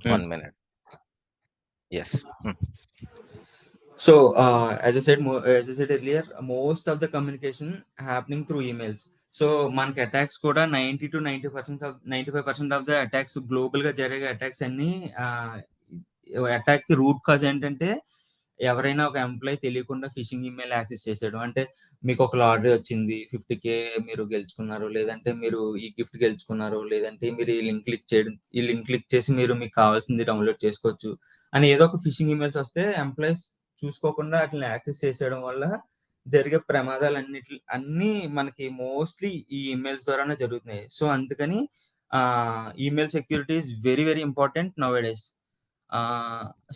Mm. 1 minute. Yes. So, as I said earlier, most of the communication happening through emails. So మనకి attacks కూడా 95% of the attacks global గా జరిగే attacks అన్ని attack కి root cause ఏంటంటే ఎవరైనా ఒక ఎంప్లాయ్ తెలియకుండా ఫిషింగ్ ఇమెయిల్ యాక్సెస్ చేసాడు. అంటే మీకు ఒక లాటరీ వచ్చింది, 50K మీరు గెలుచుకున్నారు, లేదంటే మీరు ఈ గిఫ్ట్ గెలుచుకున్నారు, లేదంటే మీరు ఈ లింక్ క్లిక్ చేసి మీరు మీకు కావాల్సింది డౌన్లోడ్ చేసుకోవచ్చు అని ఏదో ఒక ఫిషింగ్ ఇమెయిల్స్ వస్తే ఎంప్లాయీస్ చూసుకోకుండా అట్లా యాక్సెస్ చేసేయడం వల్ల జరిగే ప్రమాదాలు అన్ని మనకి మోస్ట్లీ ఈ ఇమెయిల్స్ ద్వారానే జరుగుతున్నాయి. సో అందుకని email security is very very important now days.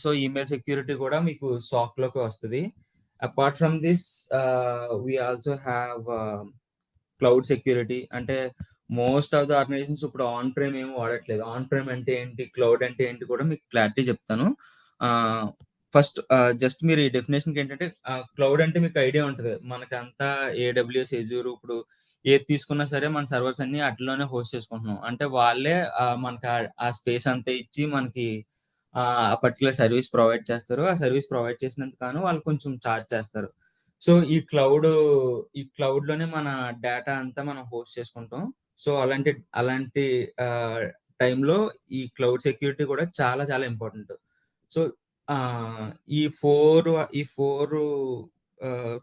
So email security కూడా మీకు సాక్ లోకి వస్తుంది. Apart from this we also have cloud security. అంటే మోస్ట్ ఆఫ్ ద ఆర్గనైజేషన్స్ ఇప్పుడు ఆన్ ప్రేమ్ ఏమి వాడట్లేదు. ఆన్ ప్రేమ్ అంటే ఏంటి, క్లౌడ్ అంటే ఏంటి కూడా మీకు క్లారిటీ చెప్తాను. ఫస్ట్ జస్ట్ మీరు ఈ డెఫినేషన్కి ఏంటంటే క్లౌడ్ అంటే మీకు ఐడియా ఉంటుంది. మనకంతా AWS ఎజూర్ ఇప్పుడు ఏది తీసుకున్నా సరే మన సర్వర్స్ అన్ని అట్లలోనే హోస్ట్ చేసుకుంటున్నాం. అంటే వాళ్ళే మనకి ఆ స్పేస్ అంతా ఇచ్చి మనకి ఆ పర్టికులర్ సర్వీస్ ప్రొవైడ్ చేస్తారు. ఆ సర్వీస్ ప్రొవైడ్ చేసినందుకు గాను వాళ్ళు కొంచెం ఛార్జ్ చేస్తారు. సో ఈ క్లౌడ్ లోనే మన డేటా అంతా మనం హోస్ట్ చేసుకుంటాం. సో అలాంటి టైంలో ఈ క్లౌడ్ సెక్యూరిటీ కూడా చాలా చాలా ఇంపార్టెంట్. సో ఈ ఫోర్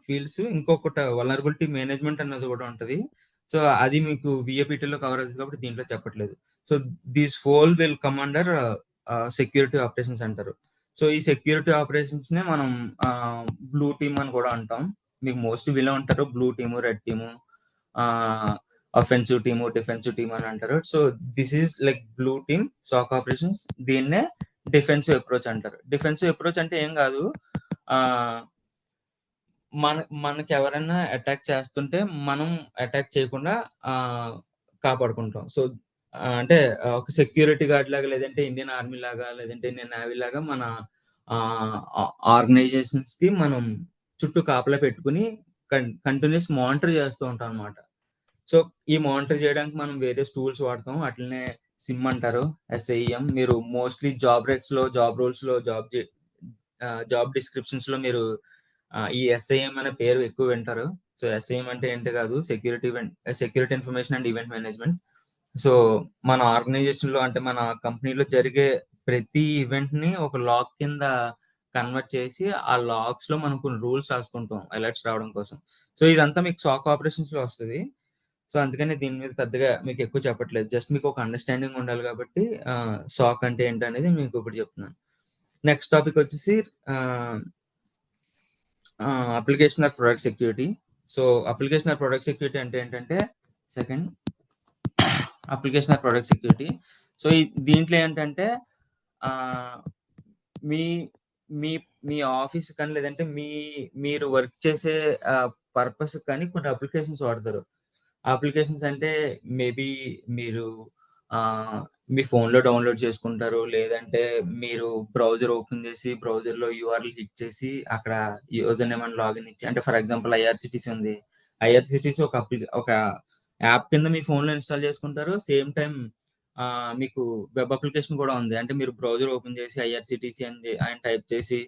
ఫీల్డ్స్, ఇంకొకటి వల్నరబిలిటీ మేనేజ్మెంట్ అన్నది కూడా ఉంటది. సో అది మీకు విఏపిటీలో కవర్ అవుతుంది కాబట్టి దీంట్లో చెప్పట్లేదు. So these four will come under security operations అంటారు. సో ఈ సెక్యూరిటీ ఆపరేషన్స్ నే మనం బ్లూ టీమ్ అని కూడా అంటాం. మీకు మోస్ట్ విలే ఉంటారు blue team, red team, offensive team, defensive team అని అంటారు. So this is like blue team SOC operations. దీన్నే డిఫెన్సివ్ అప్రోచ్ అంటారు. డిఫెన్సివ్ అప్రోచ్ అంటే ఏం కాదు, మనకి ఎవరైనా అటాక్ చేస్తుంటే మనం అటాక్ చేయకుండా కాపాడుకుంటాం. సో అంటే ఒక సెక్యూరిటీ గార్డ్ లాగా, లేదంటే ఇండియన్ ఆర్మీ లాగా, లేదంటే ఇండియన్ నేవీ లాగా మన ఆర్గనైజేషన్స్ కి మనం చుట్టూ కాపలా పెట్టుకుని కంటిన్యూస్ మానిటర్ చేస్తూ ఉంటాం అనమాట. సో ఈ మానిటర్ చేయడానికి మనం వేరే టూల్స్ వాడతాం. అట్లనే సిమ్ అంటారు, SIEM. మీరు మోస్ట్లీ జాబ్ రెక్స్ లో, జాబ్ రోల్స్ లో, జాబ్ డిస్క్రిప్షన్స్ లో మీరు ఈ SIEM అనే పేరు ఎక్కువ వింటారు. సో SIEM అంటే ఏంటి కాదు, security information and event management. So మన ఆర్గనైజేషన్ లో, అంటే మన కంపెనీలో జరిగే ప్రతి ఈవెంట్ ని ఒక లాగ్ కింద కన్వర్ట్ చేసి ఆ లాగ్స్ లో మనం కొన్ని రూల్స్ రాసుకుంటాం అలర్ట్స్ రావడం కోసం. సో ఇదంతా మీకు సాక్ ఆపరేషన్స్ లో వస్తుంది. సో అందుకని దీని మీద పెద్దగా మీకు ఎక్కువ చెప్పట్లేదు. జస్ట్ మీకు ఒక అండర్స్టాండింగ్ ఉండాలి కాబట్టి సాక్ అంటే ఏంటి అనేది మీకు ఇప్పుడు చెప్తున్నాను. నెక్స్ట్ టాపిక్ వచ్చేసి application or product security. So application or product security అంటే ఏంటంటే application or product security. So దీంట్లో ఏంటంటే మీ మీ మీ ఆఫీస్ కానీ, లేదంటే మీరు వర్క్ చేసే పర్పస్ కానీ కొన్ని అప్లికేషన్స్ వాడతారు. అప్లికేషన్స్ అంటే మేబీ మీరు మీ ఫోన్లో డౌన్లోడ్ చేసుకుంటారు, లేదంటే మీరు బ్రౌజర్ ఓపెన్ చేసి బ్రౌజర్లో URL హిట్ చేసి అక్కడ యూజర్ నేమ్ అని లాగిన్ ఇచ్చి, అంటే ఫర్ ఎగ్జాంపుల్ IRCTC ఉంది. IRCTC ఒక యాప్ కింద మీ ఫోన్లో ఇన్స్టాల్ చేసుకుంటారు. సేమ్ టైం మీకు వెబ్ అప్లికేషన్ కూడా ఉంది. అంటే మీరు బ్రౌజర్ ఓపెన్ చేసి IRCTC అని టైప్ చేసి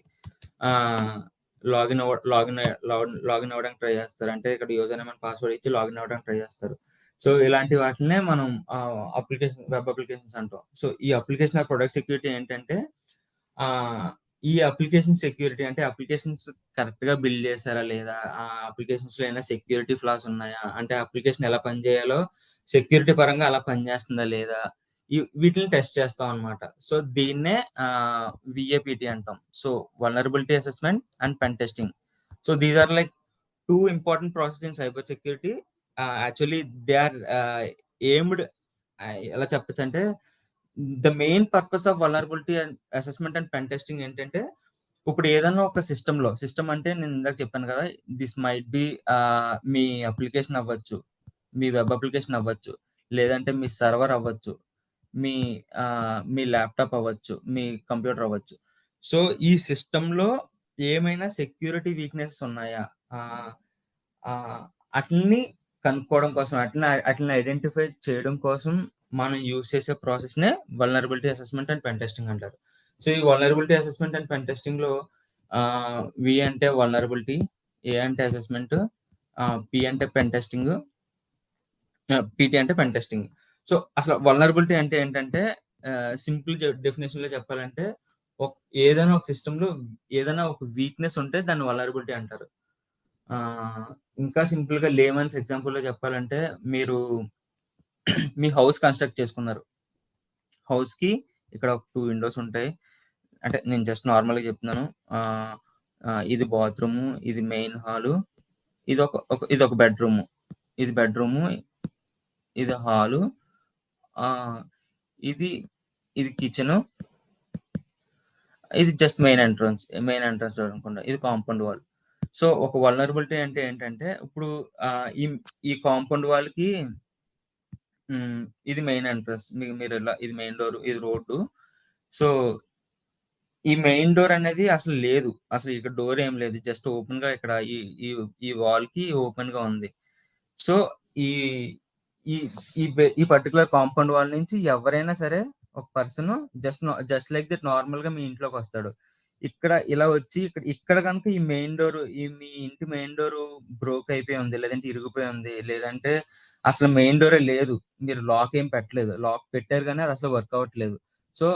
లాగిన్ అవ్వడానికి ట్రై చేస్తారు. అంటే ఇక్కడ యూజర్ నేమ్ అండ్ పాస్వర్డ్ ఇచ్చి లాగిన్ అవ్వడానికి ట్రై చేస్తారు. సో ఇలాంటి వాటినే మనం వెబ్ అప్లికేషన్స్ అంటాం. సో ఈ అప్లికేషన్ ప్రొడక్ట్ సెక్యూరిటీ ఏంటంటే ఈ అప్లికేషన్ సెక్యూరిటీ అంటే అప్లికేషన్స్ కరెక్ట్ గా బిల్డ్ చేశారా లేదా, ఆ అప్లికేషన్స్ లో ఏమైనా సెక్యూరిటీ ఫ్లాస్ ఉన్నాయా, అంటే అప్లికేషన్ ఎలా పనిచేయాలో సెక్యూరిటీ పరంగా అలా పనిచేస్తుందా లేదా, వీటిని టెస్ట్ చేస్తాం అనమాట. సో దీన్నే VAPT అంటాం. So vulnerability assessment and pen testing. So these are like two important process in cyber security. Actually they are aimed, ఎలా చెప్పచ్చు అంటే the main purpose of vulnerability assessment and pen testing ఏంటంటే, ఇప్పుడు ఏదైనా ఒక system అంటే నేను ఇందాక చెప్పాను కదా, this might be me application అవ్వచ్చు, మీ వెబ్ అప్లికేషన్ అవ్వచ్చు, లేదంటే మీ సర్వర్ అవ్వచ్చు, మీ ల్యాప్టాప్ అవ్వచ్చు, మీ కంప్యూటర్ అవ్వచ్చు. సో ఈ సిస్టంలో ఏమైనా సెక్యూరిటీ వీక్నెసెస్ ఉన్నాయా, అట్లని కనుక్కోవడం కోసం, అట్లని ఐడెంటిఫై చేయడం కోసం మనం యూజ్ చేసే ప్రాసెస్‌నే vulnerability assessment and pen testing అంటారు. సో, ఈ వల్నరబిలిటీ అసెస్మెంట్ అండ్ పెన్ టెస్టింగ్‌లో వి అంటే వల్నరబిలిటీ, ఏ అంటే అసెస్మెంట్, పి అంటే పెన్ టెస్టింగ్, పీటీ అంటే పెన్ టెస్టింగ్. సో, అసలు వల్నరబిలిటీ అంటే ఏంటంటే సింపుల్ డెఫినిషన్‌లో చెప్పాలంటే ఒక్ ఏదైనా ఒక సిస్టమ్‌లో ఏదైనా ఒక వీక్‌నెస్ ఉంటే దాన్ని వల్నరబిలిటీ అంటారు. ఆహ్, ఇంకా సింపుల్‌గా లేమన్స్ ఎగ్జాంపుల్‌లో చెప్పాలంటే మీరు మీ హౌస్ కన్‌స్ట్రక్ట్ చేసుకున్నారు. హౌస్‌కి ఇక్కడ ఒక 2 విండోస్ ఉంటాయి. అంటే నేను జస్ట్ నార్మల్‌గా చెప్తున్నాను. ఆహ్, ఇది బాత్రూము, ఇది మెయిన్ హాలు, ఇదొక బెడ్‌రూము. ఇది బెడ్‌రూము, ఇది హాలు. ఆహ్, ఇది ఇది కిచెను. ఇది జస్ట్ మెయిన్ ఎంట్రన్స్ డోర్ అనుకోండి. ఇది కాంపౌండ్ వాల్. సో, ఒక వల్నరబిలిటీ అంటే ఏంటంటే, ఇప్పుడు ఆహ్, ఈ ఈ కాంపౌండ్ వాల్‌కి హ్మ్. ఇది మెయిన్ ఎంట్రన్స్. మీరిలా ఇది మెయిన్ డోర్, ఇది రోడ్డు. సో, ఈ మెయిన్ డోర్ అనేది అసలు లేదు. అసలు ఇక్కడ డోర్ ఏం లేదు. జస్ట్ ఓపెన్‌గా ఇక్కడ ఈ ఈ ఈ వాల్‌కి ఓపెన్‌గా ఉంది. సో, ఈ ఈ ఈ పర్టిక్యులర్ కాంపౌండ్ వాల్ నుంచి ఎవరైనా సరే ఒక పర్సన్ జస్ట్ లైక్ దట్ నార్మల్‌గా మీ ఇంట్లోకొస్తాడు. ఇక్కడ ఇలా వచ్చి ఇక్కడ గనుక మీ ఇంటి మెయిన్ డోరు బ్రోక్ అయిపోయి ఉంది. లేదంటే ఇరిగిపోయి ఉంది. లేదంటే అసలు మెయిన్ డోరే లేదు. మీరు లాక్ ఏం పెట్టలేదు. లాక్ పెట్టారు గానీ అది అసలు వర్క్ అవ్వట్లేదు. సో,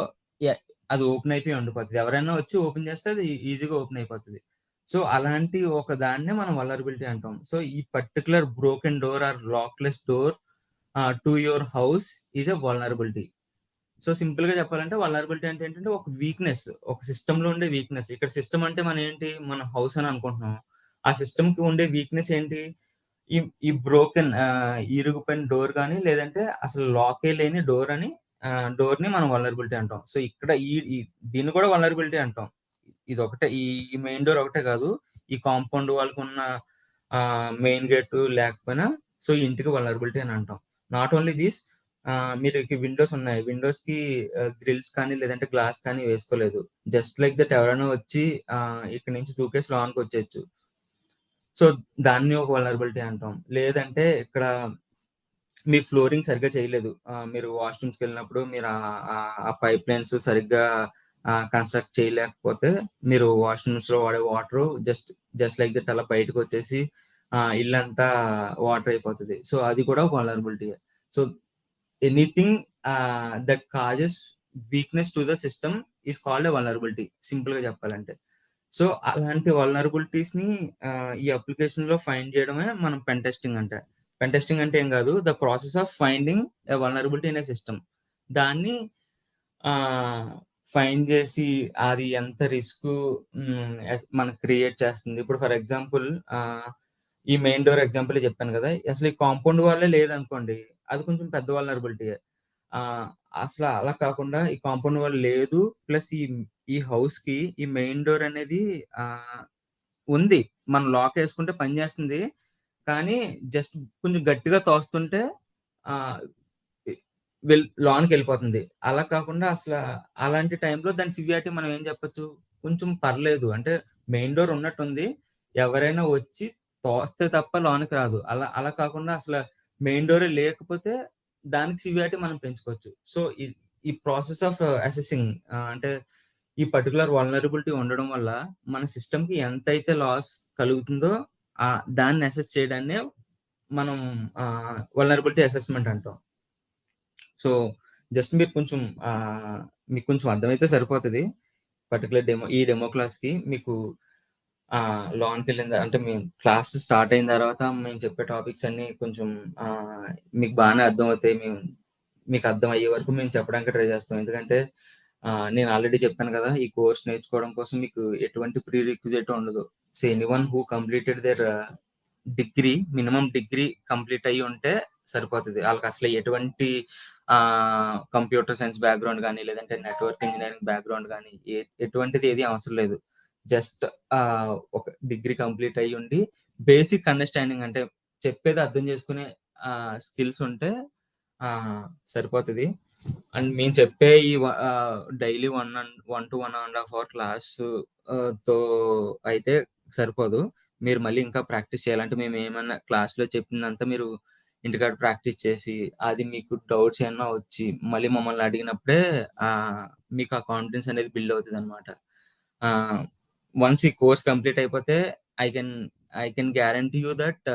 ఎ అది ఓపెన్ అయిపోయి ఉండిపోతది. ఎవరైనా వచ్చి ఓపెన్ చేస్తే అది ఈజీగా ఓపెన్ అయిపోతది. సో, అలాంటి ఒక దాన్నే మనం వల్నరబిలిటీ అంటాం. సో, ఈ particular broken door or lockless door to your house is a vulnerability. So, సింపుల్‌గా చెప్పాలంటే వల్నరబిలిటీ అంటే ఏంటంటే ఒక వీక్‌నెస్. ఒక సిస్టమ్‌లో ఉండే వీక్‌నెస్. ఇక్కడ సిస్టమ్ అంటే మనం ఏంటి? మన హౌస్ అని అనుకుంటున్నాం. ఆ సిస్టమ్‌కి ఉండే వీక్‌నెస్ ఏంటి? ఈ ఈ ఇరిగిపోయిన డోర్ గాని, లేదంటే అసలు లాకే లేని డోర్‌ని మనం వల్నరబిలిటీ అంటాం. సో, ఇక్కడ ఈ దీన్ని కూడా వల్నరబిలిటీ అంటాం. ఇదొకటే ఈ మెయిన్ డోర్ ఒకటే కాదు. ఈ కాంపౌండ్ వాల్‌కున్న మెయిన్ గేటు లేకపోయినా సో, ఈ ఇంటికి వల్నరబిలిటీ అని అంటాం. నాట్ ఓన్లీ థిస్ మీరుకి విండోస్ ఉన్నాయి. విండోస్‌కి గ్రిల్స్ కానీ, లేదంటే గ్లాస్ కానీ వేసుకోలేదు. జస్ట్ లైక్ దట్ ఎవరైనా వచ్చి ఇక్కడి నుంచి దూకేసి లోనకొచ్చేయొచ్చు. సో, దాన్ని ఒక వల్నరబిలిటీ అంటాం. లేదంటే ఇక్కడ మీ ఫ్లోరింగ్ సరిగ్గా చేయలేదు. మీరు వాష్‌రూమ్స్‌కెళ్ళినప్పుడు మీరు ఆ పైప్‌లైన్స్ సరిగ్గా కన్‌స్ట్రక్ట్ చేయలేకపోతే మీరు వాష్‌రూమ్స్‌లో వాడే వాటరు జస్ట్ లైక్ దట్ అలా బయటకొచ్చేసి ఇల్లంతా వాటర్ అయిపోతది. సో, అది కూడా ఒక వల్నరబిలిటీయే. So, anything that causes weakness to the system is called a vulnerability సింపుల్‌గా చెప్పాలంటే. సో, అలాంటి వల్నరబిలిటీస్‌ని ఈ అప్లికేషన్‌లో ఫైండ్ చేయడమే మనం పెన్ టెస్టింగ్ అంటే. పెన్ టెస్టింగ్ అంటే ఏం గాదు. The process of finding a vulnerability in a system. దాన్ని ఆహ్, ఫైండ్ జేసి అది ఎంత రిస్కు మనకు క్రియేట్ చేస్తుంది. ఇప్పుడు ఫర్ ఎగ్జాంపుల్ ఈ మెయిన్ డోర్ ఎగ్జాంపులే చెప్పాను గదా! అసలు ఈ కాంపౌండ్ వాలే లేదనుకోండి. అది కొంచెం పెద్ద వల్నరబిలిటీయే. ఆహ్, అసల అలా కాకుండా ఈ కాంపౌండ్ వాల్ లేదు. ప్లస్ ఈ హౌస్‌కి ఈ మెయిన్ డోర్ అనేది ఆహ్, ఉంది. మనం లాకేసుకుంటే పనిచేస్తుంది. కానీ జస్ట్ కొంచెం గట్టిగా తోస్తుంటే ఆహ్, ఎ లోనకెళ్ళిపోతుంది. అలా కాకుండా అలాంటి టైంలో దాని సివియారిటీ మనం ఏం చెప్పొచ్చు? కొంచెం పర్లేదు. అంటే మెయిన్ డోర్ ఉన్నట్టుంది. ఎవరైనా వచ్చి తోస్తే తప్ప లోనకి రాదు. అలా అలా కాకుండా మెయిన్ డోరే లేకపోతే దానికి సివియారిటీ మనం పెంచుకోవచ్చు. సో, ఈ ప్రాసెస్ ఆఫ్ అసెసింగ్ అంటే ఈ పర్టిక్యులర్ వల్నరబిలిటీ ఉండడం వల్ల మన సిస్టమ్‌కి ఎంతైతే లాస్ కలుగుతుందో దాన్ని అసెస్ చేయడాన్నే మనం వల్నరబిలిటీ అసెస్మెంట్ అంటాం. సో, జస్ట్ మీకు కొంచెం అర్థమైతే సరిపోతది. ఈ డెమో క్లాస్‌కి మీకు అంటే మేము క్లాస్ స్టార్ట్ అయిన తర్వాత మేము చెప్పే టాపిక్స్ అన్నీ కొంచెం ఆహ్, మీకు బానే అర్థమవుతాయి. మీకు అర్థమయ్యే వరకు మేము చెప్పడానికి ట్రై చేస్తాం. ఎందుకంటే నేను ఆల్రెడీ చెప్పాను కదా! ఈ కోర్స్ నేర్చుకోవడం కోసం మీకు ఎటువంటి ప్రీ రిక్విజిట్ ఉండదు. So, anyone who completed there minimum degree complete అయ్యి ఉంటే సరిపోతది. ఆళ్ళకసలు ఎటువంటి కంప్యూటర్ సైన్స్ బ్యాక్‌గ్రౌండ్ గాని, లేదంటే నెట్వర్క్ ఇంజినీరింగ్ బ్యాక్‌గ్రౌండ్ గాని ఎటువంటిది ఏది అవసరం లేదు. జస్ట్ ఒక డిగ్రీ కంప్లీట్ అయ్యుండి, బేసిక్ అండర్‌స్టాండింగ్ అంటే చెప్పేది అర్థం చేసుకునే స్కిల్స్ ఉంటే సరిపోతది. అండ్ మేము చెప్పే డైలీ 1-1 ½ అవర్ క్లాసు తో అయితే సరిపోదు. మీరు మళ్ళీ ఇంకా ప్రాక్టీస్ చేయాలంటే మేమేమన్నా క్లాస్‌లో చెప్పిందంతా మీరు ఇంటికాడ ప్రాక్టీస్ చేసి అది మీకు డౌట్స్ ఏమన్నా వచ్చి మళ్ళీ మమ్మల్ని అడిగినప్పుడే మీకు ఆ కాన్ఫిడెన్స్ అనేది బిల్డ్ అవుతుంది అనమాట. వన్స్ ఈ కోర్స్ కంప్లీట్ అయిపోతే I can I can guarantee you that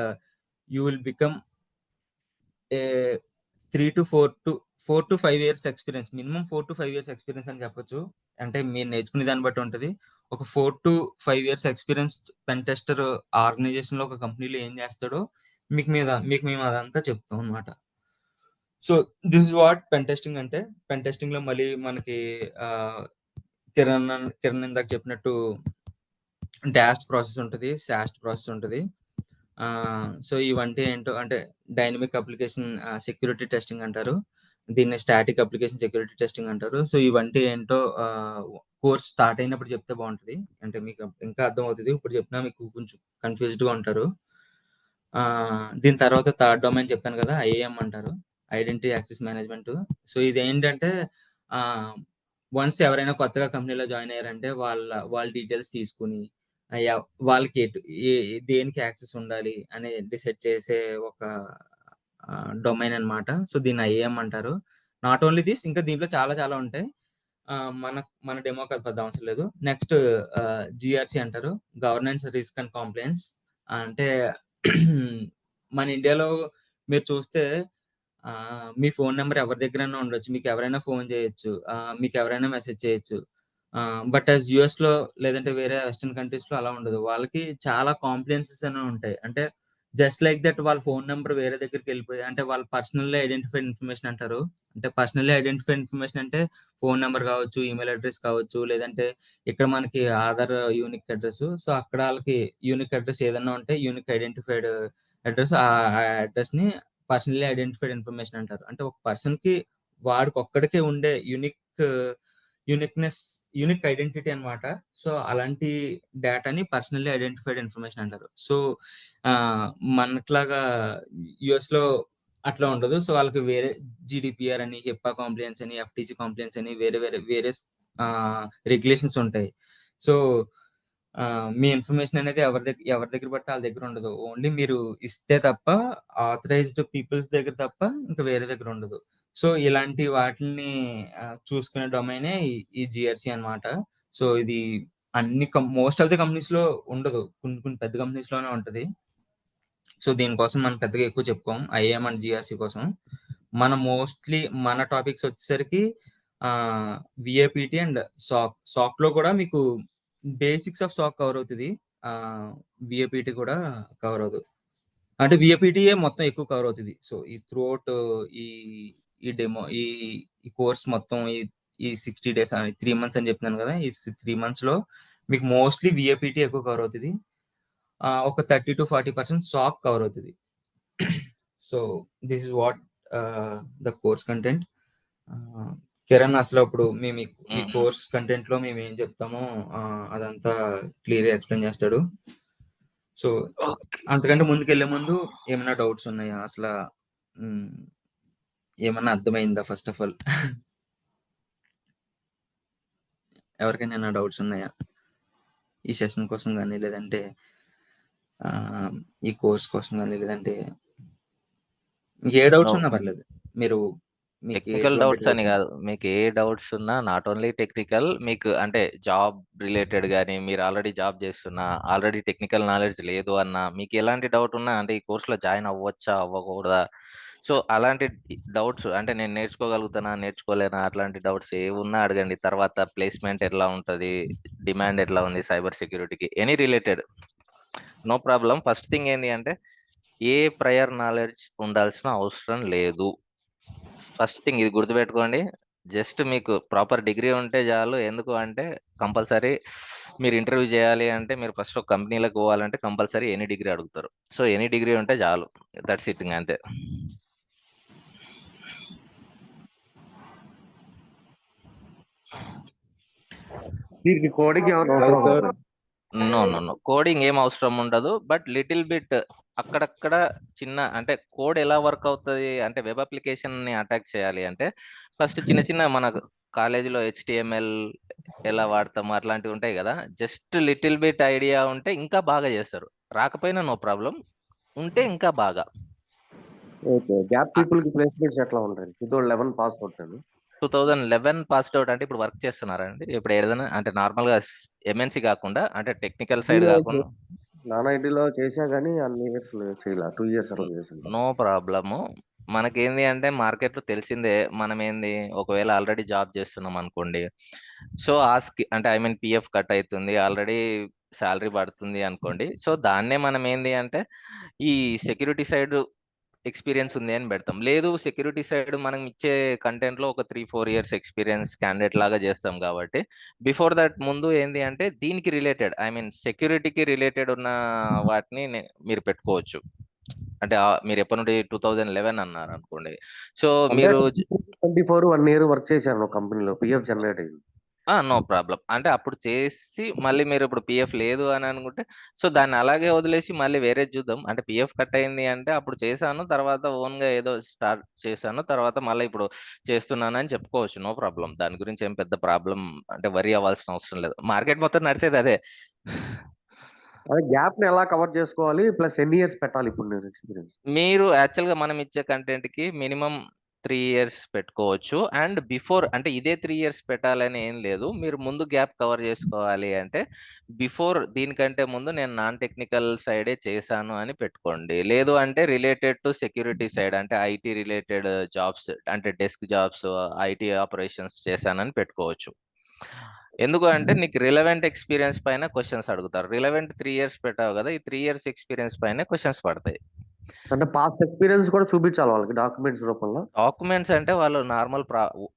you will become a 4 to 5 years experience, minimum 4 to 5 years experience అని చెప్పొచ్చు. అంటే మీరు నేర్చుకునే దాన్ని బట్టి ఉంటుంది. ఒక 4 to 5 years experience pen tester organisation లో ఒక కంపెనీలో ఏం చేస్తాడో మీకు మేము అదంతా చెప్తాం అనమాట. So this is what pen testing అంటే. పెన్ టెస్టింగ్ లో మళ్ళీ మనకి కిరణ్ ఇందాక చెప్పినట్టు డాస్ట్ ప్రాసెస్ ఉంటుంది, సాస్ట్ ప్రాసెస్ ఉంటుంది. సో ఇవంటే ఏంటో అంటే డైనమిక్ అప్లికేషన్ సెక్యూరిటీ టెస్టింగ్ అంటారు, దీన్ని స్టాటిక్ అప్లికేషన్ సెక్యూరిటీ టెస్టింగ్ అంటారు. సో ఇవంటే ఏంటో కోర్స్ స్టార్ట్ అయినప్పుడు చెప్తే బాగుంటుంది, అంటే మీకు ఇంకా అర్థం అవుతుంది. ఇప్పుడు చెప్పినా మీకు కొంచెం కన్ఫ్యూజ్డ్ గా ఉంటారు. దీని తర్వాత థర్డ్ డొమైన్ చెప్పాను కదా, ఐఏఎం అంటారు, ఐడెంటిటీ యాక్సెస్ మేనేజ్మెంట్. సో ఇది ఏంటంటే వన్స్ ఎవరైనా కొత్తగా కంపెనీలో జాయిన్ అయ్యారంటే వాళ్ళ డీటెయిల్స్ తీసుకుని వాళ్ళకి దేనికి యాక్సెస్ ఉండాలి అని డిసైడ్ చేసే ఒక డొమైన్ అన్నమాట. సో దీన్ని ఐఏఎం అంటారు. నాట్ ఓన్లీ దిస్, ఇంకా దీంట్లో చాలా చాలా ఉంటాయి. మన డెమో కదా పెద్ద అవసరం లేదు. నెక్స్ట్ జిఆర్సి అంటారు, గవర్నెన్స్ రిస్క్ అండ్ కాంప్లైన్స్. అంటే మన ఇండియాలో మీరు చూస్తే మీ ఫోన్ నెంబర్ ఎవరి దగ్గరైనా ఉండొచ్చు, మీకు ఎవరైనా ఫోన్ చేయొచ్చు, మీకు ఎవరైనా మెసేజ్ చేయొచ్చు. బట్ యాజ్ యుఎస్ లో లేదంటే వేరే వెస్టర్న్ కంట్రీస్ లో అలా ఉండదు. వాళ్ళకి చాలా కాంప్లైన్సెస్ అనేవి ఉంటాయి. అంటే జస్ట్ లైక్ దట్ వాళ్ళ ఫోన్ నెంబర్ వేరే దగ్గరికి వెళ్ళిపోయి, అంటే వాళ్ళ పర్సనల్లీ ఐడెంటిఫైడ్ ఇన్ఫర్మేషన్ అంటారు. అంటే పర్సనల్లీ ఐడెంటిఫైడ్ ఇన్ఫర్మేషన్ అంటే ఫోన్ నెంబర్ కావచ్చు, ఈమెయిల్ అడ్రస్ కావచ్చు, లేదంటే ఇక్కడ మనకి ఆధార్ యూనిక్ అడ్రస్. సో అక్కడ వాళ్ళకి యూనిక్ అడ్రస్ ఏదైనా ఉంటే యూనిక్ ఐడెంటిఫైడ్ అడ్రస్, ఆ అడ్రస్ ని పర్సనల్లీ ఐడెంటిఫైడ్ ఇన్ఫర్మేషన్ అంటారు. అంటే ఒక పర్సన్ కి వాడికి ఒక్కడికే ఉండే యూనిక్ ఐడెంటిటీ అన్నమాట. సో అలాంటి డేటాని పర్సనల్లీ ఐడెంటిఫైడ్ ఇన్ఫర్మేషన్ అంటారు. సో మనట్లాగా యుఎస్ లో అట్లా ఉండదు. సో వాళ్ళకి వేరే జీడిపిఆర్ అని, హిప్పా కాంప్లైన్స్ అని, ఎఫ్టీసీ కాంప్లైన్స్ అని వేరే రెగ్యులేషన్స్ ఉంటాయి. సో మీ ఇన్ఫర్మేషన్ అనేది ఎవరి దగ్గర పడితే వాళ్ళ దగ్గర ఉండదు. ఓన్లీ మీరు ఇస్తే తప్ప, ఆథరైజ్డ్ పీపుల్స్ దగ్గర తప్ప ఇంకా వేరే దగ్గర ఉండదు. సో ఇలాంటి వాటిని చూసుకునే డొమైనే ఈ జిఆర్సి అన్నమాట. సో ఇది మోస్ట్ ఆఫ్ ది కంపెనీస్ లో ఉండదు, కొన్ని పెద్ద కంపెనీస్ లోనే ఉంటది. సో దీనికోసం మనం పెద్దగా ఎక్కువ చెప్పుకోం ఐఏఎం అండ్ జిఆర్సి కోసం. మన టాపిక్స్ వచ్చేసరికి విఏపిటి అండ్ సాక్ లో కూడా మీకు బేసిక్స్ ఆఫ్ సాక్ కవర్ అవుతుంది, విఏపిటి కూడా కవర్ అవుతుంది. అంటే విఏపిటిఏ మొత్తం ఎక్కువ కవర్ అవుతుంది. సో ఈ త్రూ అవుట్ ఈ డెమో ఈ కోర్స్ మొత్తం ఈ 60 days 3 months అని చెప్పినాను కదా, ఈ 3 months లో మీకు మోస్ట్లీ విఏపిటి ఎక్కువ కవర్ అవుతుంది. ఒక 30 to 40% సాక్ కవర్ అవుతుంది. So this is what the course content. Kiran అసలు ఇప్పుడు మేము ఈ కోర్స్ కంటెంట్ లో మేము ఏం చెప్తామో అదంతా క్లియర్ గా ఎక్స్ప్లెయిన్ చేస్తాడు. సో అంతకంటే ముందుకెళ్లే ముందు ఏమైనా డౌట్స్ ఉన్నాయా అసలు, ఏమన్నా అర్థమైందా ఫస్ట్ ఆఫ్ ఆల్? ఎవరికైనా డౌట్స్ ఉన్నాయా ఈ సెషన్ కోసం కానీ, లేదంటే ఈ కోర్స్ కోసం కానీ, లేదంటే ఏ డౌట్స్ ఉన్నా పర్లేదు. టెక్నికల్ డౌట్స్ అని కాదు, మీకు ఏ డౌట్స్ ఉన్నా, నాట్ ఓన్లీ టెక్నికల్, మీకు అంటే జాబ్ రిలేటెడ్ కానీ, మీరు ఆల్రెడీ జాబ్ చేస్తున్నా, ఆల్రెడీ టెక్నికల్ నాలెడ్జ్ లేదు అన్నా, మీకు ఎలాంటి డౌట్ ఉన్నా, అంటే ఈ కోర్సులో జాయిన్ అవ్వచ్చా అవ్వకూడదా, సో అలాంటి డౌట్స్, అంటే నేను నేర్చుకోగలుగుతానా నేర్చుకోలేనా, అట్లాంటి డౌట్స్ ఏ ఉన్నా అడగండి. తర్వాత ప్లేస్మెంట్ ఎట్లా ఉంటుంది, డిమాండ్ ఎట్లా ఉంది సైబర్ సెక్యూరిటీకి, any related, no problem. First thing ఏంటి అంటే ఏ ప్రయర్ నాలెడ్జ్ ఉండాల్సిన అవసరం లేదు. ఫస్ట్ థింగ్ ఇది గుర్తుపెట్టుకోండి. జస్ట్ మీకు ప్రాపర్ డిగ్రీ ఉంటే చాలు. ఎందుకు అంటే కంపల్సరీ మీరు ఇంటర్వ్యూ చేయాలి అంటే, మీరు ఫస్ట్ ఒక కంపెనీలకు పోవాలంటే కంపల్సరీ ఎనీ డిగ్రీ అడుగుతారు. సో ఎనీ డిగ్రీ ఉంటే చాలు, దట్స్ ఇట్, అంతే. నో కోడింగ్ ఏం అవసరం ఉండదు. బట్ లిటిల్ బిట్ అక్కడక్కడ చిన్న, అంటే కోడ్ ఎలా వర్క్ అవుతుంది అంటే, వెబ్ అప్లికేషన్ ని అటాక్ చేయాలి అంటే ఫస్ట్ చిన్న మన కాలేజీలో HTML ఎలా వాడతాము అట్లాంటివి ఉంటాయి కదా, జస్ట్ లిటిల్ బిట్ ఐడియా ఉంటే ఇంకా బాగా చేస్తారు. రాకపోయినా నో ప్రాబ్లం, ఉంటే ఇంకా బాగా. ఓకే. గ్యాప్ పీపుల్‌కి ప్లేస్‌మెంట్స్ ఎట్లా ఉంటాయి? 2011 పాస్ అవుట్ నేను. 2011 పాస్డ్ అవుట్ అంటే ఇప్పుడు వర్క్ చేస్తున్నారా అండి? ఇప్పుడు ఏదైనా అంటే నార్మల్‌గా ఎంఎన్‌సి కాకుండా అంటే టెక్నికల్ సైడ్ ఐటీలో కాకుండా నాన్ ఐటీలో చేశా గానీ అన్ని ఇయర్స్ చేయలా. 2 ఇయర్స్ అట్లా చేశాను. No problem. మనకేంది అంటే మార్కెట్‌లో తెలిసిందే. మనమేంది ఒకవేళ ఆల్రెడీ జాబ్ చేస్తున్నాం అనుకోండి. సో, అంటే ఐ మీన్ పీఎఫ్ కట్ అయితుంది. ఆల్రెడీ సాలరీ పడుతుంది అనుకోండి. సో, దాన్నే మనం ఏంది అంటే ఈ సెక్యూరిటీ సైడ్ ఎక్స్‌పీరియన్స్ ఉంది అని పెడతాం. లేదు సెక్యూరిటీ సైడ్ మనం ఇచ్చే కంటెంట్‌లో ఒక 3, 4 ఇయర్స్ ఎక్స్‌పీరియన్స్ క్యాండిడేట్ లాగా చేస్తాం కాబట్టి, బిఫోర్ దట్ ముందు ఏంది అంటే దీనికి రిలేటెడ్ ఐ మీన్ సెక్యూరిటీకి రిలేటెడ్ ఉన్న వాటిని మీరు పెట్టుకోవచ్చు. అంటే మీరు ఎప్పటి నుండి 2011 అన్నారనుకోండి. సో, అంటే మీరు 24 1 ఇయర్ వర్క్ చేశాను ఒక కంపెనీలో. పీఎఫ్ జనరేట్ అయింది. No problem. అంటే అప్పుడు చేసి మళ్ళీ మీరు ఇప్పుడు పీఎఫ్ లేదు అని అనుకుంటే, సో, దాన్ని అలాగే వదిలేసి మళ్ళీ వేరేది చూద్దాం. అంటే పీఎఫ్ కట్ అయింది అంటే అప్పుడు చేశాను. తర్వాత ఓన్‌గా ఏదో స్టార్ట్ చేశాను. తర్వాత మళ్ళీ ఇప్పుడు చేస్తున్నానని చెప్పుకోవచ్చు. No problem. దాని గురించి ఏం పెద్ద ప్రాబ్లమ్ అంటే వరీ అవ్వాల్సిన అవసరం లేదు. మార్కెట్ మొత్తం నడిచేది అదే. అదే గ్యాప్‌ని ఎలా కవర్ చేసుకోవాలి? ప్లస్ ఎన్ని ఇయర్స్ పెట్టాలి ఇప్పుడు నేను ఎక్స్‌పీరియన్స్? మీరు యాక్చువల్‌గా మనం ఇచ్చే కంటెంట్‌కి మినిమమ్ 3 ఇయర్స్ పెట్టుకోవచ్చు. అండ్ బిఫోర్ అంటే ఇదే 3 ఇయర్స్ పెట్టాలని ఏం లేదు. మీరు ముందు గ్యాప్ కవర్ చేసుకోవాలి అంటే బిఫోర్ దీనికంటే ముందు నేను నాన్ టెక్నికల్ సైడే చేశాను అని పెట్టుకోండి. లేదు అంటే రిలేటెడ్ టు సెక్యూరిటీ సైడ్ అంటే ఐటీ రిలేటెడ్ జాబ్స్ అంటే డెస్క్ జాబ్స్, ఐటీ ఆపరేషన్స్ చేశానని పెట్టుకోవచ్చు. ఎందుకు అంటే నీకు రిలవెంట్ ఎక్స్‌పీరియన్స్ పైన క్వెషన్స్ అడుగుతారు. రిలవెంట్ 3 ఇయర్స్ పెట్టావు గదా! ఈ 3 ఇయర్స్ ఎక్స్‌పీరియన్స్ పైనే క్వెషన్స్ పడతాయి. అంటే పాస్ట్ ఎక్స్‌పీరియన్స్ కూడా చూపించాలా వాళ్ళకి డాక్యుమెంట్స్ రూపంలో? డాక్యుమెంట్స్ అంటే వాళ్ళు నార్మల్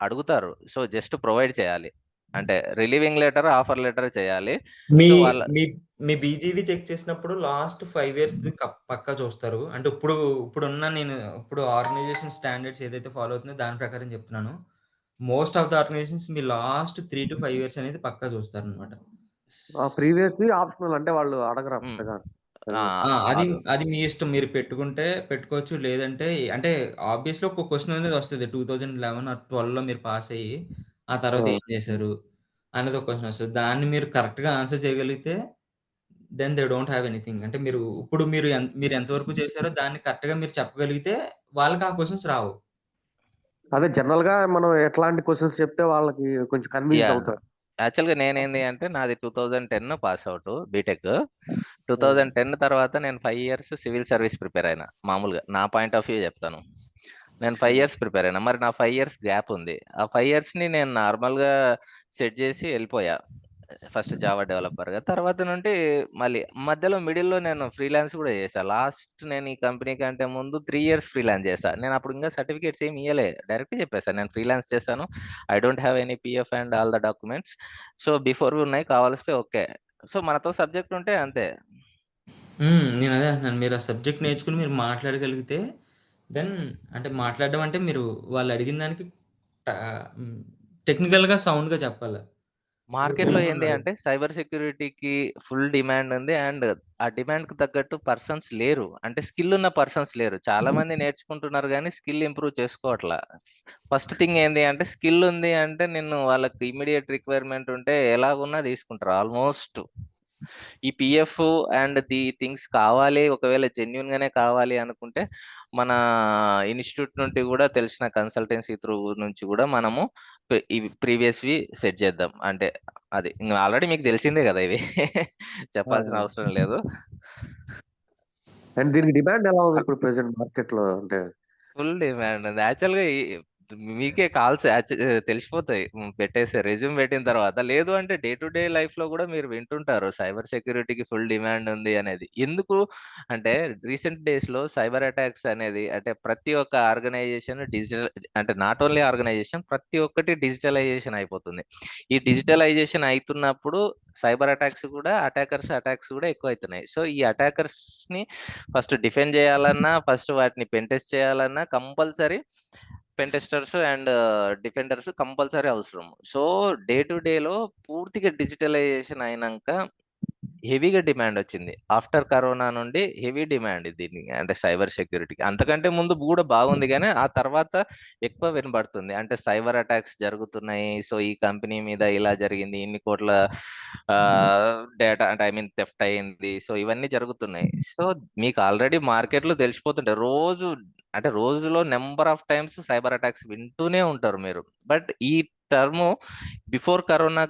అడుగుతారు. సో, జస్ట్ ప్రొవైడ్ చేయాలి. అంటే రిలీవింగ్ లెటర్, ఆఫర్ లెటర్ చేయాలి. మీ సో, వాళ్ళ మీ మీ బీజీవీ చెక్ చేసినప్పుడు లాస్ట్ 5 ఇయర్స్‌ది పక్కా చూస్తారు. అంటే ఇప్పుడు ఆర్గనైజేషన్ స్టాండర్డ్స్ ఏదైతే ఫాలో అవుతుందో దాని ప్రకారం చెప్తున్నాను. మోస్ట్ ఆఫ్ ద ఆర్గనైజేషన్స్ మీ లాస్ట్ 3-5 ఇయర్స్ అనేది పక్కా చూస్తారనమాట. ప్రీవియస్‌వి ఆప్షనల్ అంటే వాళ్ళు అడగరా హ్మ్. పెద్దగా? ఆ! అది. అది అది అది మీ ఇష్టం. మీరు పెట్టుకుంటే పెట్టుకోవచ్చు. లేదంటే అంటే ఆబ్వియస్‌లీ ఒక క్వెషన్ అనేది వస్తది. 2011 ఆర్ 12లో మీరు పాస్ అయ్యి, ఆ తర్వాత ఆ! ఏం చేశారు? అనేది ఒక క్వెషన్ వస్తది. దాన్ని మీరు కరెక్ట్‌గా ఆన్సర్ చేయగలిగితే then they don't have anything. అంటే మీరు ఎంత వరకు చేసారో దాన్ని కరెక్ట్‌గా మీరు చెప్పగలిగితే వాళ్ళకి ఆ క్వెషన్స్ రావు. అదే జనరల్‌గా మనం ఎట్లాంటి క్వెషన్స్ చెప్తే వాళ్ళకి కొంచెం కన్విన్స్ యాహ్! అవుతారు. యాక్చువల్‌గా నేనేంది అంటే నాది 2010 పాస్ ఔట్ బీటెక్. హ్మ్. 2010 తర్వాత నేను 5 ఇయర్స్ సివిల్ సర్వీస్ ప్రిపేర్ అయినా. మామూలుగా నా పాయింట్ ఆఫ్ వ్యూ చెప్తాను. నేను 5 ఇయర్స్ ప్రిపేర్ అయినా. మరి నా 5 ఇయర్స్ గ్యాప్ ఉంది. ఆ 5 ఇయర్స్‌ని నేను నార్మల్‌గా సెట్ చేసి ఎళ్ళిపోయా. First Java డెవలపర్‌గా. తర్వాత నుండి మళ్ళీ మధ్యలో మిడిల్‌లో నేను ఫ్రీలాన్స్ కూడా చేశా. లాస్ట్ నేను ఈ కంపెనీ కంటే ముందు 3 ఇయర్స్ ఫ్రీలాన్స్ చేశా. నేను అప్పుడు ఇంకా సర్టిఫికేట్స్ ఏమి ఇయ్యలే. డైరెక్ట్‌గా చెప్పేసా నేను ఫ్రీలాన్స్ చేశాను. I don't have any PF and all the documents. So, before we ఉన్నాయి కావాలిస్తే ఓకే. సో, మనతో సబ్జెక్ట్ ఉంటే అంతే. నేనదే అంటున్నాను. మీరు ఆ సబ్జెక్ట్ నేర్చుకొని మీరు మాట్లాడగలిగితే దెన్ అంటే మాట్లాడడం అంటే మీరు వాళ్ళు అడిగిన దానికి హ్మ్. టెక్నికల్‌గా సౌండ్‌గా చెప్పాల. మార్కెట్‌లో ఊరికనే ఏంది ఉన్నాడు. అంటే సైబర్ సెక్యూరిటీకి ఫుల్ డిమాండ్ ఉంది. అండ్ ఆ డిమాండ్‌కి తగ్గట్టు పర్సన్స్ లేరు. అంటే స్కిల్ ఉన్న పర్సన్స్ లేరు. చాలా మంది నేర్చుకుంటున్నారు గానీ స్కిల్ ఇంప్రూవ్ చేసుకోవట్ల. ఫస్ట్ థింగ్ ఏంది అంటే స్కిల్ ఉంది అంటే నిన్ను వాళ్ళకి ఇమ్మీడియేట్ రిక్వైర్మెంట్ ఉంటే ఎలాగున్నా తీసుకుంటారు ఆల్మోస్ట్. ఈ పీఎఫ్ అండ్ థింగ్స్ కావాలి ఒకవేళ జెన్యూన్‌గానే కావాలి అనుకుంటే మన ఇన్‌స్టిట్యూట్ నుండి గూడా తెలిసిన కన్సల్టెన్సీ త్రూ నుంచి గూడా మనము ఇవి ప్రీవియస్‌వి సెట్ చేద్దాం. అంటే అది. ఇంగ ఆల్రెడీ మీకు తెలిసిందే గదా! ఇవి. ఆ! చెప్పాల్సిన అవసరం లేదు. అండ్ దీనికి డిమాండ్ ఎలా ఉంది ఇప్పుడు ప్రెజెంట్ మార్కెట్‌లో అంటే? ఫుల్ డిమాండ్ ఉంది. యాక్చువల్‌గా మీకే కాల్స్ తెలిసిపోతాయి. పెట్టేస్తే రెజ్యూమ్ పెట్టిన తర్వాత. లేదు అంటే డే టు డే లైఫ్‌లో గూడా మీరు వింటుంటారు. సైబర్ సెక్యూరిటీకి ఫుల్ డిమాండ్ ఉంది అనేది. ఎందుకు అంటే రీసెంట్ డేస్‌లో సైబర్ అటాక్స్ అనేది అంటే ప్రతి ఒక్క ఆర్గనైజేషన్ అంటే నాట్ ఓన్లీ ఆర్గనైజేషన్ ప్రతి ఒక్కటి డిజిటలైజేషన్ అయిపోతుంది. ఈ డిజిటలైజేషన్ అయితున్నప్పుడు సైబర్ అటాక్స్ గూడా ఎక్కువైతున్నాయి. సో, ఈ అటాకర్స్‌ని ఫస్ట్ డిఫెండ్ చేయాలన్నా, ఫస్ట్ వాటిని పెన్ టెస్ట్ చేయాలన్నా compulsory pen testers and defenders compulsory అవసరం. సో, డే టు డేలో పూర్తిగా డిజిటలైజేషన్ అయినంక హెవీగా డిమాండొచ్చింది. ఆఫ్టర్ కరోనా నుండి హెవీ డిమాండ్ దీనికి. అంటే సైబర్ సెక్యూరిటీకి. అంతకంటే ముందు గూడా బాగుంది గానీ, ఆ తర్వాత ఎక్కువ వినబడుతుంది. అంటే సైబర్ అటాక్స్ జరుగుతున్నాయి. సో, ఈ కంపెనీ మీద ఇలా జరిగింది. ఇన్ని కోట్ల డేటా అంటే ఐ మీన్ థెఫ్ట్ అయింది. సో, ఇవన్నీ జరుగుతున్నాయి. సో, మీకు ఆల్రెడీ మార్కెట్‌లో తెలిసిపోతుంటాయి. రోజు అంటే రోజులో number of times cyber attacks వింటూనే ఉంటారు మీరు. బట్ ఈ టర్మ్ బిఫోర్ కరోనా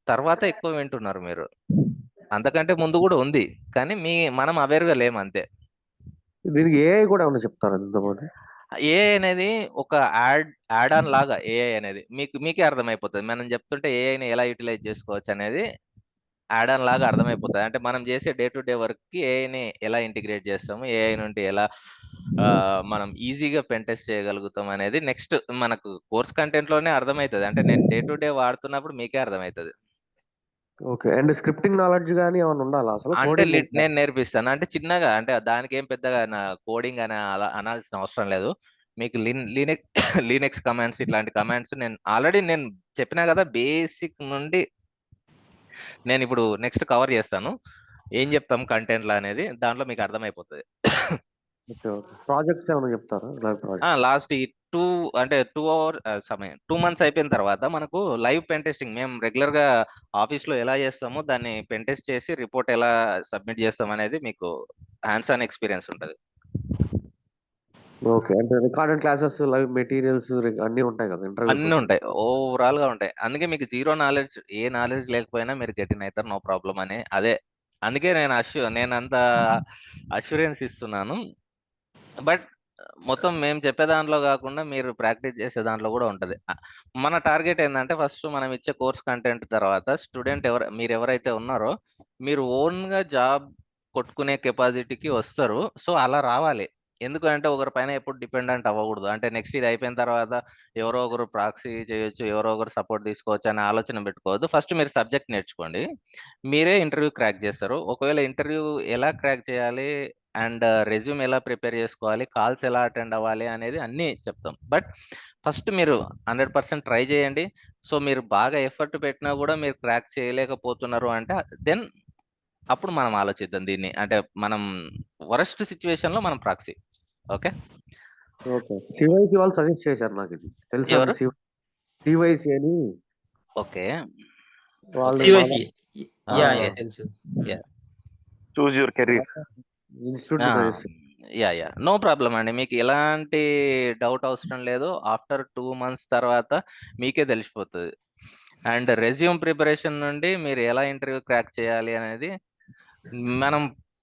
తర్వాత ఎక్కువ వింటున్నారు మీరు. అంతకంటే ముందు కూడా ఉంది, కానీ మనం అవేర్గా లేము అంతే. దీనికి ఏఐ కూడా ఏమన్నా చెప్తారా ఇంతమంది? ఏఐ అనేది ఒక యాడ్ ఆన్ లాగా. ఏఐ అనేది మీకే అర్థమైపోతుంది. మనం చెప్తుంటే ఏఐని ఎలా యూటిలైజ్ చేసుకోవచ్చు అనేది యాడ్ ఆన్ లాగా అర్థమైపోతుంది. అంటే మనం చేసే డే టు డే వర్క్ కి ఏఐని ఎలా ఇంటిగ్రేట్ చేస్తాము, ఏఐ నుండి ఎలా మనం ఈజీగా పెంటెస్ట్ చేయగలుగుతాం అనేది నెక్స్ట్ మనకు కోర్స్ కంటెంట్ లోనే అర్థమవుతుంది. అంటే నేను డే టు డే వాడుతున్నప్పుడు మీకే అర్థమవుతుంది. ఓకే. అండ్ స్క్రిప్టింగ్ నాలెడ్జ్ గాని ఏమన్నా ఉండాలా అసలు? అంటే కోడింగ్ నేను నేర్పిస్తాను. అంటే చిన్నగా, అంటే దానికి ఏం పెద్దగా కోడింగ్ అని అలా అనాల్సిన అవసరం లేదు. మీకు లినక్స్ కమాండ్స్ ఇట్లాంటి కమాండ్స్ నేను చెప్పినా కదా, బేసిక్ నుండి నేను ఇప్పుడు నెక్స్ట్ కవర్ చేస్తాను. ఏం చెప్తాం కంటెంట్ లా అనేది దాంట్లో మీకు అర్థమైపోతుంది. ఓకే. ఓకే. ప్రాజెక్ట్స్ ఏమన్నా చెప్తారా? Live project. లాస్ట్ ఈ 2 మంత్స్ అయిపోయిన తర్వాత మనకు లైవ్ పెన్ టెస్టింగ్ మేము రెగ్యులర్ గా ఆఫీస్ లో ఎలా చేస్తామో దాన్ని పెన్ టెస్ట్ చేసి రిపోర్ట్ ఎలా సబ్మిట్ చేస్తాం అనేది మీకు హ్యాండ్స్ ఆన్ ఎక్స్పీరియన్స్ ఉంటుంది. ఓకే. అంటే రికార్డెడ్ క్లాసెస్, లైవ్ మెటీరియల్స్ అన్నీ ఉంటాయి కదా ఇంటర్వ్యూ అన్నీ ఉంటాయి, ఓవరాల్ గా ఉంటాయి. అందుకే మీకు జీరో నాలెడ్జ్, ఏ నాలెడ్జ్ లేకపోయినా మీరు గెటిన్ అవుతారు, నో ప్రాబ్లం అని. అదే అందుకే నేను అంత అష్యూరెన్స్ ఇస్తున్నాను. బట్ మొత్తం మేము చెప్పే దాంట్లో కాకుండా మీరు ప్రాక్టీస్ చేసే దాంట్లో కూడా ఉంటది. మన టార్గెట్ ఏంటంటే ఫస్ట్ మనం ఇచ్చే కోర్స్ కంటెంట్ తర్వాత స్టూడెంట్ మీరు ఎవరైతే ఉన్నారో మీరు ఓన్ గా జాబ్ కొట్టుకునే కెపాసిటీకి వస్తారు. సో అలా రావాలి. ఎందుకంటే ఒకరి పైన ఎప్పుడు డిపెండెంట్ అవ్వకూడదు. అంటే నెక్స్ట్ ఇది అయిపోయిన తర్వాత ఎవరో ఒకరు ప్రాక్సీ చేయొచ్చు, ఎవరో ఒకరు సపోర్ట్ తీసుకోవచ్చు అనే ఆలోచన పెట్టుకోవద్దు. ఫస్ట్ మీరు సబ్జెక్ట్ నేర్చుకోండి, మీరే ఇంటర్వ్యూ క్రాక్ చేస్తారు. ఒకవేళ ఇంటర్వ్యూ ఎలా క్రాక్ చేయాలి అండ్ రెజ్యూమ్ ఎలా ప్రిపేర్ చేసుకోవాలి, కాల్స్ ఎలా అటెండ్ అవ్వాలి అనేది అన్నీ చెప్తాం. బట్ ఫస్ట్ మీరు 100% ట్రై చేయండి. సో మీరు బాగా ఎఫర్ట్ పెట్టినా కూడా మీరు క్రాక్ చేయలేకపోతున్నారు అంటే దెన్ అప్పుడు మనం ఆలోచిద్దాం దీన్ని. అంటే మనం వరస్ట్ సిచ్యువేషన్ లో మనం ప్రాక్సీ. ఓకే. ఓకే. సివైసి వాళ్ళు సజెస్ట్ చేశారు నాకు ఇది. తెలుసా ఎవరు? మీకు? సివైసి అని ఓకే. వాళ్ళు సివైసి యా ఓకే. తెలుసు. Yeah choose your career institute suggest yeah no problem అండి. మీకు ఎలాంటి డౌట్ అవసరం లేదు. ఆఫ్టర్ 2 months తర్వాత మీకే తెలిసిపోతుంది. అండ్ రెజ్యూమ్ ప్రిపరేషన్ నుండి మీరు ఎలా ఇంటర్వ్యూ క్రాక్ చేయాలి అనేది మనం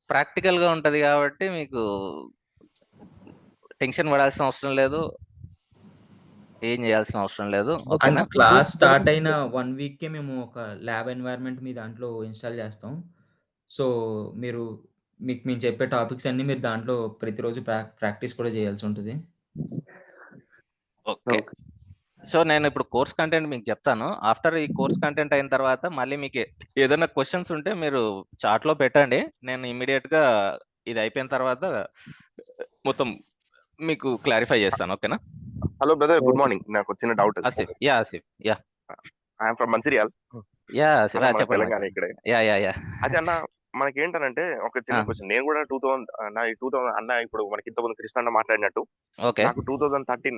ప్రాక్టికల్ గా ఉంటది కాబట్టి మీకు టెన్షన్ పడాల్సిన అవసరం లేదు, ఏం చేయాల్సిన అవసరం లేదు. ఓకేనా? క్లాస్ స్టార్ట్ అయిన 1 వీక్‌కే మేము ఒక ల్యాబ్ ఎన్వైర్న్‌మెంట్ మీ దాంట్లో ఇన్‌స్టాల్ చేస్తాం. సో, మీరు మేము చెప్పే టాపిక్స్ అన్నీ మీరు దాంట్లో ప్రతిరోజు ప్రాక్టీస్ కూడా చేయాల్సి ఉంటది. ఓకే. ఓకే. సో నేను ఇప్పుడు కోర్స్ కంటెంట్ మీకు చెప్తాను. ఆఫ్టర్ ఈ కోర్స్ కంటెంట్ అయిన తర్వాత మళ్ళీ మీకు ఏదైనా క్వశ్చన్స్ ఉంటే మీరు చాట్ లో పెట్టండి. నేను ఇమ్మీడియట్ గా ఇది అయిపోయిన తర్వాత మొత్తం మీకు క్లారిఫై చేస్తాను. ఓకేనా? Hello brother, good morning. నాకు వచ్చిన doubt. Asif. Yeah I'm from Mancherial. Asif. మన చెప్పండి. తెలంగాణ ఇక్కడే. యా అయితే అన్న, మనకి ఏంటనంటే ఒక చిన్న క్వశ్చన్. నేను కూడా 2000 అన్న ఇప్పుడు మనకి ఇంతకుముందు కృష్ణ అన్న మాట్లాడినట్టు ఓకే. నాకు 2013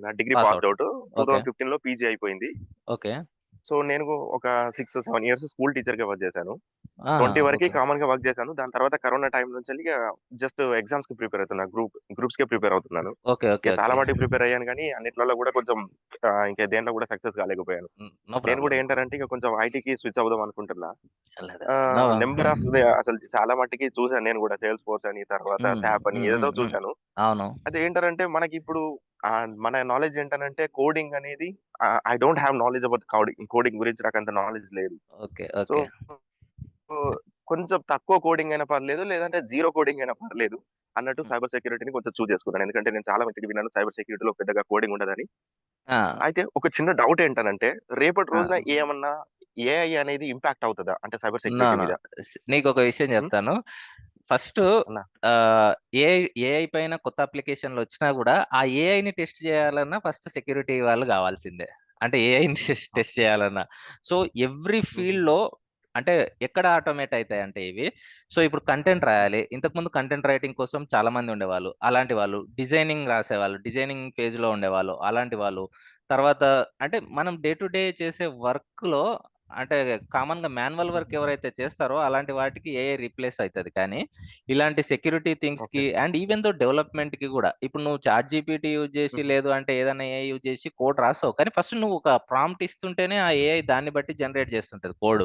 నా degree Pass pass out. Okay 2015 లో పీజీ అయిపోయింది. ఓకే సో నేను ఒక 6-7 ఇయర్స్ స్కూల్ టీచర్ గా వర్క్ చేశాను. 20 వరకు ఓకే కామన్ గా వర్క్ చేశాను. దాని తర్వాత కరోనా టైం నుంచి జస్ట్ ఎగ్జామ్స్ కి ప్రిపేర్ అవుతున్నా, గ్రూప్స్ కి ప్రిపేర్ అవుతున్నాను. ఓకే ఓకే చాలా మటుకు ప్రిపేర్ అయ్యాను, కానీ అన్నిట్లలో కూడా కొంచెం ఇంకా దేంట్లో కూడా సక్సెస్ కాలేకపోయాను. నో నేను కూడా ప్రాబ్లం. ఏంటంటే ఇక కొంచెం ఐటీకి స్విచ్ అవుదాం అనుకుంటున్నా. నో నెంబర్ ఆఫ్ అసలు చాలా మట్టుకి చూసాను నేను కూడా, సేల్స్ ఫోర్స్ అని, తర్వాత శాప్ అని ఏదో చూశాను. అవును. అదే ఏంటంటే మనకి ఇప్పుడు మన నాలెడ్జ్ ఏంటంటే కోడింగ్ అనేది, I don't have knowledge about coding గురించి నాకు అంత నాలెడ్జ్ లేదు. ఓకే సో ఓకే కొంచెం తక్కువ కోడింగ్ అయినా పర్లేదు, లేదంటే జీరో కోడింగ్ అయినా పర్లేదు అన్నట్టు సైబర్ సెక్యూరిటీని కొంచెం చూస్ చేసుకున్నాను. ఎందుకంటే నేను చాలా మందికి విన్నాను సైబర్ సెక్యూరిటీలో పెద్దగా కోడింగ్ ఉండదని. అయితే ఒక చిన్న డౌట్ ఏంటనంటే, రేపటి రోజున ఏమన్నా ఏఐ అనేది ఇంపాక్ట్ అవుతుందా అంటే సైబర్ సెక్యూరిటీ మీద? నీకు ఒక విషయం చెప్తాను. ఫస్ట్ అన్న ఏఐ పైన కొత్త అప్లికేషన్లు వచ్చినా కూడా ఆ ఏఐని టెస్ట్ చేయాలన్నా ఫస్ట్ సెక్యూరిటీ వాళ్ళు కావాల్సిందే. అంటే ఏఐని టెస్ట్ చేయాలన్నా. సో ఎవ్రీ ఫీల్డ్ లో అంటే ఎక్కడ ఆటోమేట్ అవుతాయి అంటే ఇవి. సో ఇప్పుడు కంటెంట్ రాయాలి. ఇంతకుముందు కంటెంట్ రైటింగ్ కోసం చాలా మంది ఉండేవాళ్ళు. అలాంటి వాళ్ళు డిజైనింగ్ రాసేవాళ్ళు, డిజైనింగ్ పేజ్ లో ఉండేవాళ్ళు, అలాంటి వాళ్ళు. తర్వాత అంటే మనం డే టు డే చేసే వర్క్ లో అంటే కామన్‌గా మాన్యువల్ వర్క్ ఎవరైతే చేస్తారో అలాంటి వాటికి ఏఐ రీప్లేస్ అయితది. కానీ ఇలాంటి సెక్యూరిటీ ఓకే. థింగ్స్‌కి అండ్ ఈవెన్ దో డెవలప్‌మెంట్‌కి గూడా ఇప్పుడు నువ్వు చాట్ జీపీటీ యూజ్ చేసి హుహు. లేదు అంటే ఏదైనా ఏఐ యూజ్ చేసి కోడ్ రాస్తావు. కానీ ఫస్ట్ నువ్వు ఒక ప్రాంప్ట్ ఇస్తుంటేనే ఆ ఏఐ దాన్ని బట్టి జనరేట్ చేస్తుంటది కోడ్.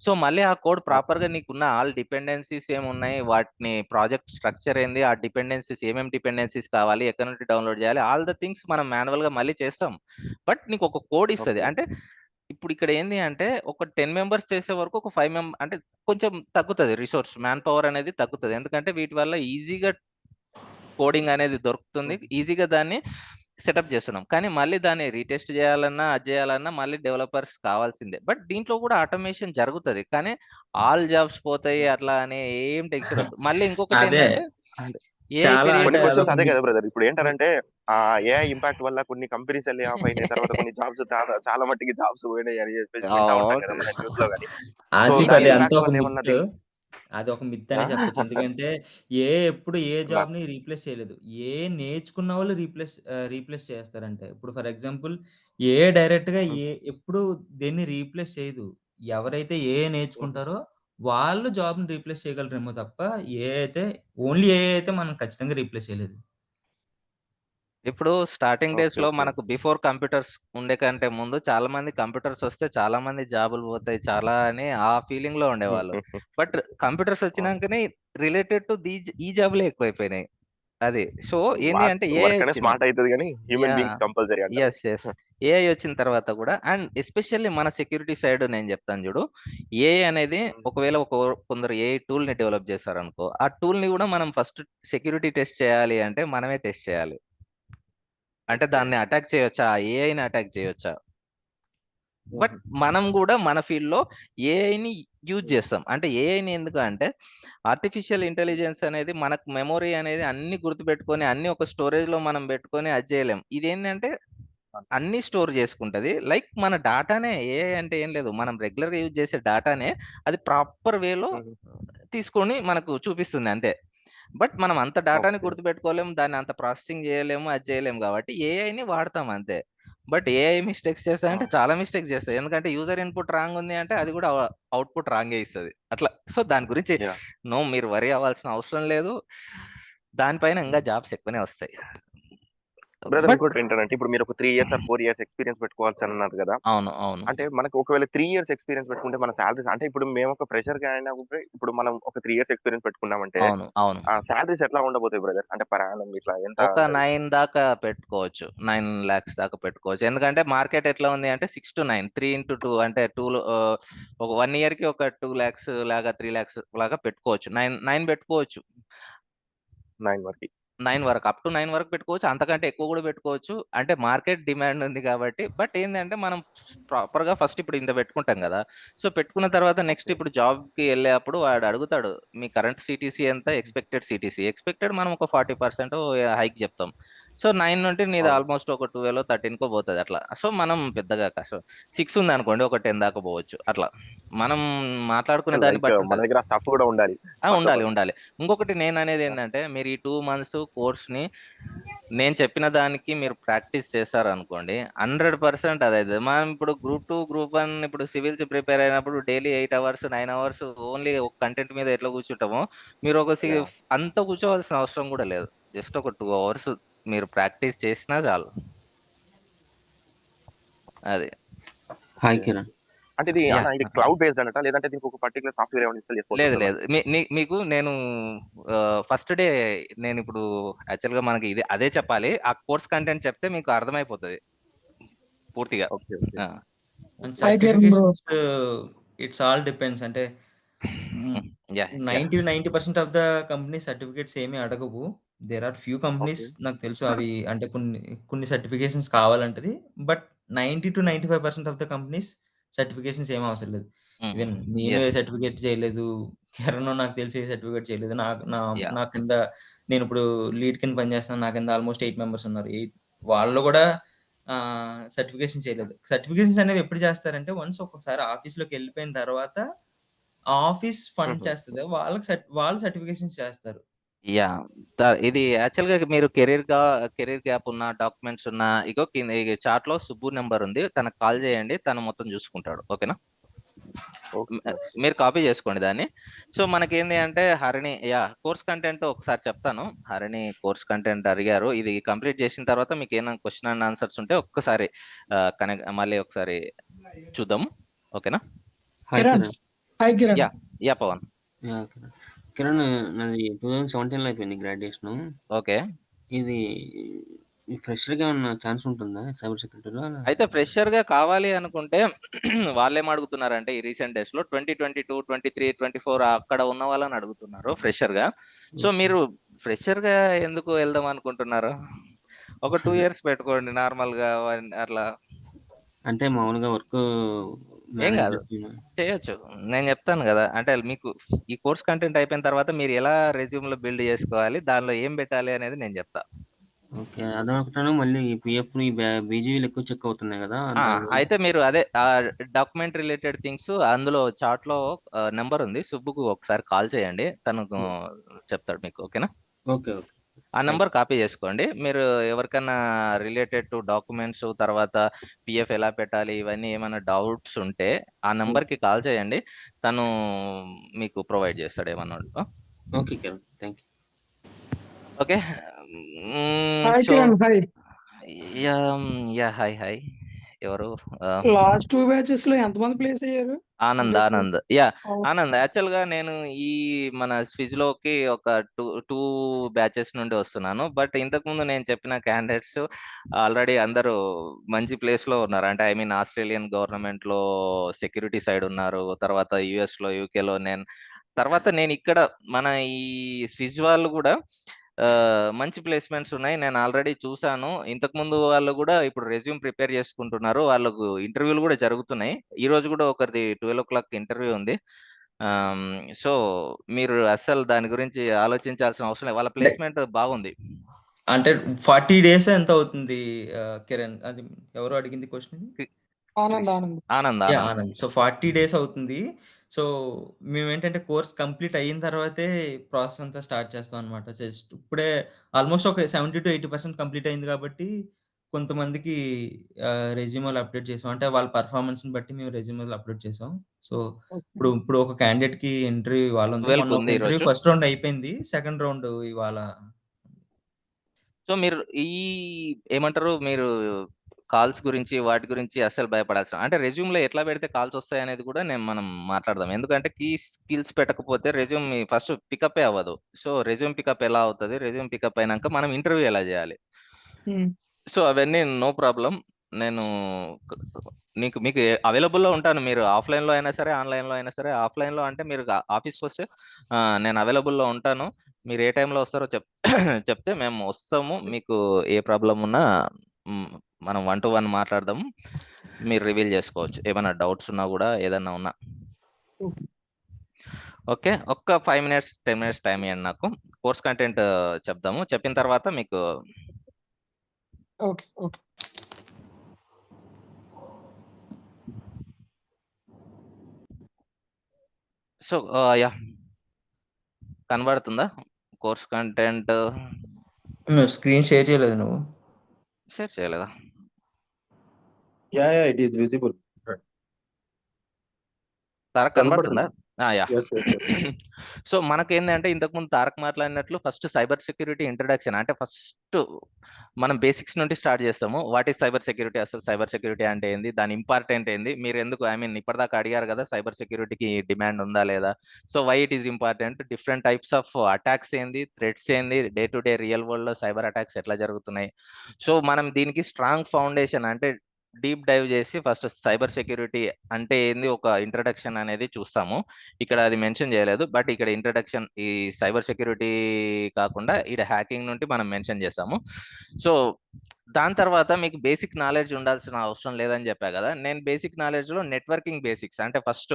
సో, మళ్ళీ ఆ కోడ్ ఓకే. ప్రాపర్‌గా నీకున్న ఆల్ డిపెండెన్సీస్ ఏమున్నాయి, వాటిని ప్రాజెక్ట్ స్ట్రక్చర్ ఏంది, ఆ డిపెండెన్సీస్ ఏమేం డిపెండెన్సీస్ కావాలి, ఎక్కడి నుండి డౌన్‌లోడ్ చేయాలి, ఆల్ ద థింగ్స్ మనం మాన్యువల్‌గా మళ్ళీ చేస్తాం. బట్ నీకు ఒక కోడ్ ఇస్తది. ఓకే. అంటే ఇప్పుడు ఇక్కడ ఏంది అంటే ఒక 10 మెంబర్స్ చేసే వరకు ఒక 5 అంటే కొంచెం తగ్గుతది రిసోర్స్. మ్యాన్ పవర్ అనేది తగ్గుతది. ఎందుకంటే వీటి వల్ల ఈజీగా కోడింగ్ అనేది దొరుకుతుంది. హుహు. ఈజీగా దాన్ని సెటప్ చేస్తున్నాం. కానీ మళ్ళీ దాన్ని రీటెస్ట్ చేయాలన్నా, అది చేయాలన్నా మళ్ళీ డెవలపర్స్ కావాల్సిందే. బట్ దీంట్లో కూడా ఆటోమేషన్ జరుగుతది. కానీ ఆల్ జాబ్స్ పోతాయి యాహ్! అట్లా అని ఏం టెన్షన్ వద్దు. మళ్ళీ ఇంకొకటి అదే. ఏంటంటే అంటే ఏఐ చాలా పీరియడ్ అంటే కొన్ని క్వెషన్స్ అదొక అదే మిత్ కదా బ్రదర్. ఇప్పుడు మిత్ ఏంటనంటే ఏఐ ఇంపాక్ట్ వల్ల కొన్ని కంపెనీస్ లే ఆఫ్ అయినాయి. తర్వాత కొన్ని జాబ్స్ చాలా మట్టికి జాబ్స్ పోయినాయి అని చెప్పేసి వింటా ఉంటాం కదా! మన న్యూస్‌లో గాని. సో, ఆసిఫ్ దాని అది అంతా ఇంపాక్ట్ ఒక వల్ల ఏమన్నా మిత్. అదొక మిత్ ఆ! అనే చెప్పొచ్చు. ఎందుకంటే ఎప్పుడు ఏ మ జాబ్‌ని రీప్లేస్ చేయలేదు. నేర్చుకున్న వాళ్ళు రీప్లేస్ చేస్తారంటే. ఇప్పుడు ఫర్ ఎగ్జాంపుల్ డైరెక్ట్‌గా హ్మ్. ఎప్పుడు దేన్ని రీప్లేస్ చేయదు. ఎవరైతే హుహు. నేర్చుకుంటారో వాళ్ళు జాబ్‌ని రీప్లేస్ చేయగలరేమో తప్ప ఓన్లీ అయితే మనం ఖచ్చితంగా రీప్లేస్ చేయలేదు. ఇప్పుడు స్టార్టింగ్ ఓకే. డేస్‌లో ఓకే. మనకు బిఫోర్ కంప్యూటర్స్ ఉండే కంటే ముందు చాలా మంది కంప్యూటర్స్ వస్తే చాలా మంది జాబులు పోతాయి చాలా అని ఆ ఫీలింగ్‌లో ఉండేవాళ్ళు. బట్ కంప్యూటర్స్ అవును. వచ్చినంకనే రిలేటెడ్ టు ఈ జాబులే ఎక్కువైపోయినాయి. అది. సో, ఏంది అంటే ఏఐ వర్క్ అనేది వచ్చింది. స్మార్ట్ అయితది గానీ హ్యూమన్ యాహ్! బీయింగ్స్ కంపల్సరీ అంటారు. యెస్. ఏఐ వచ్చిన తర్వాత కూడా అండ్ ఎస్పెషల్లీ మన సెక్యూరిటీ సైడ్ నేను చెప్తాను చూడు. ఏఐ అనేది హ్మ్. ఒకవేళ కొందరు ఏఐ టూల్‌ని డెవలప్ చేశారనుకో, ఆ టూల్‌ని కూడా మనం ఫస్ట్ సెక్యూరిటీ టెస్ట్ చేయాలి అంటే మనమే టెస్ట్ చేయాలి. అంటే ఓకే. దాన్ని అటాక్ చేయొచ్చా? ఏఐని అటాక్ చేయొచ్చా? బట్ హుహు. మనం గూడా మన ఫీల్డ్‌లో ఏఐని యూజ్ హ్మ్. చేస్తాం. అంటే ఏఐని ఎందుకు అంటే ఆర్టిఫిషియల్ ఇంటెలిజెన్స్ అనేది మనకు మెమరీ అనేది అన్నీ గుర్తుపెట్టుకొని అన్నీ ఒక స్టోరేజ్‌లో మనం పెట్టుకొని అది చేయలేం. ఇదేంటంటే అన్నీ స్టోర్ చేసుకుంటది. లైక్ మన డాటానే ఏఐ అంటే ఏం లేదు. మనం రెగ్యులర్‌గా యూజ్ చేసే డాటానే అది ప్రాపర్ వేలో హుహు. తీసుకొని మనకు చూపిస్తుంది అంతే. బట్ మనం అంత డాటాని ఓకే. గుర్తుపెట్టుకోలేము. దాన్ని అంత ప్రాసెసింగ్ చేయలేము. అది చేయలేము కాబట్టి ఏఐని వాడతాం అంతే. బట్ ఏఐ మిస్టేక్స్ చేస్తాయంటే అవును. చాలా మిస్టేక్స్ చేస్తాయి. ఎందుకంటే యూజర్ ఇన్‌పుట్ రాంగ్ ఉంది అంటే అది కూడా అవుట్‌పుట్ రాంగే ఇస్తది. అట్లా. సో, దాని గురించి యాహ్! మీరు వరీ అవ్వాల్సిన అవసరం లేదు. దానిపైన ఇంగా జాబ్స్ ఎక్కువనే వస్తాయి. బ్రదర్ బట్ ఇంకోటేంటంటే ఇప్పుడు మీరు ఒక 3 ఇయర్స్ ఆర్ 4 ఇయర్స్ ఎక్స్‌పీరియన్స్ పెట్టుకోవాల్సన్నారు గదా! అవును. అంటే మనకు ఒకవేళ 3 ఇయర్స్ ఎక్స్‌పీరియన్స్ పెట్టుకుంటే మన సాలరీస్ అంటే ఇప్పుడు మేము ఒక ఫ్రెషర్‌గా అయినా కూడా ఇప్పుడు మనం ఒక 3 ఇయర్స్ ఎక్స్‌పీరియన్స్ పెట్టుకున్నామంటే అవును. సాలరీస్ ఎట్లా ఉండబోతాయి బ్రదర్? అంటే పర్ యానమ్ ఇట్లా ఎంత ఒక ఉంటది? 9 దాకా పెట్టుకోవచ్చు. 9,00,000 దాకా పెట్టుకోవచ్చు. ఎందుకంటే మార్కెట్ ఎట్లా ఉంది అంటే 6-9 3/2 అంటే 2లో ఒక 1 ఇయర్‌కి ఒక 2,00,000 లాగా 3,00,000 లాగా పెట్టుకోవచ్చు. 9 పెట్టుకోవచ్చు. 9 వరకి. 9 వరకు. అప్ టు 9 వరకు పెట్టుకోవచ్చు. అంతకంటే ఎక్కువ గూడా పెట్టుకోవచ్చు. అంటే మార్కెట్ డిమాండ్ ఉంది గాబట్టి. బట్ ఏందంటే మనం ప్రాపర్‌గా ఫస్ట్ ఇప్పుడు ఇంత పెట్టుకుంటాం గదా! సో, పెట్టుకున్న తర్వాత నెక్స్ట్ ఓకే. ఇప్పుడు జాబ్‌కి ఎళ్ళేప్పుడు వాడు అడుగుతాడు. మీ కరెంట్ సీటీసీ ఎంత? Expected CTC. ఎక్స్‌పెక్టెడ్ మనం ఒక 40% హైక్ జెప్తాం. సో, 9 నుండి నీది అవును. ఆల్‌మోస్ట్ ఒక 12 13కో పోతది అట్లా. సో, మనం పెద్దగా కష్టం 6 ఉందనుకోండి ఒక 10 దాకా పోవచ్చు. అట్లా. మనం మాట్లాడుకునే దాన్ని లైక్ బట్టి మన ఉంటది. దగ్గర స్టఫ్ గూడా ఉండాలి. First of all. ఉండాలి. ఇంకొకటి యాహ్! నేననేదేందంటే, మీరు ఈ 2 మంత్స్ కోర్స్‌ని నేను చెప్పిన దానికి మీరు ప్రాక్టీస్ చేశారనుకోండి, 100% అదైతది. మనం ఇప్పుడు గ్రూప్ 2, గ్రూప్ 1 ఇప్పుడు సివిల్స్ ప్రిపేర్ అయినప్పుడు డైలీ 8 అవర్స్, 9 అవర్స్ ఓన్లీ ఒక కంటెంట్ మీద ఎట్లా కూర్చుంటామో, మీరు ఒక యాహ్! అంత కూర్చోవాల్సిన అవసరం గూడా లేదు. జస్ట్ ఒక 2 అవర్స్ మీరు ప్రాక్టీస్ చేసినా చాలు. అది. Hi okay. కిరణ్. అంటే ఇది యాహ్! Cloud based అన్నట్టా? లేదంటే దీనికి ఒక పర్టిక్యులర్ సాఫ్ట్‌వేర్ ఏమైనా ఇన్‌స్టాల్ చేసుకోవాల్సి లేదు. ఉంటదా లేదు. మనం? మీ నీ మీకు నేను ఫస్ట్ డే నేనిప్పుడు యాక్చువల్‌గా మనకి అదే చెప్పాలి. ఆ కోర్స్ కంటెంట్ చెప్తే మీకు అర్థమైపోతది పూర్తిగా. ఓకే. ఓకే. ఆ! And hi Kiran bro. Certifications it's all depends. అంటే hmm. Yeah! 90% of the companies certificates ఏమి అడగవు. There are few companies okay. నాకు తెలుసు అవి అంటే కొన్ని సర్టిఫికేషన్స్ కావాలంటది. But 90-95% of the companies certifications ఏమి అవసరం లేదు. హ్మ్. ఈవెన్ నేను ఏ యెస్. సర్టిఫికేట్ చేయలేదు. కిరణ్ నాకు తెలిసి ఏ సర్టిఫికేట్ చేయలేదు. నాకు నా యాహ్! నా కింద నేనిప్పుడు లీడ్ కింద పనిచేస్తున్నాను. నా కింద ఆల్‌మోస్ట్ 8 మెంబర్స్ ఉన్నారు. వాళ్ళు కూడా సర్టిఫికేషన్ చేయలేదు. సర్టిఫికేషన్స్ అనేవి ఎప్పుడు చేస్తారంటే వన్స్ ఒక్కసారి ఆఫీస్‌లోకెళ్ళిపోయిన తర్వాత ఆఫీస్ ఫండ్ హుహు. చేస్తది. వాళ్ళు సర్టిఫికేషన్స్ చేస్తారు. యాహ్! ఇది యాక్చువల్‌గా మీరు కెరీర్ గ్యాప్ ఉన్న, డాక్యుమెంట్స్ ఉన్న ఇగో కింద చాట్‌లో సుబ్బు నంబర్ ఉంది. తనకి కాల్ చేయండి. తను మొత్తం చూసుకుంటాడు. ఓకేనా? మీరు కాపీ చేసుకోండి దాన్ని. సో మనకేంది అంటే హరిణి కోర్స్ కంటెంట్ ఒకసారి చెప్తాను. హరిణి కోర్స్ కంటెంట్ అడిగారు. ఇది కంప్లీట్ చేసిన తర్వాత మీకు ఏమైనా క్వశ్చన్ అండ్ ఆన్సర్స్ ఉంటే ఒక్కసారి మళ్ళీ ఒకసారి చూద్దాము. ఓకేనా? Hi Kiran Kiran. Hi Kiran yeah Pavan. Kiran నాది 2017 అయిపోయింది గ్రాడ్యుయేషన్. ఓకే. ఇది ఫ్రెషర్ గా ఏమన్నా ఛాన్స్ ఉంటుందా సైబర్ సెక్యూరిటీలో? అయితే ఫ్రెషర్ గా కావాలి అనుకుంటే వాళ్ళేం అడుగుతున్నారంటే ఈ రీసెంట్ డేస్ లో 2022, 23, 24 అక్కడ ఉన్న వాళ్ళని అడుగుతున్నారు ఫ్రెషర్ గా. సో మీరు ఫ్రెషర్ గా ఎందుకు వెళ్దాం అనుకుంటున్నారు? ఒక 2 years పెట్టుకోండి నార్మల్ గా అట్లా. అంటే మామూలుగా వర్క్ ఏం కాదు, చేయొచ్చు. నేను చెప్తాను కదా, అంటే మీకు ఈ కోర్స్ కంటెంట్ అయిపోయిన తర్వాత మీరు ఎలా రెజ్యూమ్ లో బిల్డ్ చేసుకోవాలి, దానిలో ఏం పెట్టాలి అనేది నేను చెప్తా. ఓకే, అదొకటాను. మళ్ళీ పిఎఫ్ బీజీలు ఎక్కువ చెక్ అవుతున్నాయి కదా. అయితే మీరు అదే డాక్యుమెంట్ రిలేటెడ్ థింగ్స్ అందులో చాట్ లో నెంబర్ ఉంది, సుబ్బుకు ఒకసారి కాల్ చేయండి, తను చెప్తాడు మీకు. ఓకేనా? Okay okay. ఆ నెంబర్ కాపీ చేసుకోండి. మీరు ఎవరికైనా రిలేటెడ్ టు డాక్యుమెంట్స్, తర్వాత పిఎఫ్ ఎలా పెట్టాలి, ఇవన్నీ ఏమైనా డౌట్స్ ఉంటే ఆ నెంబర్ కి కాల్ చేయండి, తను మీకు ప్రొవైడ్ చేస్తాడు ఏమన్నా. Okay Kiran, thank you. Okay. Hi so Kiran hi. Hi hi. ఎవరు? లాస్ట్ 2 batches లో ఎంతమంది ప్లేస్ అయ్యారు? ఆనంద్. ఆనంద్ ఆనంద్ యాక్చువల్ గా నేను ఈ మన స్విజ్ లోకి ఒక టూ బ్యాచెస్ నుండి వస్తున్నాను. బట్ ఇంతకు ముందు నేను చెప్పిన క్యాండిడేట్స్ ఆల్రెడీ అందరూ మంచి ప్లేస్ లో ఉన్నారు. అంటే ఐ మీన్ ఆస్ట్రేలియన్ గవర్నమెంట్ లో సెక్యూరిటీ సైడ్ ఉన్నారు, తర్వాత యుఎస్ లో, యూకేలో. తర్వాత నేను ఇక్కడ మన ఈ స్విజ్ వాళ్ళు కూడా మంచి ప్లేస్మెంట్స్ ఉన్నాయి, నేను ఆల్రెడీ చూసాను. ఇంతకు ముందు వాళ్ళు కూడా ఇప్పుడు రెజ్యూమ్ ప్రిపేర్ చేసుకుంటున్నారు, వాళ్ళకు ఇంటర్వ్యూలు కూడా జరుగుతున్నాయి. ఈ రోజు కూడా ఒకరిది 12 o'clock ఇంటర్వ్యూ ఉంది. సో మీరు అస్సలు దాని గురించి ఆలోచించాల్సిన అవసరం లేదు, వాళ్ళ ప్లేస్మెంట్ బాగుంది. అంటే 40 days ఎంత అవుతుంది కిరణ్? అది ఎవరు అడిగింది question? Anand. Anand. So 40 days అవుతుంది. సో మేమేంటంటే కోర్స్ కంప్లీట్ అయిన తర్వాతే ప్రాసెస్ అంతా స్టార్ట్ చేస్తాం అనమాట. జస్ట్ ఇప్పుడే ఆల్మోస్ట్ ఒక 70-80% కంప్లీట్ అయింది కాబట్టి కొంతమందికి రెజ్యూమేలు అప్డేట్ చేసాం. అంటే వాళ్ళ పెర్ఫార్మన్స్‌ని బట్టి మేము రెజ్యూమేలు అప్లోడ్ చేసాం. సో ఇప్పుడు ఒక క్యాండిడేట్‌కి ఇంటర్వ్యూ ఇవాళ ఉంది. 12కి మొన్న ఒక ఉంది ఇంటర్వ్యూ ఈరోజు. ఫస్ట్ రౌండ్ అయిపోయింది. సెకండ్ రౌండ్ ఇవాళ. సో మీరు ఏమంటారు, మీరు కాల్స్ గురించి వాటి గురించి అస్సలు భయపడాల్సిన, అంటే రెజ్యూమ్ లో ఎట్లా పెడితే కాల్స్ వస్తాయి అనేది కూడా మనం మాట్లాడదాం. ఎందుకంటే కీ స్కిల్స్ పెట్టకపోతే రెజ్యూమ్ ఫస్ట్ పికప్ అవ్వదు. సో రెజ్యూమ్ పికప్ ఎలా అవుతుంది, రెజ్యూమ్ పికప్ అయినాక మనం ఇంటర్వ్యూ ఎలా చేయాలి, సో అవన్నీ నో ప్రాబ్లం. నేను మీకు అవైలబుల్లో ఉంటాను. మీరు ఆఫ్లైన్ లో అయినా సరే, ఆన్లైన్ లో అయినా సరే. ఆఫ్లైన్ లో అంటే మీరు ఆఫీస్కి వస్తే నేను అవైలబుల్లో ఉంటాను. మీరు ఏ టైంలో వస్తారో చెప్తే మేము వస్తాము. మీకు ఏ ప్రాబ్లం ఉన్నా మనం 1-to-1 మాట్లాడదాము, మీరు రివీల్ చేసుకోవచ్చు ఏమైనా డౌట్స్ ఉన్నా కూడా, ఏదన్నా ఉన్నా. ఓకే, ఒక్క 5 minutes 10 minutes టైం ఇవ్వండి నాకు, కోర్స్ కంటెంట్ చెప్దాము. చెప్పిన తర్వాత మీకు ఓకే ఓకే. సో కనబడుతుందా కోర్స్ కంటెంట్? స్క్రీన్ షేర్ చేయలేదు నువ్వు? షేర్ చేయలేదా? It is visible. తారక్ కనబడుతుందా? Yes. సో మనకేంటంటే ఇంతకుముందు తారక్ మాట్లాడినట్లు ఫస్ట్ సైబర్ సెక్యూరిటీ ఇంట్రడక్షన్, అంటే ఫస్ట్ మనం బేసిక్స్ నుండి స్టార్ట్ చేస్తాము. వాట్ ఈస్ సైబర్ సెక్యూరిటీ, అసలు సైబర్ సెక్యూరిటీ అంటే ఏంది, దాని ఇంపార్టెంట్ ఏంది, మీరు ఎందుకు ఇప్పటిదాకా అడిగారు కదా సైబర్ సెక్యూరిటీకి డిమాండ్ ఉందా లేదా, so why it is important, different types of attacks ఏంది, థ్రెట్స్ ఏంది, day to day real world లో సైబర్ అటాక్స్ ఎట్లా జరుగుతున్నాయి. సో మనం దీనికి స్ట్రాంగ్ ఫౌండేషన్, అంటే డీప్ డైవ్ చేసి ఫస్ట్ సైబర్ సెక్యూరిటీ అంటే ఏంది ఒక ఇంట్రడక్షన్ అనేది చూస్తాము. ఇక్కడ అది మెన్షన్ చేయలేదు, బట్ ఇక్కడ ఇంట్రడక్షన్ ఈ సైబర్ సెక్యూరిటీ కాకుండా ఇక్కడ హ్యాకింగ్ నుండి మనం మెన్షన్ చేస్తాము. సో దాని తర్వాత మీకు బేసిక్ నాలెడ్జ్ ఉండాల్సిన అవసరం లేదని చెప్పా కదా. నేను బేసిక్ నాలెడ్జ్ లో నెట్వర్కింగ్ బేసిక్స్, అంటే ఫస్ట్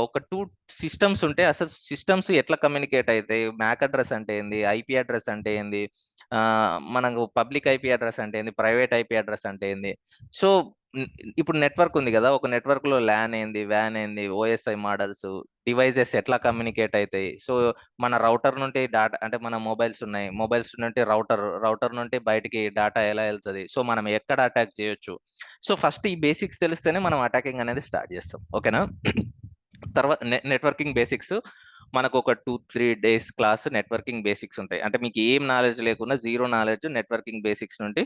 ఒక 2 systems ఉంటే అసలు సిస్టమ్స్ ఎట్లా కమ్యూనికేట్ అవుతాయి, మ్యాక్ అడ్రస్ అంటే ఏంది, ఐపీ అడ్రస్ అంటే ఏంది, మనకు పబ్లిక్ ఐపీ అడ్రస్ అంటే ఏంది, ప్రైవేట్ ఐపీ అడ్రస్ అంటే ఏంది. సో ఇప్పుడు నెట్వర్క్ ఉంది కదా, ఒక నెట్వర్క్ లో ల్యాన్ ఏంది, వ్యాన్ ఏంది, ఓఎస్ఐ మోడల్స్, డివైజెస్ ఎట్లా కమ్యూనికేట్ అవుతాయి. సో మన రౌటర్ నుండి డాటా, అంటే మన మొబైల్స్ ఉన్నాయి, మొబైల్స్ నుండి రౌటర్ నుండి బయటికి డాటా ఎలా వెళ్తుంది, సో మనం ఎక్కడ అటాక్ చేయొచ్చు. సో ఫస్ట్ ఈ బేసిక్స్ తెలిస్తేనే మనం అటాకింగ్ అనేది స్టార్ట్ చేస్తాం. ఓకేనా? తర్వాత నెట్వర్కింగ్ బేసిక్స్ మనకు ఒక 2-3 డేస్ క్లాస్ నెట్వర్కింగ్ బేసిక్స్ ఉంటాయి. అంటే మీకు ఏం నాలెడ్జ్ లేకున్నా జీరో నాలెడ్జ్ నెట్వర్కింగ్ బేసిక్స్ నుండి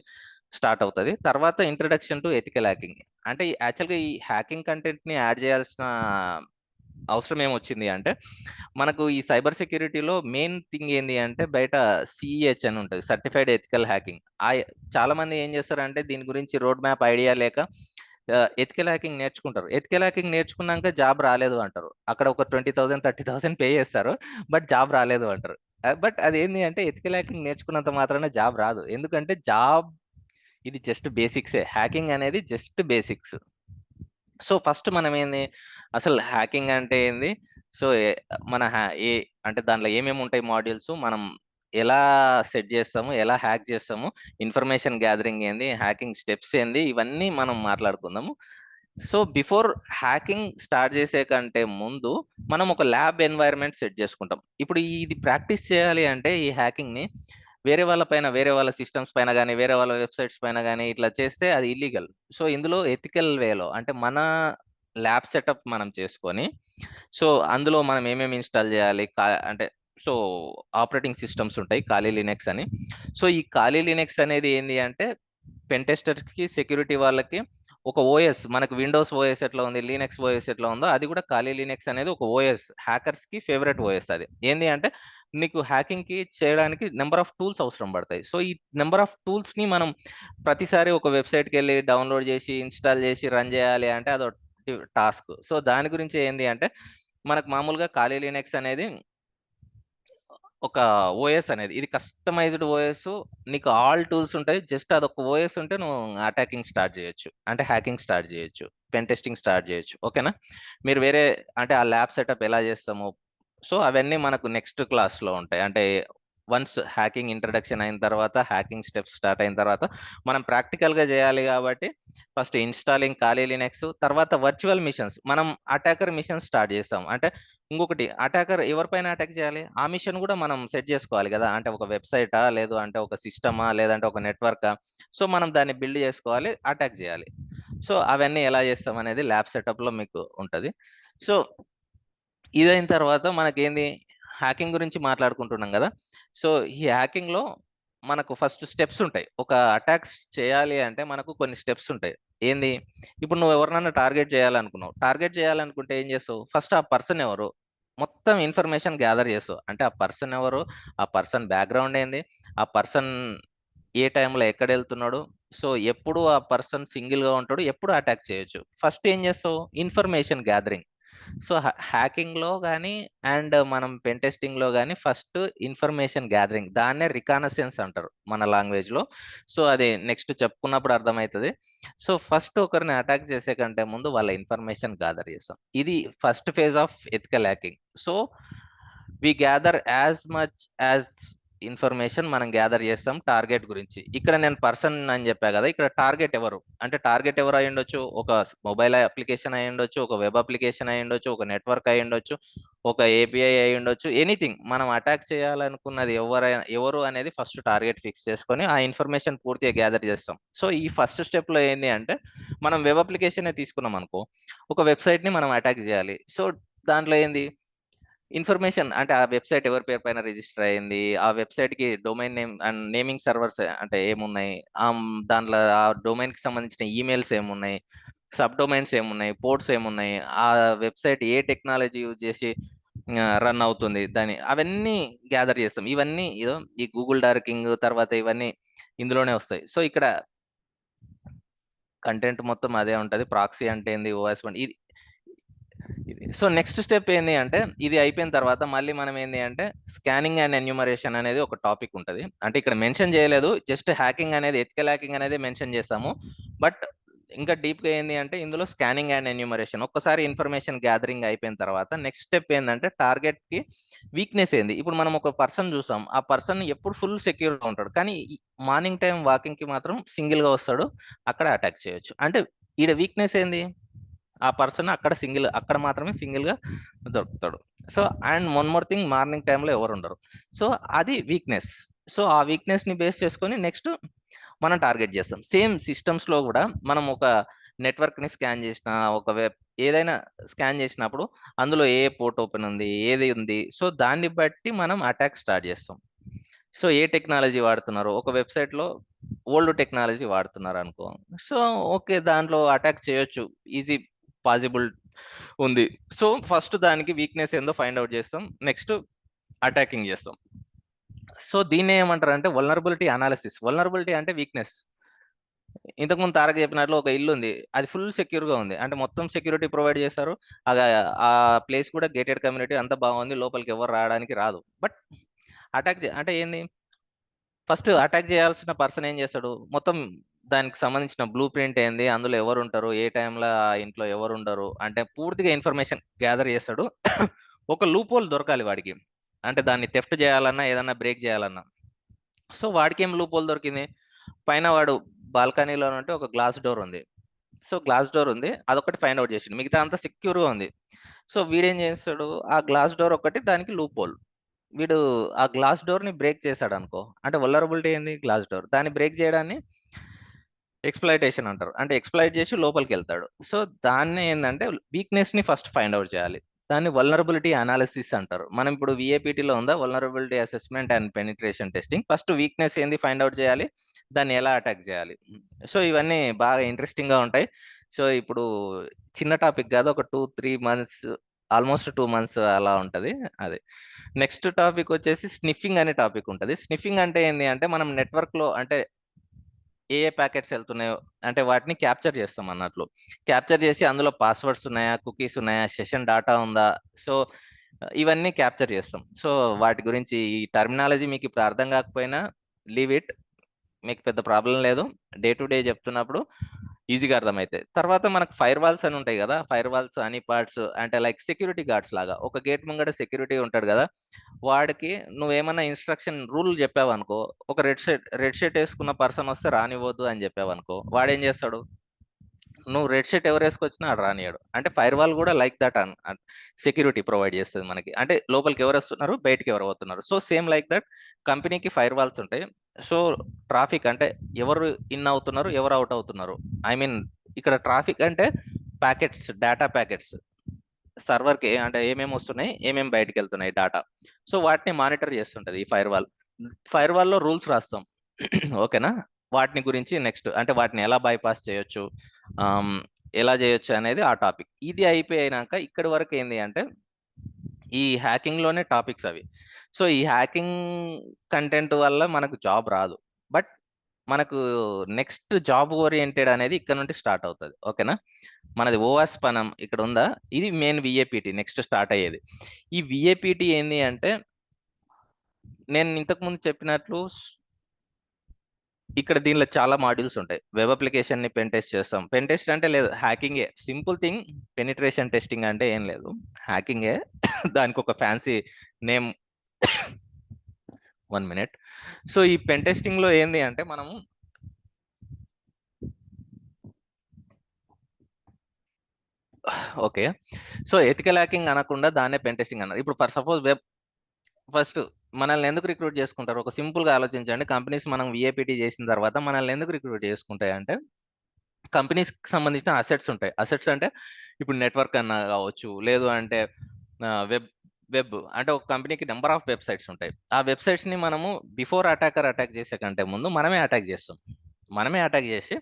స్టార్ట్ అవుతుంది. తర్వాత ఇంట్రడక్షన్ టు ఎథికల్ హ్యాకింగ్. అంటే యాక్చువల్గా ఈ హ్యాకింగ్ కంటెంట్ని యాడ్ చేయాల్సిన అవసరం ఏమొచ్చింది అంటే మనకు ఈ సైబర్ సెక్యూరిటీలో మెయిన్ థింగ్ ఏంది అంటే బయట సిఈహెచ్ అని ఉంటుంది, సర్టిఫైడ్ ఎథికల్ హ్యాకింగ్. చాలా మంది ఏం చేస్తారంటే దీని గురించి రోడ్ మ్యాప్ ఐడియా లేక ఎథికల్ హ్యాకింగ్ నేర్చుకుంటారు. ఎథికల్ హ్యాకింగ్ నేర్చుకున్నాక జాబ్ రాలేదు అంటారు. అక్కడ ఒక 20,000 30,000 పే చేస్తారు, బట్ జాబ్ రాలేదు అంటారు. బట్ అదేంటి అంటే ఎథికల్ హ్యాకింగ్ నేర్చుకున్నంత మాత్రాన జాబ్ రాదు. ఎందుకంటే జాబ్ ఇది జస్ట్ బేసిక్సే. హ్యాకింగ్ అనేది జస్ట్ బేసిక్స్. సో ఫస్ట్ మనం ఏంది అసలు హ్యాకింగ్ అంటే ఏంది, సో మన అంటే దాంట్లో ఏమేమి ఉంటాయి మాడ్యూల్స్, మనం ఎలా సెట్ చేస్తాము, ఎలా హ్యాక్ చేస్తాము, ఇన్ఫర్మేషన్ గ్యాదరింగ్ ఏంది, హ్యాకింగ్ స్టెప్స్ ఏంది, ఇవన్నీ మనం మాట్లాడుకుందాము. సో బిఫోర్ హ్యాకింగ్ స్టార్ట్ చేసే కంటే ముందు మనం ఒక ల్యాబ్ ఎన్వైరన్మెంట్ సెట్ చేసుకుంటాం. ఇప్పుడు ఇది ప్రాక్టీస్ చేయాలి అంటే ఈ హ్యాకింగ్ని వేరే వాళ్ళ పైన, వేరే వాళ్ళ సిస్టమ్స్ పైన కానీ, వేరే వాళ్ళ వెబ్సైట్స్ పైన కానీ ఇట్లా చేస్తే అది ఇల్లీగల్. సో ఇందులో ఎథికల్ వేలో అంటే మన ల్యాబ్ సెటప్ మనం చేసుకొని, సో అందులో మనం ఏమేమి ఇన్స్టాల్ చేయాలి అంటే సో ఆపరేటింగ్ సిస్టమ్స్ ఉంటాయి కాలీ లినక్స్ అని. సో ఈ కాలీ లినక్స్ అనేది ఏంటి అంటే పెన్ టెస్టర్స్కి, సెక్యూరిటీ వాళ్ళకి ఒక ఓఎస్, మనకు విండోస్ ఓఎస్ ఎట్లా ఉంది, లినక్స్ ఓఎస్ ఎట్లా ఉందో అది కూడా కాలీ లినక్స్ అనేది ఒక ఓఎస్, హ్యాకర్స్కి ఫేవరెట్ ఓఎస్. అది ఏంటి అంటే నీకు హ్యాకింగ్కి చేయడానికి నెంబర్ ఆఫ్ టూల్స్ అవసరం పడతాయి. సో ఈ నెంబర్ ఆఫ్ టూల్స్ని మనం ప్రతిసారి ఒక వెబ్సైట్కి వెళ్ళి డౌన్లోడ్ చేసి ఇన్స్టాల్ చేసి రన్ చేయాలి అంటే అదొక టాస్క్. సో దాని గురించి ఏంటి అంటే మనకు మామూలుగా కాలీ లినక్స్ అనేది ఒక ఓఎస్ అనేది, ఇది కస్టమైజ్డ్ ఓఎస్, నీకు ఆల్ టూల్స్ ఉంటాయి. జస్ట్ అదొక ఓఎస్ ఉంటే నువ్వు అటాకింగ్ స్టార్ట్ చేయొచ్చు, అంటే హ్యాకింగ్ స్టార్ట్ చేయొచ్చు, పెన్ టెస్టింగ్ స్టార్ట్ చేయొచ్చు. ఓకేనా? మీరు వేరే అంటే ఆ ల్యాబ్ సెటప్ ఎలా చేస్తాము, సో అవన్నీ మనకు నెక్స్ట్ క్లాస్లో ఉంటాయి. అంటే వన్స్ హ్యాకింగ్ ఇంట్రడక్షన్ అయిన తర్వాత, హ్యాకింగ్ స్టెప్స్ స్టార్ట్ అయిన తర్వాత మనం ప్రాక్టికల్గా చేయాలి కాబట్టి ఫస్ట్ ఇన్స్టాలింగ్ కాలీ లినక్స్, తర్వాత వర్చువల్ మిషన్స్, మనం అటాకర్ మిషన్ స్టార్ట్ చేస్తాం. అంటే ఇంకొకటి అటాకర్ ఎవరిపైన అటాక్ చేయాలి ఆ మిషన్ కూడా మనం సెట్ చేసుకోవాలి కదా. అంటే ఒక వెబ్సైటా, లేదు అంటే ఒక సిస్టమా, లేదంటే ఒక నెట్వర్కా. సో మనం దాన్ని బిల్డ్ చేసుకోవాలి, అటాక్ చేయాలి. సో అవన్నీ ఎలా చేస్తాం అనేది ల్యాబ్ సెటప్లో మీకు ఉంటుంది. సో ఇదైన తర్వాత మనకేంది హ్యాకింగ్ గురించి మాట్లాడుకుంటున్నాం కదా. సో ఈ హ్యాకింగ్లో మనకు ఫస్ట్ స్టెప్స్ ఉంటాయి. ఒక అటాక్స్ చేయాలి అంటే మనకు కొన్ని స్టెప్స్ ఉంటాయి. ఏంది, ఇప్పుడు నువ్వు ఎవరినైనా టార్గెట్ చేయాలనుకున్నావు, టార్గెట్ చేయాలనుకుంటే ఏం చేస్తావు, ఫస్ట్ ఆ పర్సన్ ఎవరు మొత్తం ఇన్ఫర్మేషన్ గ్యాదర్ చేస్తావు. అంటే ఆ పర్సన్ ఎవరు, ఆ పర్సన్ బ్యాక్గ్రౌండ్ ఏంది, ఆ పర్సన్ ఏ టైంలో ఎక్కడ వెళ్తున్నాడు, సో ఎప్పుడు ఆ పర్సన్ సింగిల్గా ఉంటాడు, ఎప్పుడు అటాక్ చేయొచ్చు. ఫస్ట్ ఏం చేస్తావు, ఇన్ఫర్మేషన్ గ్యాదరింగ్. సో హ్యాకింగ్లో కానీ అండ్ మనం పెన్ టెస్టింగ్లో కానీ ఫస్ట్ ఇన్ఫర్మేషన్ గ్యాదరింగ్, దాన్నే రికానసెన్స్ అంటారు మన లాంగ్వేజ్లో. సో అది నెక్స్ట్ చెప్పుకున్నప్పుడు అర్థమవుతుంది. సో ఫస్ట్ ఒకరిని అటాక్ చేసే కంటే ముందు వాళ్ళ ఇన్ఫర్మేషన్ గ్యాదర్ చేస్తాం. ఇది first phase of ethical hacking. So we gather as much as information మనం గ్యాదర్ చేస్తాం టార్గెట్ గురించి. ఇక్కడ నేను పర్సన్ అని చెప్పా కదా, ఇక్కడ టార్గెట్ ఎవరు అంటే టార్గెట్ ఎవరు అయి ఉండొచ్చు, ఒక మొబైల్ అప్లికేషన్ అయి ఉండొచ్చు, ఒక వెబ్ అప్లికేషన్ అయి ఉండొచ్చు, ఒక నెట్వర్క్ అయి ఉండొచ్చు, ఒక ఏపీఐ అయి ఉండొచ్చు, ఎనీథింగ్. మనం అటాక్ చేయాలనుకున్నది ఎవరు అనేది ఫస్ట్ టార్గెట్ ఫిక్స్ చేసుకొని ఆ ఇన్ఫర్మేషన్ పూర్తిగా గ్యాదర్ చేస్తాం. సో ఈ ఫస్ట్ స్టెప్లో ఏంటి అంటే మనం వెబ్ అప్లికేషన్ తీసుకున్నాం అనుకో, ఒక వెబ్సైట్ని మనం అటాక్ చేయాలి. సో దాంట్లో ఏంది ఇన్ఫర్మేషన్ అంటే ఆ వెబ్సైట్ ఎవరి పేరు పైన రిజిస్టర్ అయ్యింది, ఆ వెబ్సైట్కి domain name and naming servers అంటే ఏమున్నాయి, దాంట్లో ఆ డొమైన్కి సంబంధించిన ఈమెయిల్స్ ఏమున్నాయి, సబ్ డొమైన్స్ ఏమున్నాయి, పోర్ట్స్ ఏమున్నాయి, ఆ వెబ్సైట్ ఏ టెక్నాలజీ యూజ్ చేసి రన్ అవుతుంది, అవన్నీ గ్యాదర్ చేస్తాం. ఇవన్నీ ఈ గూగుల్ డార్కింగ్ తర్వాత ఇవన్నీ ఇందులోనే వస్తాయి. సో ఇక్కడ కంటెంట్ మొత్తం అదే ఉంటుంది. ప్రాక్సీ అంటే ఏంది, ఓఎస్ ఇది. సో నెక్స్ట్ స్టెప్ ఏంటి అంటే ఇది అయిపోయిన తర్వాత మళ్ళీ మనం ఏంటి అంటే స్కానింగ్ అండ్ ఎన్యూమరేషన్ అనేది ఒక టాపిక్ ఉంటుంది. అంటే ఇక్కడ మెన్షన్ చేయలేదు, జస్ట్ హ్యాకింగ్ అనేది ఎథికల్ హ్యాకింగ్ అనేది మెన్షన్ చేస్తాము. బట్ ఇంకా డీప్గా ఏంటి అంటే ఇందులో స్కానింగ్ అండ్ ఎన్యూమరేషన్. ఒక్కసారి ఇన్ఫర్మేషన్ గ్యాదరింగ్ అయిపోయిన తర్వాత నెక్స్ట్ స్టెప్ ఏంటంటే టార్గెట్కి వీక్నెస్ ఏంది. ఇప్పుడు మనం ఒక పర్సన్ చూసాం, ఆ పర్సన్ ఎప్పుడు ఫుల్ సెక్యూర్గా ఉంటాడు, కానీ మార్నింగ్ టైం వాకింగ్కి మాత్రం సింగిల్గా వస్తాడు, అక్కడ అటాక్ చేయొచ్చు. అంటే ఈడ వీక్నెస్ ఏంది, ఆ పర్సన్ అక్కడ మాత్రమే సింగిల్గా దొరుకుతాడు. So and one more thing, morning టైంలో ఎవరు ఉండరు. సో అది వీక్నెస్. సో ఆ వీక్నెస్ని బేస్ చేసుకొని నెక్స్ట్ మనం టార్గెట్ చేస్తాం. సేమ్ సిస్టమ్స్లో కూడా మనం ఒక నెట్వర్క్ని స్కాన్ చేసిన ఒక వెబ్ ఏదైనా స్కాన్ చేసినప్పుడు అందులో ఏ పోర్ట్ ఓపెన్ ఉంది, ఏది ఉంది, సో దాన్ని బట్టి మనం అటాక్ స్టార్ట్ చేస్తాం. సో ఏ టెక్నాలజీ వాడుతున్నారు, ఒక వెబ్సైట్లో ఓల్డ్ టెక్నాలజీ వాడుతున్నారు అనుకో, సో ఓకే దాంట్లో అటాక్ చేయొచ్చు, ఈజీ పాసిబుల్ ఉంది. సో ఫస్ట్ దానికి వీక్నెస్ ఏందో ఫైండ్ అవుట్ చేస్తాం, నెక్స్ట్ అటాకింగ్ చేస్తాం. సో దీన్ని ఏమంటారు అంటే వల్నరబిలిటీ అనాలిసిస్. వల్నరబిలిటీ అంటే వీక్నెస్. ఇంతకుముందు తారక చెప్పినట్లు ఒక ఇల్లు ఉంది, అది ఫుల్ సెక్యూర్గా ఉంది, అంటే మొత్తం సెక్యూరిటీ ప్రొవైడ్ చేస్తారు, ఆ ప్లేస్ కూడా గేటెడ్ కమ్యూనిటీ, అంత బాగుంది, లోపలికి ఎవరు రావడానికి రాదు. బట్ అటాక్ అంటే ఏంది, ఫస్ట్ అటాక్ చేయాల్సిన పర్సన్ ఏం చేస్తాడు, మొత్తం దానికి సంబంధించిన బ్లూ ప్రింట్ ఏంది, అందులో ఎవరు ఉంటారు, ఏ టైంలో ఆ ఇంట్లో ఎవరు ఉండరు అంటే పూర్తిగా ఇన్ఫర్మేషన్ గ్యాదర్ చేస్తాడు. ఒక లూప్ హోల్ దొరకాలి వాడికి, అంటే దాన్ని థెఫ్ట్ చేయాలన్నా ఏదన్నా బ్రేక్ చేయాలన్నా. సో వాడికి ఏం లూప్ హోల్ దొరికింది, పైన వాడు బాల్కనీలో ఉంటే ఒక గ్లాస్ డోర్ ఉంది, సో గ్లాస్ డోర్ ఉంది, అదొకటి ఫైండ్ అవుట్ చేసిండు, మిగతా అంతా సెక్యూర్గా ఉంది. సో వీడేం చేస్తాడు, ఆ గ్లాస్ డోర్ ఒకటి దానికి లూప్ హోల్, వీడు ఆ గ్లాస్ డోర్ని బ్రేక్ చేశాడు అనుకో, అంటే వల్నరబిలిటీ ఏంది గ్లాస్ డోర్, దాన్ని బ్రేక్ చేయడాన్ని ఎక్స్‌ప్లాయిటేషన్ అంటారు, అంటే ఎక్స్‌ప్లాయిట్ చేసి లోపలికి వెళ్తాడు. సో దాన్ని ఏంటంటే వీక్నెస్ని ఫస్ట్ ఫైండ్ అవుట్ చేయాలి, దాన్ని వల్నరబిలిటీ అనాలిసిస్ అంటారు. మనం ఇప్పుడు విఏపిటీలో ఉందా vulnerability assessment and penetration testing. First weakness ఏంది ఫైండ్ అవుట్ చేయాలి, దాన్ని ఎలా అటాక్ చేయాలి. సో ఇవన్నీ బాగా ఇంట్రెస్టింగ్గా ఉంటాయి. సో ఇప్పుడు చిన్న టాపిక్ కాదు, ఒక 2-3 మంత్స్, ఆల్మోస్ట్ 2 మంత్స్ అలా ఉంటుంది. అది నెక్స్ట్ టాపిక్ వచ్చేసి స్నిఫింగ్ అనే టాపిక్ ఉంటుంది. స్నిఫింగ్ అంటే ఏంటి అంటే మనం నెట్వర్క్లో అంటే ఏ ప్యాకెట్స్ వెళ్తున్నాయో అంటే వాటిని క్యాప్చర్ చేస్తాం అన్నట్లు, క్యాప్చర్ చేసి అందులో పాస్వర్డ్స్ ఉన్నాయా, కుకీస్ ఉన్నాయా, సెషన్ డాటా ఉందా, సో ఇవన్నీ క్యాప్చర్ చేస్తాం. సో వాటి గురించి ఈ టర్మినాలజీ మీకు ఇప్పుడు అర్థం కాకపోయినా లీవ్ ఇట్, మీకు పెద్ద ప్రాబ్లం లేదు, డే టు డే చెప్తున్నప్పుడు ఈజీగా అర్థమైతాయి. తర్వాత మనకు ఫైర్ వాల్స్ అని ఉంటాయి కదా, ఫైర్ వాల్స్ అని పార్ట్స్ అంటే లైక్ సెక్యూరిటీ గార్డ్స్ లాగా, ఒక గేట్ ముంగట సెక్యూరిటీ ఉంటాడు కదా, వాడికి నువ్వేమన్నా ఇన్స్ట్రక్షన్ రూల్ చెప్పావు అనుకో, ఒక రెడ్ షర్ట్ వేసుకున్న పర్సన్ వస్తే రానివ్వద్దు అని చెప్పావు అనుకో, వాడేం చేస్తాడు, నువ్వు రెడ్ షర్ట్ ఎవరు వేసుకొచ్చినా ఆడు రానియాడు. అంటే ఫైర్ వాల్ కూడా లైక్ దట్ సెక్యూరిటీ ప్రొవైడ్ చేస్తుంది మనకి, అంటే లోపలికి ఎవరు వస్తున్నారు, బయటికి ఎవరు పోతున్నారు. సో సేమ్ లైక్ దట్ కంపెనీకి ఫైర్ వాల్స్ ఉంటాయి. సో ట్రాఫిక్ అంటే ఎవరు ఇన్ అవుతున్నారు, ఎవరు అవుట్ అవుతున్నారు, ఐ మీన్ ఇక్కడ ట్రాఫిక్ అంటే ప్యాకెట్స్, డేటా ప్యాకెట్స్ సర్వర్కి అంటే ఏమేమి వస్తున్నాయి, ఏమేమి బయటకు వెళ్తున్నాయి డేటా, సో వాటిని మానిటర్ చేస్తుంటది ఈ ఫైర్ వాల్. ఫైర్ వాల్లో రూల్స్ రాస్తాం. ఓకేనా, వాటిని గురించి నెక్స్ట్ అంటే వాటిని ఎలా బైపాస్ చేయొచ్చు, ఎలా చేయొచ్చు అనేది ఆ టాపిక్. ఇది అయిపోయినాక ఇక్కడి వరకు ఏంది అంటే ఈ హ్యాకింగ్ లోనే టాపిక్స్ అవి. సో ఈ హ్యాకింగ్ కంటెంట్ వల్ల మనకు జాబ్ రాదు, బట్ మనకు నెక్స్ట్ జాబ్ ఓరియంటెడ్ అనేది ఇక్కడ నుండి స్టార్ట్ అవుతుంది. ఓకేనా, మనది ఓవాస్ పనం ఇక్కడ ఉందా, ఇది మెయిన్ విఏపిటి నెక్స్ట్ స్టార్ట్ అయ్యేది. ఈ విఏపిటి ఏంది అంటే నేను ఇంతకు ముందు చెప్పినట్లు ఇక్కడ దీనిలో చాలా మాడ్యూల్స్ ఉంటాయి. వెబ్ అప్లికేషన్ ని పెన్ టెస్ట్ చేస్తాం, పెన్ టెస్ట్ అంటే లేదు హ్యాకింగే, సింపుల్ థింగ్. పెనిట్రేషన్ టెస్టింగ్ అంటే ఏం లేదు, హ్యాకింగే. దానికి ఒక ఫ్యాన్సీ నేమ్. 1 minute. సో ఈ పెన్ టెస్టింగ్ లో ఏంది అంటే మనము ఓకే, సో ఎథికల్ హ్యాకింగ్ అనకుండా దాన్నే పెన్ టెస్టింగ్ అన్నారు. ఇప్పుడు ఫర్ సపోజ్ వెబ్ ఫస్ట్ మనల్ని ఎందుకు రిక్రూట్ చేసుకుంటారు, ఒక సింపుల్ గా ఆలోచించండి. కంపెనీస్ మనం విఏపిటి చేసిన తర్వాత మనల్ని ఎందుకు రిక్రూట్ చేసుకుంటాయి అంటే కంపెనీస్ కి సంబంధించిన అసెట్స్ ఉంటాయి. అసెట్స్ అంటే ఇప్పుడు నెట్వర్క్ అన్నా కావచ్చు, లేదు అంటే వెబ్ అంటే ఒక కంపెనీకి నెంబర్ ఆఫ్ వెబ్సైట్స్ ఉంటాయి. ఆ వెబ్సైట్స్ ని మనము బిఫోర్ అటాకర్ అటాక్ చేసే కంటే ముందు మనమే అటాక్ చేస్తాం, మనమే అటాక్ చేసి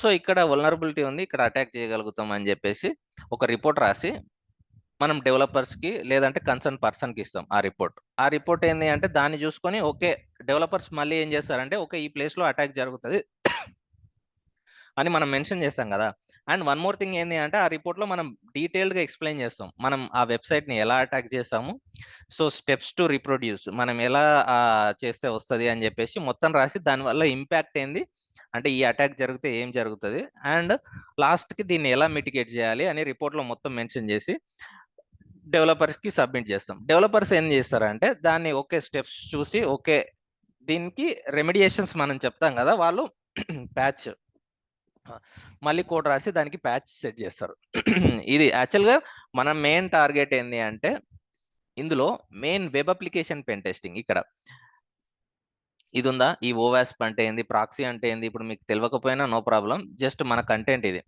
సో ఇక్కడ వల్నరబిలిటీ ఉంది, ఇక్కడ అటాక్ చేయగలుగుతాం అని చెప్పేసి ఒక రిపోర్ట్ రాసి మనం డెవలపర్స్ కి లేదంటే కన్సర్న్ పర్సన్ కి ఇస్తాం. ఆ రిపోర్ట్ ఏంది అంటే దాన్ని చూసుకొని ఓకే డెవలపర్స్ మళ్ళీ ఏం చేస్తారంటే ఓకే ఈ ప్లేస్ లో అటాక్ జరుగుతుంది అని మనం మెన్షన్ చేస్తాం కదా. అండ్ వన్ మోర్ థింగ్ ఏంటి అంటే ఆ రిపోర్ట్ లో మనం డీటెయిల్డ్ గా ఎక్స్ప్లెయిన్ చేస్తాం మనం ఆ వెబ్సైట్ ని ఎలా అటాక్ చేస్తాము, సో స్టెప్స్ టు రిప్రొడ్యూస్ మనం ఎలా చేస్తే వస్తుంది అని చెప్పేసి మొత్తం రాసి దానివల్ల ఇంపాక్ట్ ఏంది అంటే ఈ అటాక్ జరిగితే ఏం జరుగుతుంది అండ్ లాస్ట్ కి దీన్ని ఎలా మిటిగేట్ చేయాలి అని రిపోర్ట్ లో మొత్తం మెన్షన్ చేసి డెవలపర్స్ కి సబ్మిట్ చేస్తాం. డెవలపర్స్ ఏం చేస్తారంటే దాన్ని ఓకే స్టెప్స్ చూసి ఓకే దీనికి రెమెడియేషన్స్ మనం చెప్తాం కదా, వాళ్ళు ప్యాచ్ మళ్ళీ కోడ్ రాసి దానికి ప్యాచ్ సెట్ చేస్తారు. ఇది యాక్చువల్గా మన మెయిన్ టార్గెట్ ఏంది అంటే ఇందులో main web application pen testing. ఇక్కడ ఇది ఉందా, ఈ ఓవాస్ప్ అంటే ఏంది, ప్రాక్సీ అంటే ఏంది, ఇప్పుడు మీకు తెలియకపోయినా నో ప్రాబ్లం, జస్ట్ మన కంటెంట్ ఇది.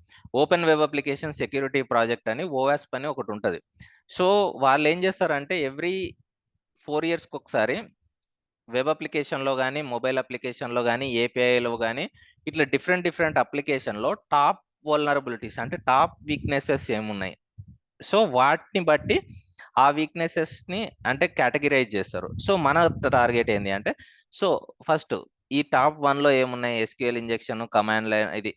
Open web application security project అని ఓవాస్ప్ అని ఒకటి ఉంటుంది. సో వాళ్ళు ఏం చేస్తారంటే ఎవ్రీ 4 yearsకి ఒకసారి వెబ్ అప్లికేషన్లో కానీ, మొబైల్ అప్లికేషన్లో కానీ, ఏపీఐలో కానీ, ఇట్లా డిఫరెంట్ అప్లికేషన్లో టాప్ వల్నరబిలిటీస్ అంటే టాప్ వీక్నెసెస్ ఏమున్నాయి, సో వాటిని బట్టి ఆ వీక్నెసెస్ ని అంటే కేటగిరైజ్ చేస్తారు. సో మన టార్గెట్ ఏంటి అంటే, సో ఫస్ట్ ఈ టాప్ 1 లో ఏమున్నాయి, ఎస్క్యూఎల్ ఇంజెక్షన్, కమాండ్ లైన్, ఇది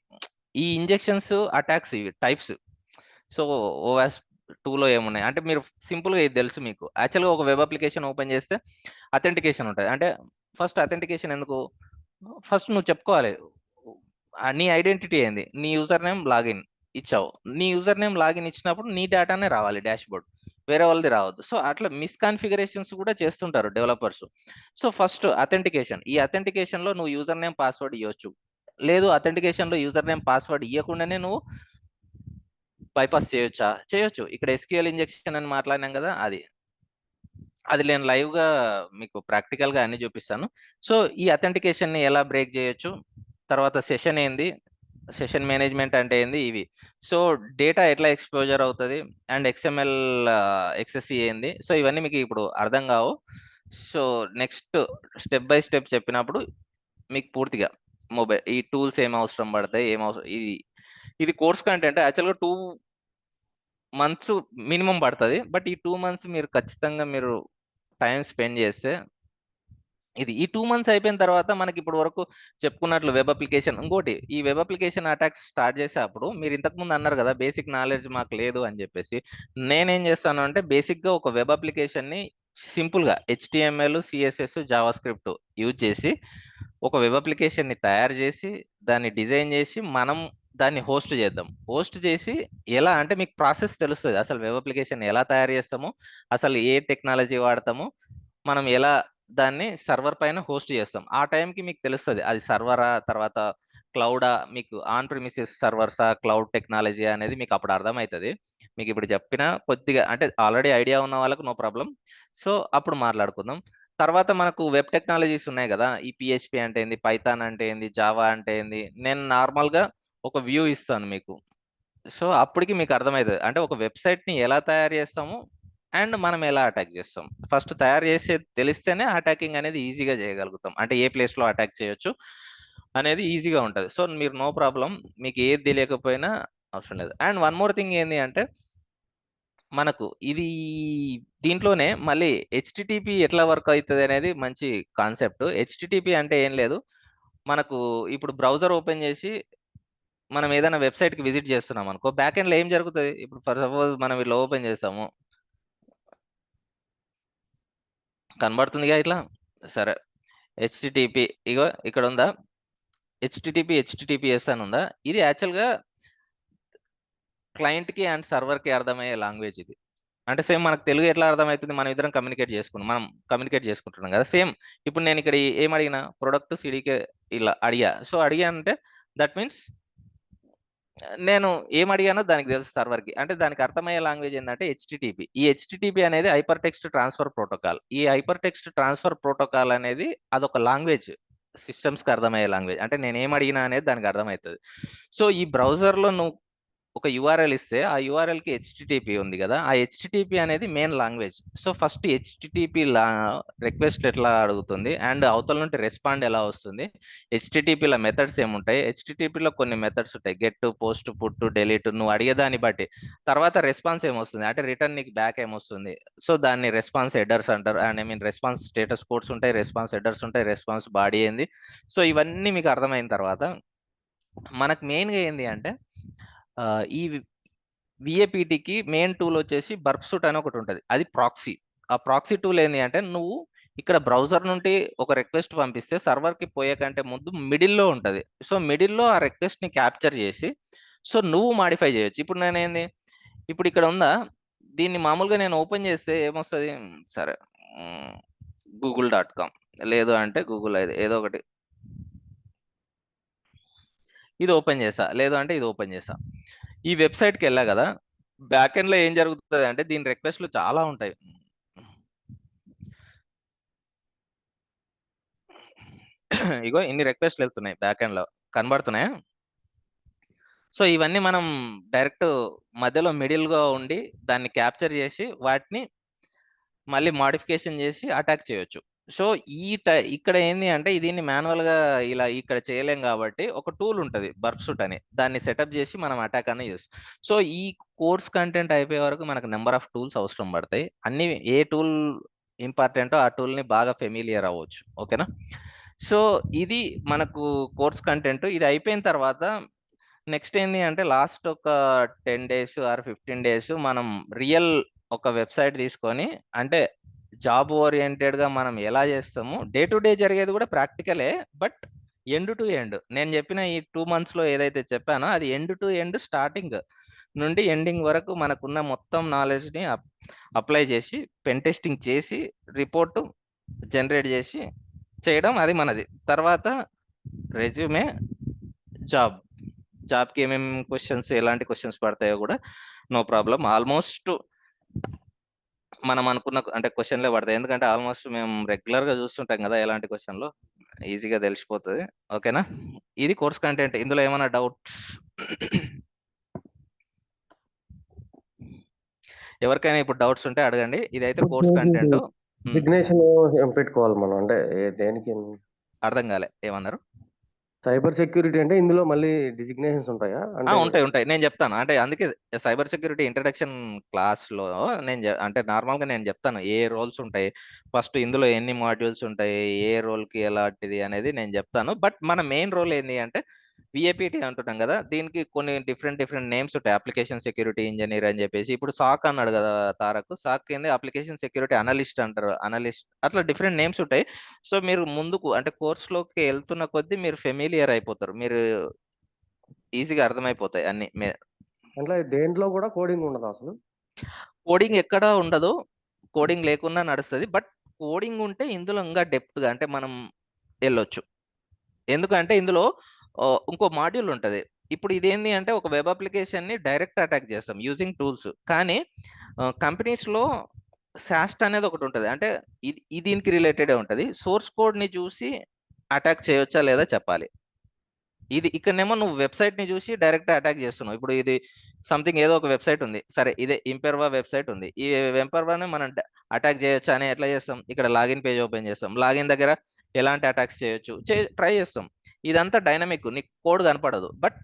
ఈ ఇంజెక్షన్స్ అటాక్స్ ఇవి టైప్స్. సో ఓఎస్ 2లో ఏమున్నాయి అంటే మీరు సింపుల్గా ఇది తెలుసు మీకు. యాక్చువల్గా ఒక వెబ్ అప్లికేషన్ ఓపెన్ చేస్తే అథెంటికేషన్ ఉంటుంది. అంటే ఫస్ట్ అథెంటికేషన్ ఎందుకు, ఫస్ట్ నువ్వు చెప్పుకోవాలి నీ ఐడెంటిటీ ఏంది, నీ యూజర్ నేమ్ లాగిన్ ఇచ్చావు, నీ యూజర్ నేమ్ లాగిన్ ఇచ్చినప్పుడు నీ డేటానే రావాలి డాష్ బోర్డ్, వేరే వాళ్ళది రావద్దు. సో అట్లా మిస్కాన్ఫిగరేషన్స్ కూడా చేస్తుంటారు డెవలపర్స్. సో ఫస్ట్ అథెంటికేషన్, ఈ అథెంటికేషన్ లో నువ్వు యూజర్ నేమ్ పాస్వర్డ్ ఇవ్వచ్చు, లేదు అథెంటికేషన్ లో యూజర్ నేమ్ పాస్వర్డ్ ఇవ్వకుండానే నువ్వు బైపాస్ చేయొచ్చు. ఇక్కడ ఎస్క్యూఎల్ ఇంజెక్షన్ అని మాట్లాడినాం కదా, అది నేను లైవ్ గా మీకు ప్రాక్టికల్ గా అన్ని చూపిస్తాను. సో ఈ అథెంటికేషన్ ని ఎలా బ్రేక్ చేయొచ్చు, తర్వాత సెషన్ ఏంది, సెషన్ మేనేజ్మెంట్ అంటే ఏంది, ఇవి. సో డేటా ఎట్లా ఎక్స్పోజర్ అవుతుంది అండ్ ఎక్స్ఎంఎల్ ఎక్సెస్సీ ఏంది, సో ఇవన్నీ మీకు ఇప్పుడు అర్థం కావు. So next step by step చెప్పినప్పుడు మీకు పూర్తిగా మొబైల్ ఈ టూల్స్ ఏం అవసరం పడతాయి, ఇది కోర్స్ కంటెంట్ యాక్చువల్గా 2 months మినిమం పడుతుంది. బట్ ఈ 2 months మీరు ఖచ్చితంగా మీరు టైం స్పెండ్ చేస్తే ఈ 2 months అయిపోయిన తర్వాత మనకి ఇప్పుడు వరకు చెప్పుకున్నట్లు వెబ్ అప్లికేషన్, ఇంకోటి ఈ వెబ్ అప్లికేషన్ అటాక్స్ స్టార్ట్ చేసేటప్పుడు మీరు ఇంతకుముందు అన్నారు కదా బేసిక్ నాలెడ్జ్ మాకు లేదు అని చెప్పేసి, నేనేం చేస్తాను అంటే బేసిక్గా ఒక వెబ్ అప్లికేషన్ని సింపుల్గా HTML, CSS, Java script use చేసి ఒక వెబ్ అప్లికేషన్ని తయారు చేసి దాన్ని డిజైన్ చేసి మనం దాన్ని హోస్ట్ చేద్దాం. హోస్ట్ చేసి ఎలా అంటే మీకు ప్రాసెస్ తెలుస్తుంది, అసలు వెబ్ అప్లికేషన్ ఎలా తయారు చేస్తాము, అసలు ఏ టెక్నాలజీ వాడతాము, మనం ఎలా దాన్ని సర్వర్ పైన హోస్ట్ చేస్తాం. ఆ టైంకి మీకు తెలుస్తుంది అది సర్వరా, తర్వాత క్లౌడా, మీకు ఆన్ ప్రిమిసెస్ సర్వర్సా, క్లౌడ్ టెక్నాలజీ అనేది మీకు అప్పుడు అర్థమవుతుంది. మీకు ఇప్పుడు చెప్పిన కొద్దిగా అంటే ఆల్రెడీ ఐడియా ఉన్న వాళ్ళకు నో ప్రాబ్లం. సో అప్పుడు మాట్లాడుకుందాం. తర్వాత మనకు వెబ్ టెక్నాలజీస్ ఉన్నాయి కదా, ఈ PHP అంటే ఏంది, పైథాన్ అంటే ఏంది, జావా అంటే ఏంది, నేను నార్మల్గా ఒక వ్యూ ఇస్తాను మీకు. సో అప్పటికి మీకు అర్థమవుతుంది అంటే ఒక వెబ్సైట్ని ఎలా తయారు చేస్తాము అండ్ మనం ఎలా అటాక్ చేస్తాం. ఫస్ట్ తయారు చేసే తెలిస్తేనే అటాకింగ్ అనేది ఈజీగా చేయగలుగుతాం, అంటే ఏ ప్లేస్లో అటాక్ చేయొచ్చు అనేది ఈజీగా ఉంటుంది. సో మీరు నో ప్రాబ్లం, మీకు ఏది తెలియకపోయినా అవసరం లేదు. అండ్ వన్ మోర్ థింగ్ ఏంటి అంటే మనకు దీంట్లోనే మళ్ళీ HTTP ఎట్లా వర్క్ అవుతుంది అనేది మంచి కాన్సెప్ట్. HTTP అంటే ఏం లేదు, మనకు ఇప్పుడు బ్రౌజర్ ఓపెన్ చేసి మనం ఏదైనా వెబ్సైట్కి విజిట్ చేస్తున్నాం అనుకో, బ్యాక్ ఎండ్లో ఏం జరుగుతుంది, ఇప్పుడు ఫర్ సపోజ్ మనం ఇట్లా ఓపెన్ చేస్తాము, కనబడుతుందిగా ఇట్లా, సరే HTTP ఇగో ఇక్కడ ఉందా, HTTPS అని ఉందా, ఇది యాక్చువల్గా క్లయింట్కి అండ్ సర్వర్కి అర్థమయ్యే లాంగ్వేజ్ ఇది. అంటే సేమ్ మనకు తెలుగు ఎట్లా అర్థమవుతుంది, మనం ఇద్దరం కమ్యూనికేట్ చేసుకుంటున్నాం కదా, సేమ్ ఇప్పుడు నేను ఇక్కడ ఏం అడిగినా ప్రొడక్ట్ సిడికే ఇలా అడిగా, సో అడిగా అంటే దట్ మీన్స్ నేను ఏం అడిగానో దానికి తెలుసు సర్వర్కి, అంటే దానికి అర్థమయ్యే లాంగ్వేజ్ ఏంటంటే HTTP. ఈ HTTP అనేది హైపర్ టెక్స్ట్ ట్రాన్స్ఫర్ ప్రోటోకాల్. ఈ హైపర్ టెక్స్ట్ ట్రాన్స్ఫర్ ప్రోటోకాల్ అనేది అదొక లాంగ్వేజ్, సిస్టమ్స్కి అర్థమయ్యే లాంగ్వేజ్, అంటే నేను ఏం అడిగినా అనేది దానికి అర్థమవుతుంది. సో ఈ బ్రౌజర్లో నువ్వు ఒక URL ఇస్తే ఆ URLకి HTTP ఉంది కదా, ఆ HTTP అనేది main language. So first HTTP request ఎట్లా అడుగుతుంది అండ్ అవతల నుండి రెస్పాండ్ ఎలా వస్తుంది, HTTPలో మెథడ్స్ ఏముంటాయి, HTTPలో కొన్ని మెథడ్స్ ఉంటాయి, గెట్, పోస్ట్, పుట్, డెలీట్, నువ్వు అడిగేదాన్ని బట్టి తర్వాత రెస్పాన్స్ ఏమొస్తుంది అంటే రిటర్న్ నీకు బ్యాక్ ఏమొస్తుంది. సో దాన్ని రెస్పాన్స్ హెడర్స్ అంటారు, and I mean response status codes ఉంటాయి, రెస్పాన్స్ హెడర్స్ ఉంటాయి, రెస్పాన్స్ బాడీ ఏంది. సో ఇవన్నీ మీకు అర్థమైన తర్వాత మనకు మెయిన్గా ఏంది అంటే ఈ VAPTకి మెయిన్ టూల్ వచ్చేసి బర్ప్ సూట్ అని ఒకటి ఉంటుంది, అది ప్రాక్సీ. ఆ ప్రాక్సీ టూల్ ఏంటి అంటే నువ్వు ఇక్కడ బ్రౌజర్ నుండి ఒక రిక్వెస్ట్ పంపిస్తే సర్వర్కి పోయే కంటే ముందు మిడిల్లో ఉంటుంది. సో మిడిల్లో ఆ రిక్వెస్ట్ని క్యాప్చర్ చేసి సో నువ్వు మాడిఫై చేయొచ్చు. ఇప్పుడు నేనేంది, ఇప్పుడు ఇక్కడ ఉందా, దీన్ని మామూలుగా నేను ఓపెన్ చేస్తే ఏమొస్తుంది, సరే google.com లేదు అంటే గూగుల్ ఏదో ఒకటి, ఇది ఓపెన్ చేసా, లేదు అంటే ఇది ఓపెన్ చేసా, ఈ వెబ్సైట్కి వెళ్ళా కదా, బ్యాక్ ఎండ్లో ఏం జరుగుతుంది అంటే దీని రిక్వెస్ట్లు చాలా ఉంటాయి. ఇగో ఇన్ని రిక్వెస్ట్లు వెళ్తున్నాయి బ్యాక్ ఎండ్ లో కనబడుతున్నాయా? సో ఇవన్నీ మనం డైరెక్ట్ మధ్యలో మిడిల్ గా ఉండి దాన్ని క్యాప్చర్ చేసి వాటిని మళ్ళీ మాడిఫికేషన్ చేసి అటాక్ చేయొచ్చు. సో ఇక్కడ ఏంది అంటే దీన్ని మాన్యువల్ గా ఇలా ఇక్కడ చేయలేం కాబట్టి ఒక టూల్ ఉంటుంది బర్ప్సూట్ అని, దాన్ని సెటప్ చేసి మనం అటాక్ అనేది చేస్తాం. సో ఈ కోర్స్ కంటెంట్ అయిపోయే వరకు మనకు నెంబర్ ఆఫ్ టూల్స్ అవసరం పడతాయి. అన్ని ఏ టూల్ ఇంపార్టెంటో ఆ టూల్ ని బాగా ఫెమిలియర్ అవ్వచ్చు. ఓకేనా? సో ఇది మనకు కోర్స్ కంటెంట్. ఇది అయిపోయిన తర్వాత నెక్స్ట్ ఏంది అంటే లాస్ట్ ఒక 10 days ఆర్ 15 days మనం రియల్ ఒక వెబ్సైట్ తీసుకొని, అంటే జాబ్ ఓరియంటెడ్ గా మనం ఎలా చేస్తాము, డే టు డే జరిగేది కూడా ప్రాక్టికలే, బట్ ఎండ్ టు ఎండ్ నేను చెప్పిన ఈ 2 months లో ఏదైతే చెప్పానో అది ఎండ్ టు ఎండ్ స్టార్టింగ్ నుండి ఎండింగ్ వరకు మనకున్న మొత్తం నాలెడ్జ్ ని అప్లై చేసి పెన్ టెస్టింగ్ చేసి రిపోర్ట్ జనరేట్ చేసి చేయడం అది మనది. తర్వాత రెజ్యూమే, జాబ్కి ఏమేమి క్వశ్చన్స్, ఎలాంటి క్వశ్చన్స్ పడతాయో కూడా నో ప్రాబ్లం. ఆల్మోస్ట్ మనం అనుకున్న అంటే క్వశ్చన్లే పడతాయి, ఎందుకంటే ఆల్మోస్ట్ మేము రెగ్యులర్ గా చూస్తుంటాం కదా ఎలాంటి క్వశ్చన్లు, ఈజీగా తెలిసిపోతుంది. ఓకేనా? ఇది కోర్స్ కంటెంట్. ఇందులో ఏమైనా డౌట్స్ ఎవరికైనా ఇప్పుడు డౌట్స్ ఉంటే అడగండి. ఇదైతే కోర్స్ కంటెంట్. డిజిగ్నేషన్ పెట్టుకోవాలి మనం, అంటే దేనికి? అర్థం కాలే, ఏమన్నారు? సైబర్ సెక్యూరిటీ అంటే ఇందులో మళ్ళీ డిజిగ్నేషన్స్ ఉంటాయా? అంటే ఉంటాయి. నేను చెప్తాను. అంటే అందుకే సైబర్ సెక్యూరిటీ ఇంట్రడక్షన్ క్లాస్ లో అంటే నార్మల్ గా నేను చెప్తాను ఏ రోల్స్ ఉంటాయి, ఫస్ట్ ఇందులో ఎన్ని మాడ్యూల్స్ ఉంటాయి, ఏ రోల్ కి ఎలాంటిది అనేది నేను చెప్తాను. బట్ మన మెయిన్ రోల్ ఏంటి అంటే విఏపిటి అంటున్నాం కదా, దీనికి కొన్ని డిఫరెంట్ నేమ్స్ ఉంటాయి. అప్లికేషన్ సెక్యూరిటీ ఇంజనీర్ అని చెప్పేసి, ఇప్పుడు సాక్ అన్నాడు కదా తారక్, సాక్ ఏంది అప్లికేషన్ సెక్యూరిటీ అనలిస్ట్ అంటారు, అనలిస్ట్, అట్లా డిఫరెంట్ నేమ్స్ ఉంటాయి. సో మీరు ముందుకు అంటే కోర్స్ లోకి వెళ్తున్న కొద్దీ మీరు ఫెమిలియర్ అయిపోతారు, మీరు ఈజీగా అర్థమైపోతాయి అన్ని. అంటే దేంట్లో కూడా కోడింగ్ ఉండదు అసలు? కోడింగ్ ఎక్కడ ఉండదు, కోడింగ్ లేకున్నా నడుస్తుంది. బట్ కోడింగ్ ఉంటే ఇందులో ఇంకా డెప్త్ గా అంటే మనం వెళ్ళొచ్చు. ఎందుకంటే ఇందులో ఇంకో మాడ్యూల్ ఉంటుంది. ఇప్పుడు ఇదేంటి అంటే ఒక వెబ్ అప్లికేషన్ ని డైరెక్ట్ అటాక్ చేస్తాం యూజింగ్ టూల్స్, కానీ కంపెనీస్ లో సాస్ట్ అనేది ఒకటి ఉంటుంది. అంటే ఇది దీనికి రిలేటెడ్ ఉంటుంది. సోర్స్ కోడ్ ని చూసి అటాక్ చేయొచ్చా లేదా చెప్పాలి. ఇది ఇక్కడనేమో నువ్వు వెబ్సైట్ ని చూసి డైరెక్ట్ అటాక్ చేస్తున్నావు. ఇప్పుడు ఇది సంథింగ్ ఏదో ఒక వెబ్సైట్ ఉంది, సరే ఇదే ఇంపెర్వా వెబ్సైట్ ఉంది, ఈ ఇంపెర్వాని మనం అటాక్ చేయొచ్చా అని ఎట్లా చేస్తాం? ఇక్కడ లాగిన్ పేజ్ ఓపెన్ చేస్తాం, లాగిన్ దగ్గర ఎలాంటి అటాక్స్ చేయొచ్చు ట్రై చేస్తాం. ఇదంతా డైనమిక్, నీకు కోడ్ కనపడదు. బట్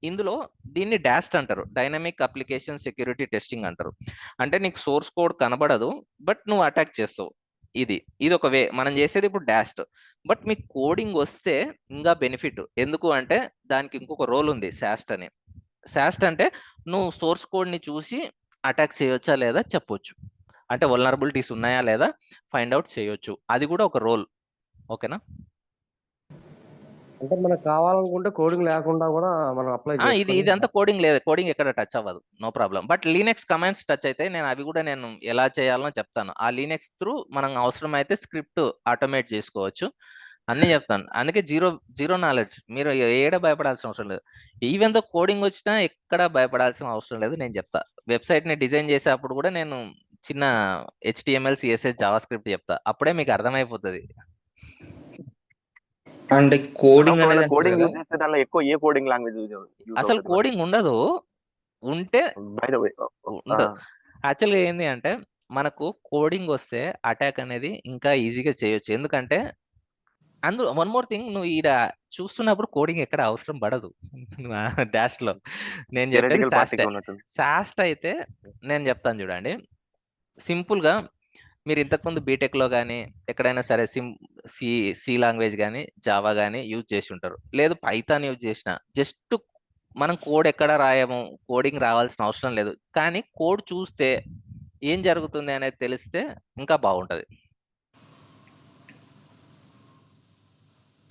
ఇందులో దీన్ని డాస్ట్ అంటారు, డైనమిక్ అప్లికేషన్ సెక్యూరిటీ టెస్టింగ్ అంటారు. అంటే నీకు సోర్స్ కోడ్ కనబడదు, బట్ నువ్వు అటాక్ చేస్తావు. ఇది ఒక వే. మనం చేసేది ఇప్పుడు డాస్ట్. బట్ మీకు కోడింగ్ వస్తే ఇంకా బెనిఫిట్. ఎందుకు అంటే దానికి ఇంకొక రోల్ ఉంది, సాస్ట్ అని. సాస్ట్ అంటే నువ్వు సోర్స్ కోడ్ ని చూసి అటాక్ చేయొచ్చా లేదా చెప్పొచ్చు, అంటే వల్నరబిలిటీస్ ఉన్నాయా లేదా ఫైండ్ అవుట్ చేయొచ్చు. అది కూడా ఒక రోల్. ఓకేనా? అంటే మనకు కావాలనుకుంటే కోడింగ్ లేకుండా కూడా మనం అప్లై చేసుకోవచ్చు. ఇదంతా కోడింగ్ లేదు, కోడింగ్ ఎక్కడ టచ్ అవ్వదు, no problem. But Linux commands touch అయితే అవి కూడా నేను ఎలా చేయాలో చెప్తాను. ఆ లీనెక్స్ త్రూ మనం అవసరం అయితే స్క్రిప్ట్ ఆటోమేట్ చేసుకోవచ్చు, అన్ని చెప్తాను. అందుకే జీరో నాలెడ్జ్, మీరు ఏడ భయపడాల్సిన అవసరం లేదు. ఈవెన్ దో కోడింగ్ వచ్చినా ఎక్కడ భయపడాల్సిన అవసరం లేదు, నేను చెప్తా. వెబ్సైట్ ని డిజైన్ చేసేటప్పుడు కూడా నేను చిన్న HTML CSS జావా స్క్రిప్ట్ చెప్తా, అప్పుడే మీకు అర్థమైపోతుంది. అంటే కోడింగ్ అనేది కోడింగ్ యూజ్ చేస్తే దానిలో ఎక్కువ ఏ కోడింగ్ లాంగ్వేజ్ అసలు కోడింగ్ ఉండదు, ఉంటే ఉండదు. యాక్చువల్గా ఏంది అంటే మనకు కోడింగ్ వస్తే అటాక్ అనేది ఇంకా ఈజీగా చేయొచ్చు. ఎందుకంటే అందులో వన్ మోర్ థింగ్, నువ్వు ఈడ చూస్తున్నప్పుడు కోడింగ్ ఎక్కడ అవసరం పడదు డాష్ లో. నేను చెప్పేది సాస్ట్ అయితే నేను చెప్తాను చూడండి. సింపుల్ గా మీరు ఇంతకుముందు బీటెక్ లో కానీ ఎక్కడైనా సరే సి లాంగ్వేజ్ కానీ జావా కానీ యూజ్ చేసి ఉంటారు, లేదు పైథాన్ యూజ్ చేసిన. జస్ట్ మనం కోడ్ ఎక్కడ రాయము, కోడింగ్ రావాల్సిన అవసరం లేదు, కానీ కోడ్ చూస్తే ఏం జరుగుతుంది అనేది తెలిస్తే ఇంకా బాగుంటది.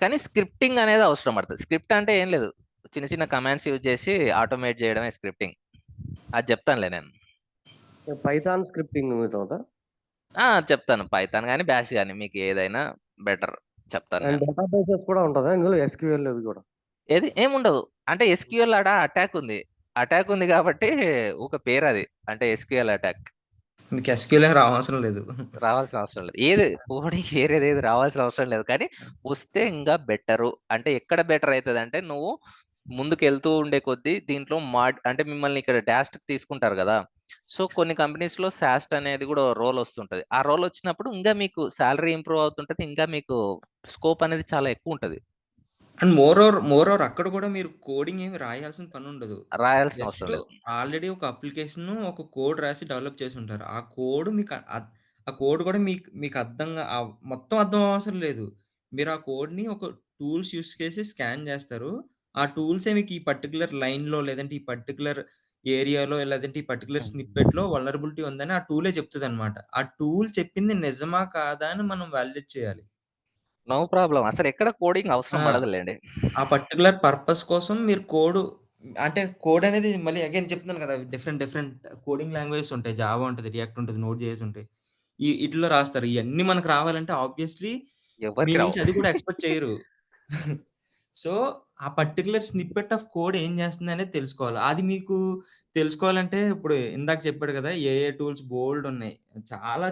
కానీ స్క్రిప్టింగ్ అనేది అవసరం పడుతుంది. స్క్రిప్ట్ అంటే ఏం లేదు, చిన్న కమాండ్స్ యూజ్ చేసి ఆటోమేట్ చేయడమే స్క్రిప్టింగ్. అది చెప్తానులే నేను. పైథాన్ స్క్రిప్టింగ్ చెప్తాను, పైథాన్ కానీ బ్యాష్ కానీ మీకు ఏదైనా బెటర్ చెప్తాను. డేటాబేసెస్ కూడా ఉంటుందా ఇందులో? SQL అది కూడా ఏది ఏముండదు. అంటే SQL ఆడ అటాక్ ఉంది కాబట్టి ఒక పేరు అది, అంటే SQL అటాక్. మీకు ఎస్క్యూఎల్ రావసరం లేదు. రావాల్సిన అవసరం లేదు. ఏది కోడింగ్ వేరేదేది రావాల్సిన అవసరం లేదు. కానీ వస్తే ఇంకా బెటరు. అంటే ఎక్కడ బెటర్ అయితదంటే నువ్వు ముందుకెళ్తూ ఉండే కొద్దీ దీంట్లో అంటే మిమ్మల్ని ఇక్కడ డాష్‌కి తీసుకుంటారు గదా! సో, కొన్ని కంపెనీస్‌లో సాస్ట్ అనేది గూడా రోల్ వస్తుంటది. ఆ రోల్ వచ్చినప్పుడు ఇంకా మీకు సాలరీ ఇంప్రూవ్ అవుతుంటది. ఇంకా మీకు స్కోప్ అనేది చాలా ఎక్కువుంటది. అండ్ మోర్ ఓవర్ అక్కడ కూడా మీరు కోడింగ్ ఏమి రాయాల్సిన పనుండదు. రాయాల్సిన జస్ట్ అవసరం లేదు. ఆల్రెడీ ఒక అప్లికేషను, ఒక కోడ్ రాసి డెవలప్ చేసుంటారు. ఆ కోడ్ మీకు ఆ కోడ్ కూడా మీకు అర్థంగా మొత్తం అర్థం అవసరం లేదు. మీరు ఆ కోడ్‌ని ఒక టూల్స్ యూజ్ చేసి స్కాన్ చేస్తారు. ఆ టూల్సే మీకు ఈ పర్టిక్యులర్ లైన్‌లో లేదంటే ఈ పర్టిక్యులర్ ఏరియాలో లేదంటే ఈ పర్టిక్యులర్ స్నిప్పెట్‌లో వల్నరబిలిటీ ఉందని ఆ టూలే చెప్తదనమాట. ఆ టూల్ చెప్పింది నిజమా? కాదా? అని మనం వాలిడేట్ చేయాలి. No problem. అసలెక్కడ కోడింగ్ అవసరం ఆ! పడదులెండి. ఆ పర్టిక్యులర్ పర్పస్ కోసం మీరు అంటే కోడ్ అనేది మళ్ళీ అగైన్ చెప్తున్నాను కదా! డిఫరెంట్ కోడింగ్ లాంగ్వేజెస్ ఉంటాయి. జావా ఉంటది, రియాక్ట్ ఉంటది, నోడ్ జేఎస్ ఉంటాయి. ఈటిల్లో రాస్తారు. ఇయన్నీ మనకు రావాలంటే ఆబ్వియస్‌లీ మీ ఎవరికీ రావు. నుంచి అది కూడా ఎక్స్‌పెక్ట్ చేయరు. సో, ఆ పర్టిక్యులర్ స్నిప్పెట్ ఆఫ్ కోడ్ ఏం చేస్తుందనేది తెలుసుకోవాలి. అది మీకు తెలుసుకోవాలంటే ఇప్పుడు ఇందాక చెప్పాడు కదా! ఏఐ టూల్స్ బోలెడున్నాయి.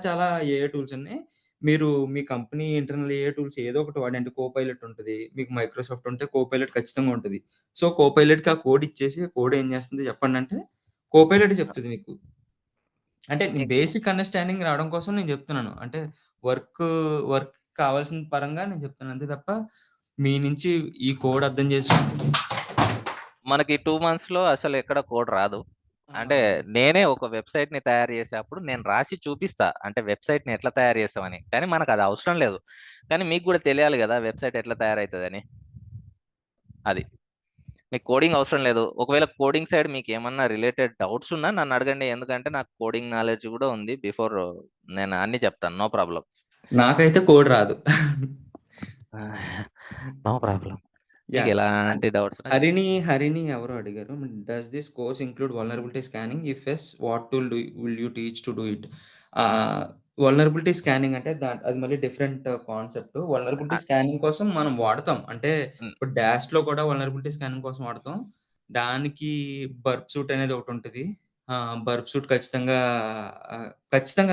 చాలా ఏఐ టూల్స్ ఉన్నాయి. మీరు మీ కంపెనీ ఇంటర్నల్ ఏఐ టూల్స్ ఏదో ఒకటి వాడండి. కోపైలట్ ఉంటది. మీకు మైక్రోసాఫ్ట్ ఉంటే కోపైలట్ ఖచ్చితంగా ఉంటది. సో, కోపైలట్‌కి ఆ కోడ్ ఇచ్చేసి కోడ్ ఏం చేస్తుంది చెప్పండంటే కోపైలట్ చెప్తది మీకు. అంటే మీకు బేసిక్ అండర్‌స్టాండింగ్ రావడం కోసం నేను చెప్తున్నాను. అంటే వర్క్, వర్క్ కావాల్సిన పరంగా నేను చెప్తున్నాను. అంతే తప్ప మీ నుంచి ఈ కోడ్ అర్థం చేసుకొని మనకి 2 మంత్స్‌లో అసలెక్కడ కోడ్ రాదు. అంటే ఆ! నేనే ఒక వెబ్‌సైట్‌ని తయారు చేసేప్పుడు నేను రాసి చూపిస్తా. అంటే వెబ్‌సైట్‌ని ఎట్లా తయారు చేస్తామని. కానీ మనకది అవసరం లేదు. కానీ మీకు గూడా తెలియాలి గదా! వెబ్‌సైట్ ఎట్లా తయారైతదని. అది. మీకు కోడింగ్ అవసరం లేదు. ఒకవేళ కోడింగ్ సైడ్ మీకేమన్నా రిలేటెడ్ డౌట్స్ ఉన్నా నన్నడగండి. ఎందుకంటే నాకు కోడింగ్ నాలెడ్జ్ గూడా ఉంది. నేను అన్నీ చెప్తాను. No problem. నాకైతే కోడ్ రాదు. No problem. యాహ్! మీకెలాంటి డౌట్స్ ఉన్నా చెప్పండి. హరిని ఎవరో అడిగారు. Does this course include vulnerability scanning? If yes what tool will you teach to do it? Vulnerability scanning అంటే అది మళ్ళీ different concept. Vulnerability ah, scanning కోసం మనం వాడతాం. అంటే హ్మ్. ఇప్పుడు డాష్‌లో కూడా వల్నరబిలిటీ స్కానింగ్ కోసం వాడతాం. దానికి బర్ప్ సూట్ అనేది ఒకటుంటది. బర్ప్ సూట్ ఖచ్చితంగా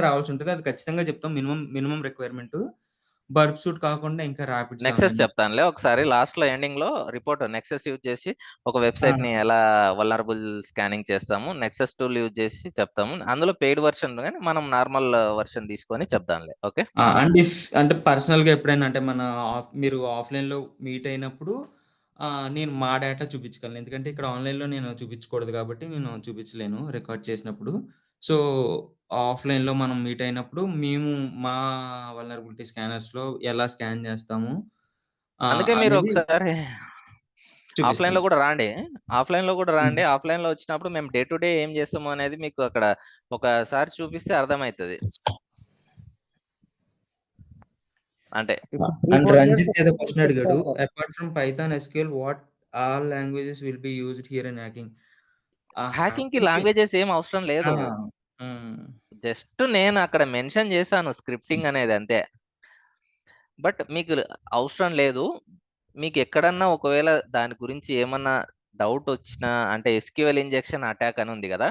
రావాల్సుంటది. అది ఖచ్చితంగా చెప్తాం. Minimum requirement. బర్ప్ సూట్ కాకుండా ఇంకా రాపిడ్ నెక్సస్ 7 చెప్తానులే ఒకసారి లాస్ట్‌లో ఎండింగ్‌లో రిపోర్ట్ నెక్సస్ యూజ్ చేసి ఒక ఆ! వెబ్‌సైట్‌ని ఎలా వల్నరబుల్ స్కానింగ్ చేస్తాము. నెక్సస్ టూల్ యూజ్ చేసి చెప్తాము. అందులో పెయిడ్ వెర్షన్ గాని మనం నార్మల్ వెర్షన్ తీసుకొని చెప్దాంలే. ఓకే. అండ్ అంటే పర్సనల్‌గా ఎప్పుడైనా అంటే మీరు ఆఫ్‌లైన్‌లో మీట్ అయినప్పుడు నేను మా డేటా చూపించగలను. ఎందుకంటే ఇక్కడ ఆన్‌లైన్‌లో నేను చూపించకూడదు కాబట్టి నేను చూపించలేను రికార్డ్ చేసినప్పుడు. సో, ఆఫ్‌లైన్‌లో మనం మీట్ అయినప్పుడు మేము మా వల్నరబిలిటీ స్కానర్స్‌లో ఎలా స్కాన్ చేస్తాము అందుకే మీరు అనేది ఒకసారి ఆఫ్‌లైన్‌లో చూపిస్తాను. కూడా రాండి. ఆఫ్‌లైన్‌లో కూడా హ్మ్. రండి. ఆఫ్‌లైన్‌లో వచ్చినప్పుడు మేము డే టు డే ఏం చేస్తాము అనేది మీకు అక్కడ ఒకసారి చూపిస్తే అర్థమైతది. అంటే ఇప్పుడు అండ్ 3-4 ఇయర్స్ రంజిత్ ఏదో క్వెషన్ అడిగాడు. చెప్తారా? Apart from Python, SQL what all languages will be used here in hacking? హ్యాకింగ్‌కి హ్యాకింగ్‌కి లాంగ్వేజెస్ ఏం అవసరం ఆ! లేదు. హ్మ్. జస్ట్ నేను అక్కడ మెన్షన్ చేశాను స్క్రిప్టింగ్ అనేది అంతే. బట్ మీకు అవసరం లేదు. మీకెక్కడన్నా ఒకవేళ దాని గురించి ఏమన్నా డౌటొచ్చినా అంటే ఎస్‌క్యూఎల్ ఇంజెక్షన్ అటాక్ అని ఉంది గదా!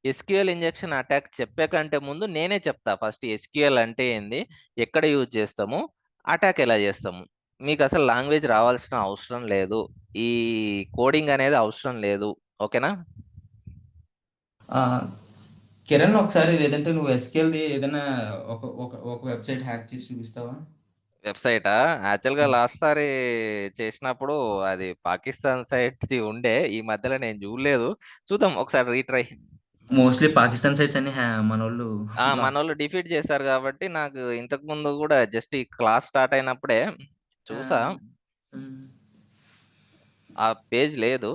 ఎస్‌క్యూఎల్ ఇంజెక్షన్ అటాక్ చెప్పే కంటే ముందు నేనే చెప్తా. ఫస్ట్ ఎస్‌క్యూఎల్ అంటే ఏంది? ఎక్కడ యూజ్ చేస్తాము? అటాక్ ఎలా చేస్తాము? మీకసలు లాంగ్వేజ్ రావాల్సిన అవసరం లేదు. ఈ కోడింగ్ అనేది అవసరం లేదు. ఓకేనా? ఆ! కిరణ్ ఒకసారి లేదంటే నువ్వు ఎస్‌క్యూఎల్‌ది ఏదైనా ఒక ఒక ఒక వెబ్‌సైట్ హ్యాక్ చేసి చూపిస్తావా? వెబ్‌సైటా? యాక్చువల్‌గా హ్మ్. లాస్ట్ సారి చేసినప్పుడు అది పాకిస్తాన్ సైడ్‌ది ఉండే. ఈ మధ్యలో నేను జూడలేదు. చూద్దాం ఒకసారి రీట్రై. మోస్ట్‌లీ పాకిస్తాన్ సైట్స్ అన్ని మనోళ్ళు బ్లాక్ మనోళ్ళు డిఫీట్ చేశారు గాబట్టి, నాకు ఇంతకుముందు గూడా జస్ట్ ఈ క్లాస్ స్టార్ట్ అయినప్పుడే ఆ! చూసా. హ్మ్. ఆ పేజ్ లేదు.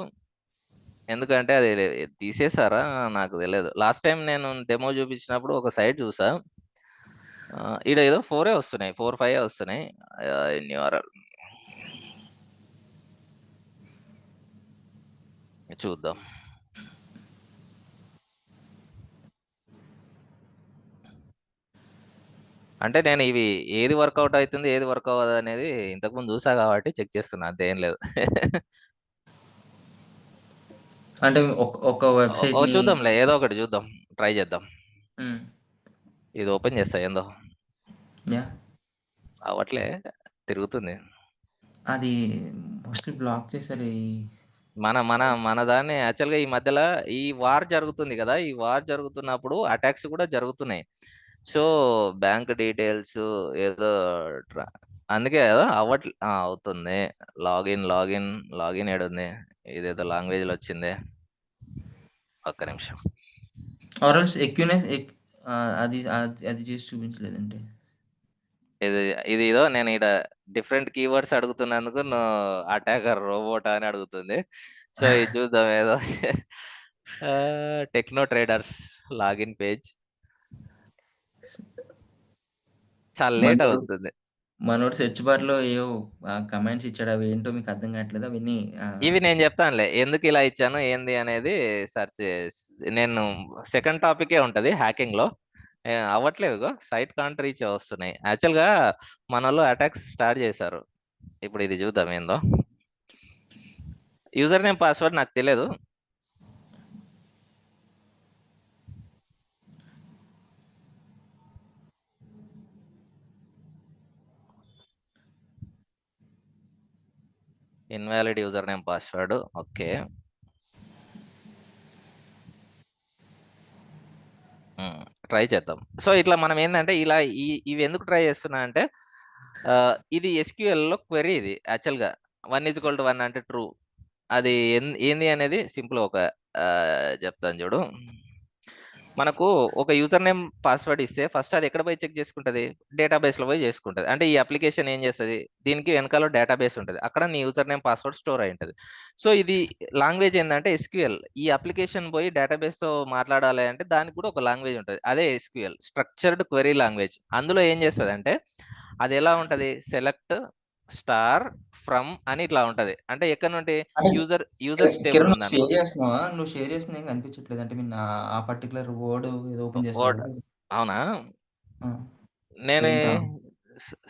ఎందుకంటే అది తీసేసారా నాకు తెలీదు. లాస్ట్ టైమ్ నేను డెమో చూపించినప్పుడు ఒక సైట్ చూసా. ఈడ ఏదో 4 వస్తున్నాయి. 4, 5 వస్తున్నాయి. ఇన్ యూఆర్ఎల్ చూద్దాం. అంటే నేను ఇవి ఏది వర్కౌట్ అయితుంది, ఏది వర్క్ అవ్వదనేది ఇంతకుముందు చూసా కాబట్టి చెక్ చేస్తున్నా అంతే ఏం లేదు. అంటే ఒక వెబ్‌సైట్‌ని చూద్దాంలే ఏదో ఒకటి చూద్దాం. ట్రై చేద్దాం. హ్మ్. ఇది ఓపెన్ చేస్తా ఏందో యా అవట్లే తిరుగుతుంది. అది మోస్ట్లీ బ్లాక్ చేశారు మన మన మన దాన్ని యాక్చువల్గా ఈ మధ్యలో ఈ వార్ జరుగుతుంది కదా, ఈ వార్ జరుగుతున్నప్పుడు అటాక్స్ కూడా జరుగుతున్నాయి. సో బ్యాంక్ డీటెయిల్స్ ఏదో అందుకే కదా అవుతుంది. లాగిన్ ఏడుంది, ఇదేదో లాంగ్వేజ్ లో వచ్చింది. ఒక్క నిమిషం. ఆర్ఎల్స్ ఎక్యూనెస్ అది అది చేసి చూపించలేదంటే ఇది ఏదో నేను ఇక్కడ డిఫరెంట్ కీవర్డ్స్ అడుగుతున్నందుకు అటాకర్ రోబోటా అని అడుగుతుంది. సో ఇది చూద్దాం ఏదో టెక్నో ట్రేడర్స్ లాగిన్ పేజ్ చాలా లేట్ అవుతుంది. మనోడు సెర్చ్ బార్ లో ఏవో కమెంట్స్ ఇచ్చాడు, అవి ఏంటో మీకు అర్థం కావట్లేదు అవన్నీ. ఇవి నేను చెప్తానులే ఎందుకు ఇలా ఇచ్చాను ఏంది అనేది. సెర్చ్ నేను సెకండ్ టాపికే ఉంటది హ్యాకింగ్ లో. అవ్వట్లేవు, సైట్ కాంట్ రీచ్ వస్తున్నాయి. యాక్చువల్ గా మన వాళ్ళు అటాక్స్ స్టార్ట్ చేశారు. ఇప్పుడు ఇది చూద్దాం ఏందో. యూజర్ నేమ్ పాస్వర్డ్ నాకు తెలియదు. Invalid user name password. Okay, try చేద్దాం. సో ఇట్లా మనం ఏంటంటే ఇలా ఇవి ఎందుకు ట్రై చేస్తున్నా అంటే ఇది SQL లో క్వెరీ. ఇది యాక్చువల్ గా 1 అంటే ట్రూ. అది ఏంది అనేది సింపుల్ ఒక చెప్తాను చూడు. మనకు ఒక యూజర్ నేమ్ పాస్వర్డ్ ఇస్తే ఫస్ట్ అది ఎక్కడ పోయి చెక్ చేసుకుంటది, డేటాబేస్ లో పోయి చేసుకుంటది. అంటే ఈ అప్లికేషన్ ఏం చేస్తుంది, దీనికి వెనకాల డేటాబేస్ ఉంటుంది, అక్కడ నీ యూజర్ నేమ్ పాస్వర్డ్ స్టోర్ అయి ఉంటుంది. సో ఇది లాంగ్వేజ్ ఏంటంటే SQL. ఈ అప్లికేషన్ పోయి డేటాబేస్ తో మాట్లాడాలి అంటే దానికి కూడా ఒక లాంగ్వేజ్ ఉంటుంది, అదే SQL, స్ట్రక్చర్డ్ క్వెరీ లాంగ్వేజ్. అందులో ఏం చేస్తుంది అంటే అది ఎలా ఉంటది, సెలెక్ట్ స్టార్ ఫ్రమ్ అని ఇట్లా ఉంటది. అంటే ఎక్కడ నుండి యూజర్స్ టేబుల్ ఉందనుకో. షేర్ చేస్తున్నావా, నువ్వు షేర్ చేస్తున్నా ఏం కనిపించట్లేదు. అంటే మీరు ఆ పర్టికులర్ వర్డ్ ఏదో ఓపెన్ చేస్తున్నా. అవునా, నేను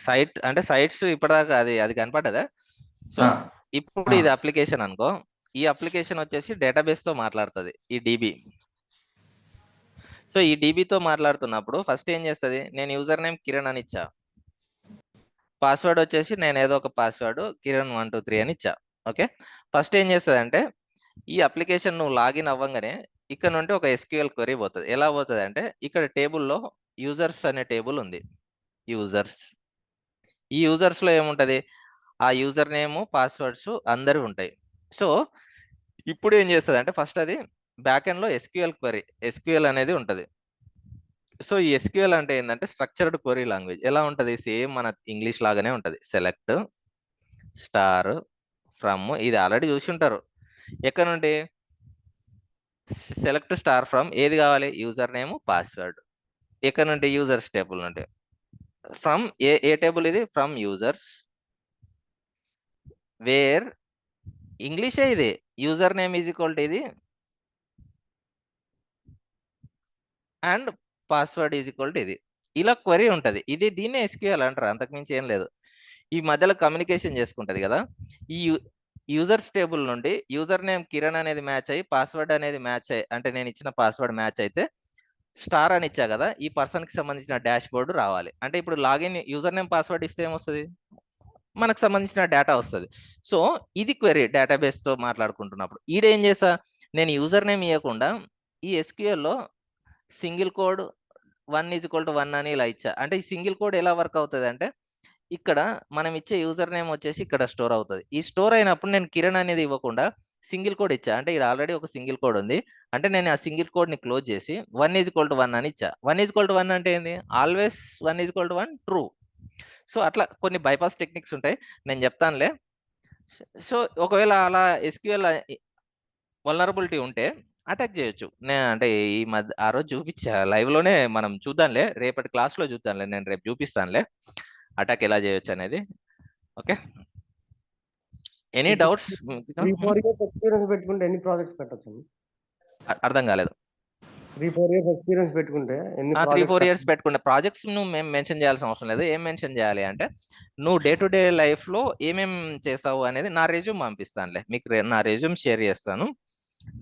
సైట్ అంటే సైట్స్ ఇప్పటిదాకా అది కనపడ్డదా. సో ఇప్పుడు ఇది అప్లికేషన్ అనుకో. ఈ అప్లికేషన్ వచ్చేసి డేటాబేస్ తో మాట్లాడుతుంది, ఈ DB. సో ఈ DBతో మాట్లాడుతున్నప్పుడు ఫస్ట్ ఏం చేస్తుంది, నేను యూజర్ నేమ్ కిరణ్ అని ఇచ్చా, పాస్వర్డ్ వచ్చేసి నేను ఏదో ఒక పాస్వర్డ్ కిరణ్ 123 అని ఇచ్చా. ఓకే, ఫస్ట్ ఏం చేస్తుంది అంటే ఈ అప్లికేషన్ నువ్వు లాగిన్ అవ్వగానే ఇక్కడ నుండి ఒక SQL క్వెరీ పోతుంది. ఎలా పోతుంది అంటే ఇక్కడ టేబుల్లో యూజర్స్ అనే టేబుల్ ఉంది. ఈ యూజర్స్ లో ఏముంటది, ఆ యూజర్ నేమ్ పాస్వర్డ్స్ అందరూ ఉంటాయి. సో ఇప్పుడు ఏం చేస్తుంది అంటే ఫస్ట్ అది బ్యాక్ ఎండ్ లో SQL క్వెరీ, SQL అనేది ఉంటది. సో ఈ SQL అంటే ఏంటంటే స్ట్రక్చర్డ్ క్వెరీ లాంగ్వేజ్. ఎలా ఉంటది, సేమ్ మన ఇంగ్లీష్ లాగానే ఉంటది. సెలెక్ట్ స్టార్ ఫ్రమ్, ఇది ఆల్రెడీ చూసి ఉంటారు. ఎక్కడ నుండి సెలెక్ట్ స్టార్ ఫ్రమ్ ఏది కావాలి, యూజర్ నేమ్ పాస్వర్డ్. ఎక్కడ నుండి యూజర్స్ టేబుల్ నుండి. ఫ్రమ్ ఏ టేబుల్ ఇది, ఫ్రమ్ యూజర్స్ వేర్ ఇంగ్లీషే ఇది, user name is equal to ఇది and password is equal to ఇది. ఇలా క్వెరీ ఉంటది. ఇది దీన్నే SQL అంటారు, అంతకుమించి ఏం లేదు. ఈ మధ్యలో కమ్యూనికేషన్ చేసుకుంటది కదా. ఈ యూజర్స్ టేబుల్ నుండి యూజర్ నేమ్ కిరణ్ అనేది మ్యాచ్ అయ్యి పాస్వర్డ్ అనేది మ్యాచ్ అయ్యి, అంటే నేను ఇచ్చిన పాస్వర్డ్ మ్యాచ్ అయితే స్టార్ అని ఇచ్చా కదా, ఈ పర్సన్ కి సంబంధించిన డాష్ బోర్డు రావాలి. అంటే ఇప్పుడు లాగిన్ యూజర్ నేమ్ పాస్వర్డ్ ఇస్తే ఏమొస్తుంది, మనకు సంబంధించిన డేటా వస్తుంది. సో ఇది క్వెరీ డేటాబేస్ తో మాట్లాడుకుంటున్నప్పుడు. ఈడేం చేసా, నేను యూజర్ నేమ్ ఇవ్వకుండా ఈ SQL లో సింగిల్ కోడ్ 1 అని ఇలా ఇచ్చా. అంటే ఈ సింగిల్ కోడ్ ఎలా వర్క్ అవుతుంది అంటే ఇక్కడ మనం ఇచ్చే యూజర్ నేమ్ వచ్చేసి ఇక్కడ స్టోర్ అవుతుంది. ఈ స్టోర్ అయినప్పుడు నేను కిరణ్ అనేది ఇవ్వకుండా సింగిల్ కోడ్ ఇచ్చా. అంటే ఇక్కడ ఆల్రెడీ ఒక సింగిల్ కోడ్ ఉంది. అంటే నేను ఆ సింగిల్ కోడ్ ని క్లోజ్ చేసి 1 అని ఇచ్చా. 1 అంటే ఏంది, ఆల్వేస్ 1 ట్రూ. సో అట్లా కొన్ని బైపాస్ టెక్నిక్స్ ఉంటాయి, నేను చెప్తానులే. సో ఒకవేళ అలా SQL వల్నరబిలిటీ ఉంటే అటాక్ చేయొచ్చు. అంటే ఈ మధ్య ఆ రోజు చూపించా లైవ్ లోనే, మనం చూద్దాంలే రేపటి క్లాస్ లో చూద్దాంలే, నేను రేపు చూపిస్తానులే అటాక్ ఎలా చేయొచ్చు అనేది. Okay, any doubts? 3-4 years experience పెట్టుకుంటే ఎన్ని ప్రాజెక్ట్స్ పెట్టచ్చు? అర్థం కాలేదు. 3-4 years ఎక్స్పీరియన్స్ పెట్టుకుంటే ఎన్ని 3-4 years పెట్టుకుంటే ప్రాజెక్ట్స్ నువ్వు మేము మెన్షన్ చేయాల్సిన అవసరం లేదు. ఏం మెన్షన్ చేయాలి అంటే నువ్వు డే టు డే లైఫ్ లో ఏమేం చేసావు అనేది నా రెజ్యూమ్ పంపిస్తానులే మీకు. నా రెజ్యూమ్ షేర్ చేస్తాను,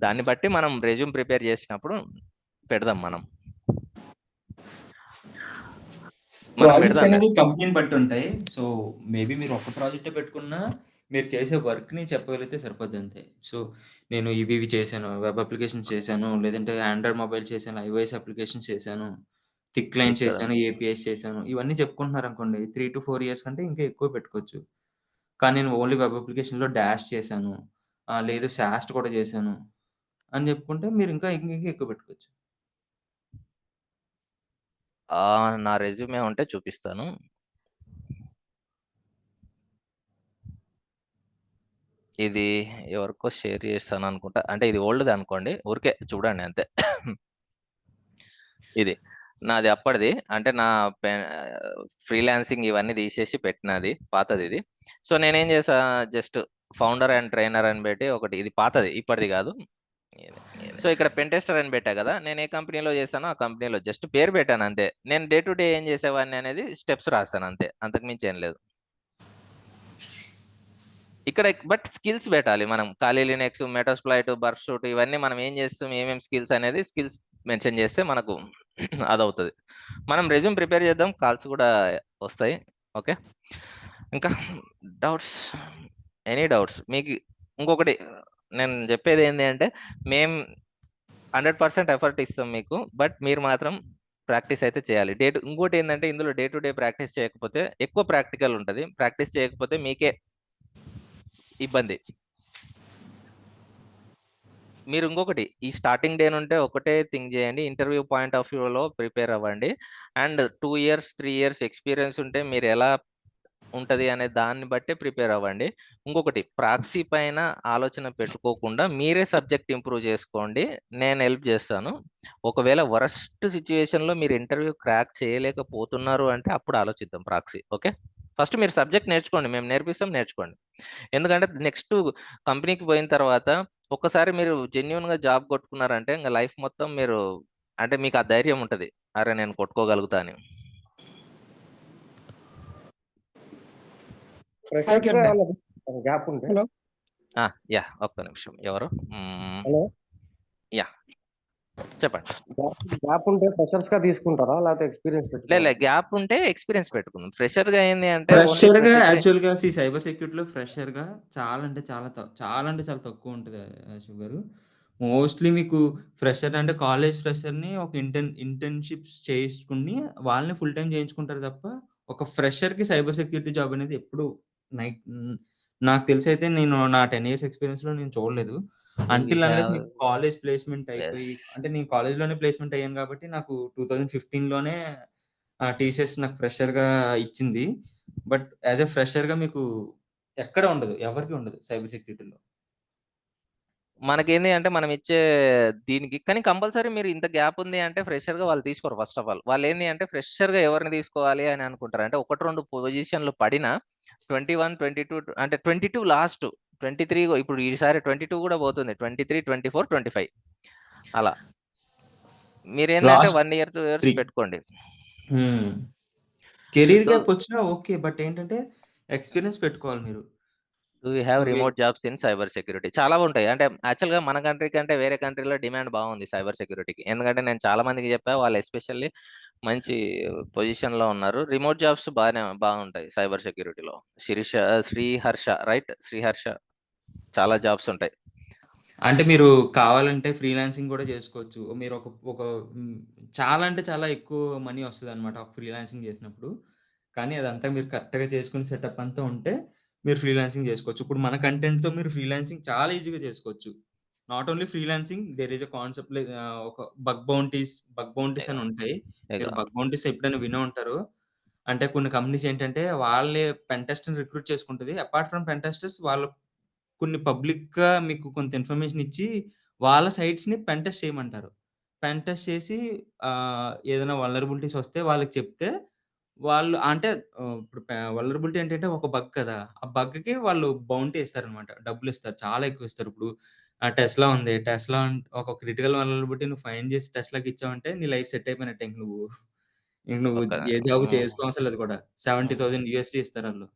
దాన్ని బట్టి మనం రెజ్యూమ్ ప్రిపేర్ చేసినప్పుడు పెడదాం మనం. మనం ప్రాజెక్ట్స్ పెడదాం. అనేది కంపెనీని బట్టి ఉంటాయి. సో, మేబీ మీరు ఒక్క ప్రాజెక్టే పెట్టుకున్నా, మీరు చేసే వర్క్‌ని చెప్పగలిగితే సరిపోద్ది అంతే. సో, నేను ఇవి చేశాను. వెబ్ అప్లికేషన్స్ చేశాను. లేదంటే ఆండ్రాయిడ్ మొబైల్ చేశాను. ఐఓఎస్ అప్లికేషన్స్ చేశాను. థిక్ క్లయింట్స్ ఇక్కడ చేశాను. ఏపీఐస్ చేశాను. ఇవన్నీ చెప్పుకుంటున్నారనుకోండి 3-4 ఇయర్స్ కంటే ఇంకా ఎక్కువ పెట్టుకోవచ్చు. కానీ నేను ఓన్లీ వెబ్ అప్లికేషన్‌లో డాష్ చేశాను. లేదు సాస్ట్ కూడా చేశాను అని చెప్పుకుంటే మీరు ఇంకా ఎక్కువ పెట్టుకోవచ్చు. నా రెజ్యూమే ఉంటే చూపిస్తాను. ఇది ఎవరికో షేర్ చేశాననుకుంటా. అంటే ఇది ఓల్డ్‌ది అనుకోండి. ఊరికే చూడండి అంతే. ఇది. నాది అప్పటిది. అంటే నా ఫ్రీలాన్సింగ్ ఇవన్నీ తీసేసి పెట్టినది. పాతదిది. సో, నేనేం చేశా, జస్ట్ ఫౌండర్ అండ్ ట్రైనర్ అని పెట్టి ఒకటి, ఇది పాతది. ఇప్పటిది కాదు. సో, ఇక్కడ పెన్ టెస్టర్ అని పెట్టా కదా! నేను ఏ కంపెనీలో చేశానో ఆ కంపెనీలో జస్ట్ పేరు పెట్టాను అంతే. నేను డే టు డే ఏం చేసేవాడిని అనేది స్టెప్స్ రాసాను అంతే. అంతకు మించి ఏం లేదు. ఇక్కడ బట్ స్కిల్స్ పెట్టాలి మనం. ఖాళీ లినక్స్, మెటాస్ప్లాయిట్, బర్ఫ్‌సూట్ ఇవన్నీ మనం ఏం చేస్తాం, ఏమేం స్కిల్స్ అనేది స్కిల్స్ మెన్షన్ చేస్తే మనకు అదవుతది. మనం రెజ్యూమ్ ప్రిపేర్ చేద్దాం. కాల్స్ కూడా వస్తాయి. ఓకే. ఇంకా డౌట్స్? Any doubts? మీకు ఇంకొకటి నేను చెప్పేది ఏంది అంటే, మేము 100% ఎఫర్ట్ ఇస్తాం మీకు. బట్ మీరు మాత్రం ప్రాక్టీస్ అయితే చేయాలి. ఇంకోటి ఏందంటే, ఇందులో డే టు డే ప్రాక్టీస్ చేయకపోతే ఎక్కువ ప్రాక్టికల్ ఉంటది. ప్రాక్టీస్ చేయకపోతే మీకే ఇబ్బంది. మీరు ఇంకొకటి, ఈ స్టార్టింగ్ డే నుంటే ఒకటే థింక్ చేయండి. ఇంటర్వ్యూ పాయింట్ ఆఫ్ వ్యూలో ప్రిపేర్ అవ్వండి. అండ్ 2 ఇయర్స్, 3 ఇయర్స్ ఎక్స్‌పీరియన్స్ ఉంటే మీరు ఎలా ఉంటది అనే దాన్ని బట్టే ప్రిపేర్ అవ్వండి. ఇంకొకటి, ప్రాక్సీ పైన ఆలోచన పెట్టుకోకుండా మీరే సబ్జెక్ట్ ఇంప్రూవ్ చేసుకోండి. నేను హెల్ప్ చేస్తాను. ఒకవేళ వరస్ట్ సిట్యుయేషన్‌లో మీరు ఇంటర్వ్యూ క్రాక్ చేయలేకపోతున్నారు అంటే అప్పుడు ఆలోచిద్దాం ప్రాక్సీ. ఓకే. ఫస్ట్ మీరు సబ్జెక్ట్ నేర్చుకోండి. మేము నేర్పిస్తాం, నేర్చుకోండి. ఎందుకంటే నెక్స్ట్ కంపెనీకి పోయిన తర్వాత ఒక్కసారి మీరు జెన్యూన్‌గా జాబ్ కొట్టుకున్నారంటే ఇంక లైఫ్ మొత్తం మీరు, అంటే మీకు ఆ ధైర్యం ఉంటది. అరే! నేను కొట్టుకోగలుగుతా అని. ఫ్రెషర్స్‌గా ఏమన్నా గ్యాప్ ఉంటే? హలో. యాహ్! ఒక్క నిమిషం. ఎవరు? హలో. యాహ్! చెప్పండి. గ్యాప్ ఉంటే ఫ్రెషర్స్‌గా తీసుకుంటారా? లేకపోతే ఎక్స్‌పీరియన్స్ లే పెట్టుకోవాలా? గ్యాప్ ఉంటే ఎక్స్‌పీరియన్స్ పెట్టుకుందాం. ఫ్రెషర్‌గా ఏంది అంటే ఓన్లీ ఫ్రెషర్‌గా 23 యాక్చువల్‌గా సైబర్ సెక్యూరిటీలో ఫ్రెషర్‌గా చాలా అంటే చాలా తక్కువ ఉంటది అశోక్ గారు. మోస్ట్‌లీ మీకు ఫ్రెషర్ అంటే కాలేజ్ ఫ్రెషర్‌ని ఒక ఇంటర్న్‌షిప్స్ చేసుకొని వాళ్ళని ఫుల్ టైమ్ చేయించుకుంటారు తప్ప, ఒక ఫ్రెషర్‌కి సైబర్ సెక్యూరిటీ జాబ్ అనేది ఎప్పుడు నై హ్మ్. నాకు తెలిసైతే నేను నా 10 ఇయర్స్ ఎక్స్‌పీరియన్స్‌లో నేను చూడలేదు. వీ అంటిల్ అన్లెస్ హావ్ మీకు కాలేజ్ ప్లేస్‌మెంట్ అయిపోయి, యెస్. అంటే నేను కాలేజ్‌లోనే ప్లేస్‌మెంట్ అయ్యాను కాబట్టి నాకు 2015లోనే టీసీఎస్ నాకు ఫ్రెషర్‌గా ఇచ్చింది. బట్ యాస్ ఎ ఫ్రెషర్‌గా మీకు ఎక్కడ ఉండదు. ఎవరికీ ఉండదు సైబర్ సెక్యూరిటీలో. మనకేంది అంటే మనం ఇచ్చే దీనికి కానీ కంపల్సరీ మీరు ఇంత గ్యాప్ ఉంది అంటే ఫ్రెషర్‌గా వాళ్ళు తీసుకోరు ఫస్ట్ ఆఫ్ ఆల్. వాళ్ళేంది అంటే ఫ్రెషర్‌గా ఎవరిని తీసుకోవాలి అని అనుకుంటారు. అంటే 1, 2 పొజిషన్‌లు పడినా 21, 22 అంటే 22 లాస్ట్. 23 ఇప్పుడు ఈసారి 22 కూడా పోతుంది. 23, 24, 25 అలా. మీరేందంటే లాస్ట్ 1 ఇయర్, 2 ఇయర్స్ 3 పెట్టుకోండి. హ్మ్. కెరీర్ సో, గ్యాప్ వచ్చినా ఓకే. బట్ ఏంటంటే ఎక్స్‌పీరియన్స్ పెట్టుకోవాలి మీరు. డూ యూ హావ్ నువ్వే remote jobs in cyber security? చాలా ఉంటాయి. అంటే యాక్చువల్‌గా మన కంట్రీ కంటే వేరే కంట్రీలో డిమాండ్ బాగుంది సైబర్ సెక్యూరిటీకి. ఎందుకంటే నేను చాలా మందికి చెప్పా. వాళ్ళు ఎస్పెషల్లీ మంచి పొజిషన్‌లో ఉన్నారు. రిమోట్ జాబ్స్ బాగుంటాయి సైబర్ సెక్యూరిటీలో. శ్రీహర్ష రైట్? శ్రీహర్ష చాలా జాబ్స్ ఉంటాయి. అంటే మీరు కావాలంటే ఫ్రీలాన్సింగ్ కూడా చేసుకోవచ్చు. మీరు ఒక ఒక హ్మ్. చాలా అంటే చాలా ఎక్కువ మనీ వస్తదనమాట ఒక ఫ్రీలాన్సింగ్ చేసినప్పుడు. కానీ అదంతా మీరు కరెక్ట్‌గా చేసుకొని సెటప్ అంతా ఉంటే మీరు ఫ్రీలాన్సింగ్ చేసుకోవచ్చు. ఇప్పుడు మన కంటెంట్‌తో మీరు ఫ్రీలాన్సింగ్ చాలా ఈజీగా చేసుకోవచ్చు. Not only freelancing there is a concept ఒక బగ్ బౌంటీస్ ఇగో అని ఉంటాయి. మీరు ఇగో బగ్ బౌంటీస్ ఎప్పుడైనా వినే ఉంటారు. అంటే కొన్ని కంపెనీస్ ఏంటంటే వాళ్ళే పెన్ టెస్టర్‌ని రిక్రూట్ చేసుకుంటది. అపార్ట్ ఫ్రమ్ పెన్ టెస్టర్స్ వాళ్ళు కొన్ని పబ్లిక్‌గా మీకు కొంత ఇన్ఫర్మేషన్ ఇచ్చి, వాళ్ళ సైట్స్‌ని పెన్ టెస్ట్ చేయమంటారు. పెన్ టెస్ట్ చేసి ఏదైనా వల్నరబిలిటీస్ వస్తే వాళ్ళకి చెప్తే, వాళ్ళు అంటే ఇప్పుడు వల్నరబిలిటీ ఏంటంటే ఒక బగ్ కదా! ఆ బగ్‌కి వాళ్ళు బౌంటీ ఇస్తారనమాట. డబ్బులిస్తారు. చాలా ఎక్కువిస్తారు. ఇప్పుడు టెస్లా ఉంది. టెస్లా ఒక క్రిటికల్ వల్నరబిలిటీ నువ్వు ఫైండ్ చేసి టెస్లాకి ఇచ్చావంటే నీ లైఫ్ సెట్ అయిపోయినట్టే ఇంక నువ్వు ఒక ఏ జాబ్ హ్మ్. చేసుకోవసరం లేదు కూడా. హ్మ్. $70,000 ఇస్తారాళ్ళు.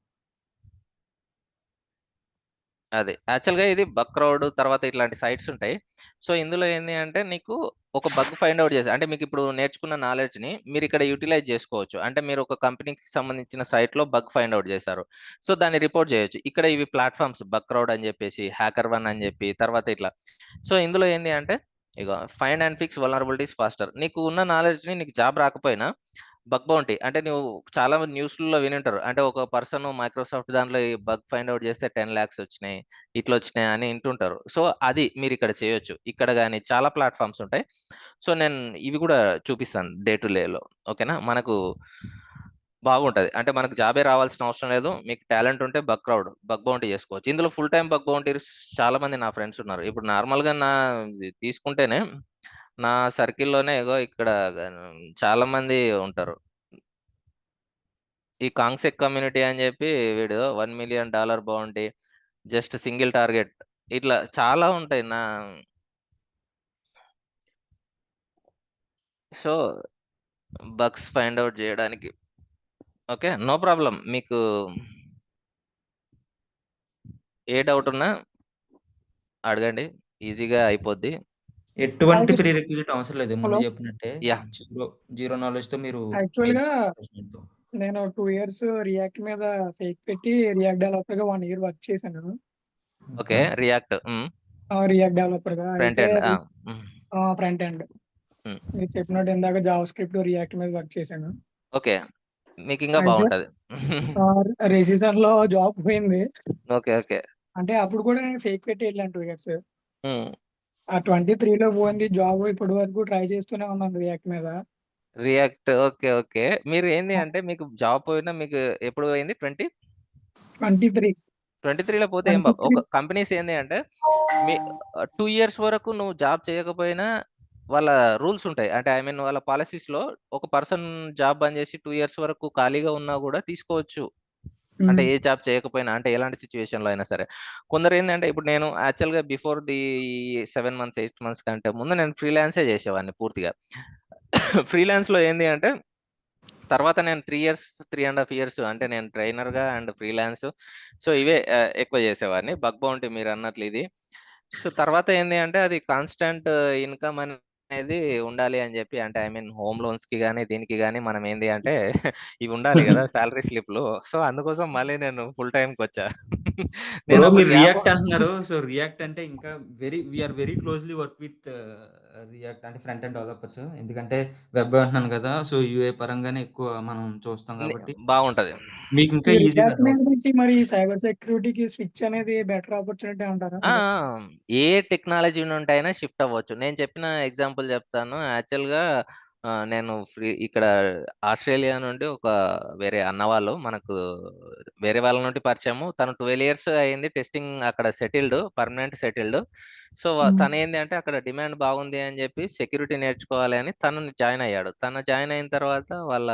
అది యాక్చువల్‌గా ఇది బక్‌క్రౌడ్ తర్వాత ఇట్లాంటి సైట్స్ ఉంటాయి. సో, ఇందులో ఏంది అంటే నీకు ఒక బగ్ ఫైండ్ ఔట్ చేసి అంటే మీకిప్పుడు నేర్చుకున్న నాలెడ్జ్‌ని మీరిక్కడ యుటిలైజ్ చేసుకోవచ్చు. అంటే మీరు ఒక కంపెనీకి సంబంధించిన సైట్‌లో బగ్ ఫైండ్ ఔట్ చేశారు. సో, దాన్ని రిపోర్ట్ చేయొచ్చు. ఇక్కడ ఇవి ప్లాట్‌ఫార్మ్స్ బక్‌క్రౌడ్ అని చెప్పేసి, హ్యాకర్1 అని చెప్పి తర్వాత ఇట్లా. సో, ఇందులో ఏంది అంటే ఇగో find and fix vulnerabilities faster. నీకు ఉన్న నాలెడ్జ్‌ని నీకు జాబ్ రాకపోయినా బగ్ బౌంటీ అంటే నువ్వు చాలా మంది న్యూస్‌లలో వినుంటారు. అంటే ఒక పర్సన్ మైక్రోసాఫ్ట్ దాంట్లో ఈ బగ్ ఫైండ్ ఔట్ చేస్తే 10,00,000 వచ్చినాయి. ఇట్లొచ్చినాయి అని వింటుంటారు. సో, అది మీరిక్కడ చేయొచ్చు. ఇక్కడ గాని చాలా ప్లాట్‌ఫార్మ్స్ ఉంటాయి. సో, నేను ఇవి కూడా చూపిస్తాను డే టు డేలో. ఓకేనా? మనకు బాగుంటది. అంటే మనకు జాబే రావాల్సిన అవసరం లేదు. మీకు టాలెంట్ ఉంటే బగ్ బౌంటీ చేసుకోవచ్చు. ఇందులో ఫుల్ టైమ్ బగ్ బౌంటీర్స్ చాలా మంది నా ఫ్రెండ్స్ ఉన్నారు. ఇప్పుడు నార్మల్‌గా తీసుకుంటేనే నా సర్కిల్‌లోనే ఇగో ఇక్కడ చాలా మంది ఉంటారు. ఈ కాంగ్సెక్ కమ్యూనిటీ అని చెప్పి వీడు $1,000,000 బౌంటీ జస్ట్ సింగిల్ టార్గెట్ ఇట్లా చాలా ఉంటాయి. సో, బగ్స్ ఫైండ్ ఔట్ చేయడానికి. ఓకే. No problem. మీకు ఏ డౌట్ ఉన్నా అడగండి. ఈజీగా అయిపోద్ది. ఎటువంటి థాంక్ యూ. ప్రీ రిక్విజిట్ అవసరం లేదు. ముందు హలో! చెప్పినట్టే యాహ్! జీరో నాలెడ్జ్‌తో మీరు యాక్చువల్‌గా నేర్చుకోవచ్చు. నేను 2 ఇయర్స్ రియాక్ట్ మీద ఫేక్ పెట్టి రియాక్ట్ డెవలపర్‌గా 1 ఇయర్ వర్క్ చేశాను. ఓకే. రియాక్ట్. రియాక్ట్ డెవలపర్‌గా. ఫ్రంట్ అయితే ఎండ్. హ్మ్. Front end. హ్మ్. మీరు చెప్పినట్టు ఇందాక జావాస్క్రిప్ట్, రియాక్ట్ మీద వర్క్ చేశాను. ఓకే. మీకింకా అయితే బావుంటది. రెసిషన్‌లో జాబ్ పోయింది. ఓకే. అంటే అప్పుడు కూడా నేను ఫేక్ పెట్టి వెళ్ళాను 2 ఇయర్స్. హ్మ్. ఆ 23లో పోయింది జాబ్. ఇప్పటి వరకు ట్రై చేస్తూనే ఉన్నాను రియాక్ట్ మీద. రియాక్ట్. ఓకే. మీరు ఏంది అంటే మీకు జాబ్ పోయినా మీకు ఎప్పుడు పోయింది? 23 23లో పోతే ఏం 23 ఒక కంపెనీస్ ఏంది అంటే మీ 2 ఇయర్స్ వరకు నువ్వు జాబ్ చేయకపోయినా వాళ్ళ రూల్స్ ఉంటాయి. అంటే ఐ మీన్ వాళ్ళ పాలిసీస్‌లో ఒక పర్సన్ జాబ్ బంద్ చేసి 2 ఇయర్స్ వరకు ఖాళీగా ఉన్నా కూడా తీసుకోవచ్చు. అంటే ఏ జాబ్ చేయకపోయినా అంటే ఎలాంటి సిట్యుయేషన్‌లో అయినా సరే. కొందరేందంటే ఇప్పుడు నేను యాక్చువల్‌గా బిఫోర్ ది 7 మంత్స్, 8 మంత్స్ కంటే ముందు నేను ఫ్రీలాన్సే చేసేవాడిని పూర్తిగా. ఫ్రీలాన్స్‌లో ఏంది అంటే తర్వాత నేను 3 ఇయర్స్, 3½ ఇయర్స్ అంటే నేను ట్రైనర్‌గా అండ్ ఫ్రీలాన్స్ సో, ఇవే ఎక్కువ చేసేవాడిని. బగ్ బౌంటీ మీరన్నట్లు ఇది. సో, తర్వాత ఏంది అంటే అది కాన్స్టాంట్ ఇన్‌కమ్ అనేది ఉండాలి అని చెప్పి అంటే ఐ మీన్ హోమ్ లోన్స్‌కి గాని, దీనికి గాని మనం ఏంది అంటే ఇవి ఉండాలి గదా! సాలరీ స్లిప్‌లు. సో, అందుకోసం మళ్ళీ నేను ఫుల్ టైమ్‌కొచ్చా. బ్రో నేనప్పుడు మీరు గ్యాప్ రియాక్ట్ అంటున్నారు. సో, రియాక్ట్ అంటే ఇంకా we are very closely work with React అంటే ఫ్రంట్ ఎండ్ డెవలపర్స్. ఎందుకంటే వెబ్ అంటున్నాను కదా! సో, యూఐ పరంగానే ఎక్కువ మనం చూస్తాం కాబట్టి బాగుంటది. మీకు ఇంకా ఈ ఈజీగా రియాక్ట్ మీద నుంచి మరి సైబర్ సెక్యూరిటీకి స్విచ్ అనేది బెటర్ ఆపర్చునిటీ అంటారా? ఆ! అంటే ఏ టెక్నాలజీ నుంటైనా షిఫ్ట్ అవ్వచ్చు. నేను చెప్పిన ఎగ్జాంపుల్ చెప్తాను. యాక్చువల్‌గా నేను ఇక్కడ ఆస్ట్రేలియా నుండి ఒక వేరే అన్నవాళ్ళు మనకు వేరే వాళ్ళ నుండి పరిచయము. తను 12 ఇయర్స్ అయింది టెస్టింగ్ అక్కడ పర్మనెంట్ సెటిల్డ్. సో, హ్మ్. తనేంది అంటే అక్కడ డిమాండ్ బాగుంది అని చెప్పి సెక్యూరిటీ నేర్చుకోవాలి అని తను జాయిన్ అయ్యాడు. తను జాయిన్ అయిన తర్వాత వాళ్ళ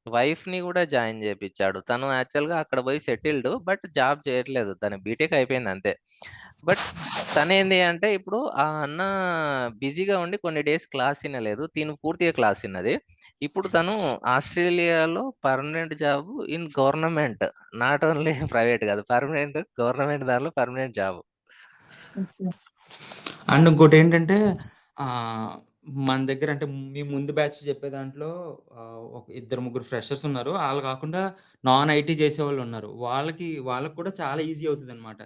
వైఫ్‌ని గూడా జాయిన్ చేపిచ్చాడు. తను యాక్చువల్‌గా అక్కడ పోయి సెటిల్డ్. బట్ జాబ్ చేయట్లేదు. తను బీటెక్ అయిపోయింది అంతే. బట్ తనేంది అంటే ఇప్పుడు ఆ అన్న బిజీగా ఉండి కొన్ని డేస్ క్లాస్ ఇనలేదు. తిను పూర్తిగా క్లాస్ ఇన్నది. ఇప్పుడు తను ఆస్ట్రేలియాలో permanent job in government. Not only private కాదు. గవర్నమెంట్ దానిలో పర్మనెంట్ జాబ్. ఓకే. అండ్ ఇంకోటేంటంటే మన దగ్గర అంటే మీ ముందు బ్యాచ్ చెప్పే దాంట్లో ఒక ఇద్దరు, ముగ్గురు ఫ్రెషర్స్ ఉన్నారు. ఆళ్ళు కాకుండా నాన్ ఐటీ చేసేవాళ్ళున్నారు. వాళ్ళకి కూడా చాలా ఈజీ అవుతదనమాట.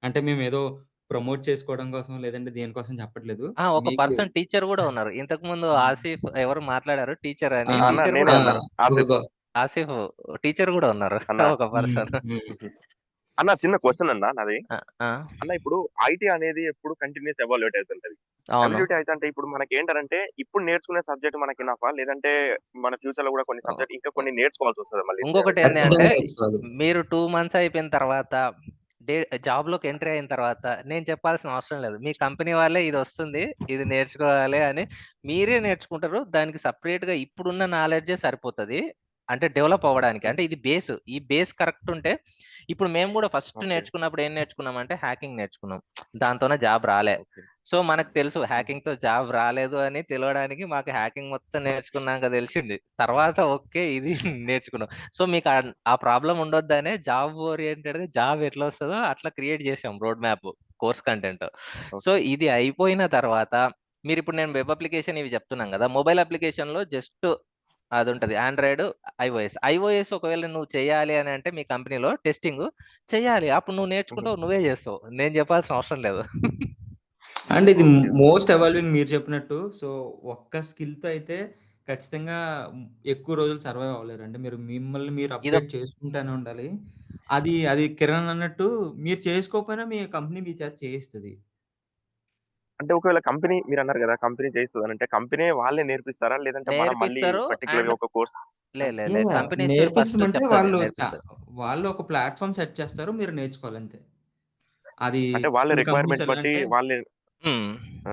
అంటే మేమేదో ప్రమోట్ చేసుకోవడం కోసం లేదంటే దేనికోసం చెప్పట్లేదు. ఒక మీకు పర్సన్ టీచర్ గూడా ఉన్నారు. ఇంతకుముందు ఆసిఫ్ ఎవరో మాట్లాడారు టీచర్ ఆ! అని. అన్న టీచర్ నేనే గూడా అన్న ఉన్నారు. ఆసిఫ్. ఆసిఫ్ టీచర్ గూడా ఉన్నారు. అన్న ఒక పర్సన్. అన్న చిన్న క్వశ్చన్ అన్న నాది. ఆ! ఆ! అన్న ఇప్పుడు ఐటీ అనేది ఎప్పుడు కంటిన్యూస్ ఎవాల్యుయేట్ అవుతుంటది. అవును. ఎవాల్యుయేట్ అయితంటే ఇప్పుడు మనకేంటంటే ఇప్పుడు నేర్చుకునే సబ్జెక్ట్ మనకి ఇనఫా? లేదంటే మన ఫ్యూచర్‌లో గూడా కొన్ని సబ్జెక్ట్ ఇంకా కొన్ని నేర్చుకోవాల్సొస్తదా మళ్ళీ? ఇంకొకటేంది అంటే ఖచ్చితంగా నేర్చుకోవాలి. మీరు 2 మంత్స్ అయిపోయిన తర్వాత డే జాబ్‌లోకి ఎంట్రీ అయిన తర్వాత నేను చెప్పాల్సిన అవసరం లేదు. మీ కంపెనీ వాళ్ళే ఇదొస్తుంది. ఇది నేర్చుకోవాలి అని మీరే నేర్చుకుంటారు. దానికి సెపరేట్‌గా ఇప్పుడున్న నాలెడ్జే సరిపోతది. అంటే డెవలప్ అవ్వడానికి. అంటే ఇది బేస్. ఈ బేస్ కరెక్ట్ ఉంటే ఇప్పుడు మేము కూడా ఫస్ట్ ఓకే. నేర్చుకున్నప్పుడు ఏం నేర్చుకున్నామంటే హ్యాకింగ్ నేర్చుకున్నాం. దాంతోనే జాబ్ రాలే. ఓకే. సో మనకు తెలుసు హ్యాకింగ్‌తో జాబ్ రాలేదు అని తెలవడానికి మాకు హ్యాకింగ్ మొత్తం నేర్చుకున్నాక తెలిసింది. తర్వాత ఓకే. ఇది నేర్చుకున్నాం. సో మీకు ఆ ప్రాబ్లమ్ ఉండొద్దనే జాబ్ ఓరియెంటెడ్‌గా జాబ్ ఎట్లా వస్తదో అట్లా క్రియేట్ చేసాం road map course content. So okay. ఇది అయిపోయిన తర్వాత మీరిప్పుడు నేను వెబ్ అప్లికేషన్ ఇవి చెప్తున్నాం కదా! మొబైల్ అప్లికేషన్‌లో జస్ట్ అదుంటది. ఆండ్రాయిడ్, ఐఓఎస్ ఒకవేళ నువ్వు చేయాలి అని అంటే మీ కంపెనీలో టెస్టింగ్ చేయాలి. అప్పుడు నువ్వు హుహు. నేర్చుకుంటావు. నువ్వే చేస్తావు. నేను చెప్పాల్సిన అవసరం లేదు. అంటే ఇది ఓకే. ఓకే. మోస్ట్ ఎవాల్వింగ్ మీరు చెప్పినట్టు. సో, ఒక్క స్కిల్‌తో అయితే ఖచ్చితంగా ఎక్కువ రోజులు సర్వైవ్ అవ్వలేరు. అంటే మిమ్మల్ని మీరు ఇదొక అప్‌డేట్ చేసుకుంటానే ఉండాలి. అది కిరణ్ అన్నట్టు మీరు చేసుకోకపోయినా మీ కంపెనీ మీ చేత చేయిస్తది. అంటే ఒకవేళ కంపెనీ మీరన్నారు గదా! కంపెనీ చేయిస్తదనంటే కంపెనీయే వాళ్ళే నేర్పిస్తారా? లేదంటే మనం మళ్ళీ నేర్పిస్తారు. పర్టిక్యులర్‌గా ఒక కోర్స్ లే ఆ! లే లే. యాహ్! కంపెనీస్ ఫస్ట్ నేర్పించడం అంటే చెప్తది. నేర్పిస్తది. వాళ్ళు ఒక ప్లాట్‌ఫార్మ్ సెట్ చేస్తారు. మీరు నేర్చుకోవాలంతే. అది అంటే వాళ్ళ కొన్ని కంపెనీస్ రిక్వైర్‌మెంట్ ఎలా బట్టి అంటే వాళ్ళే హ్మ్. ఆ!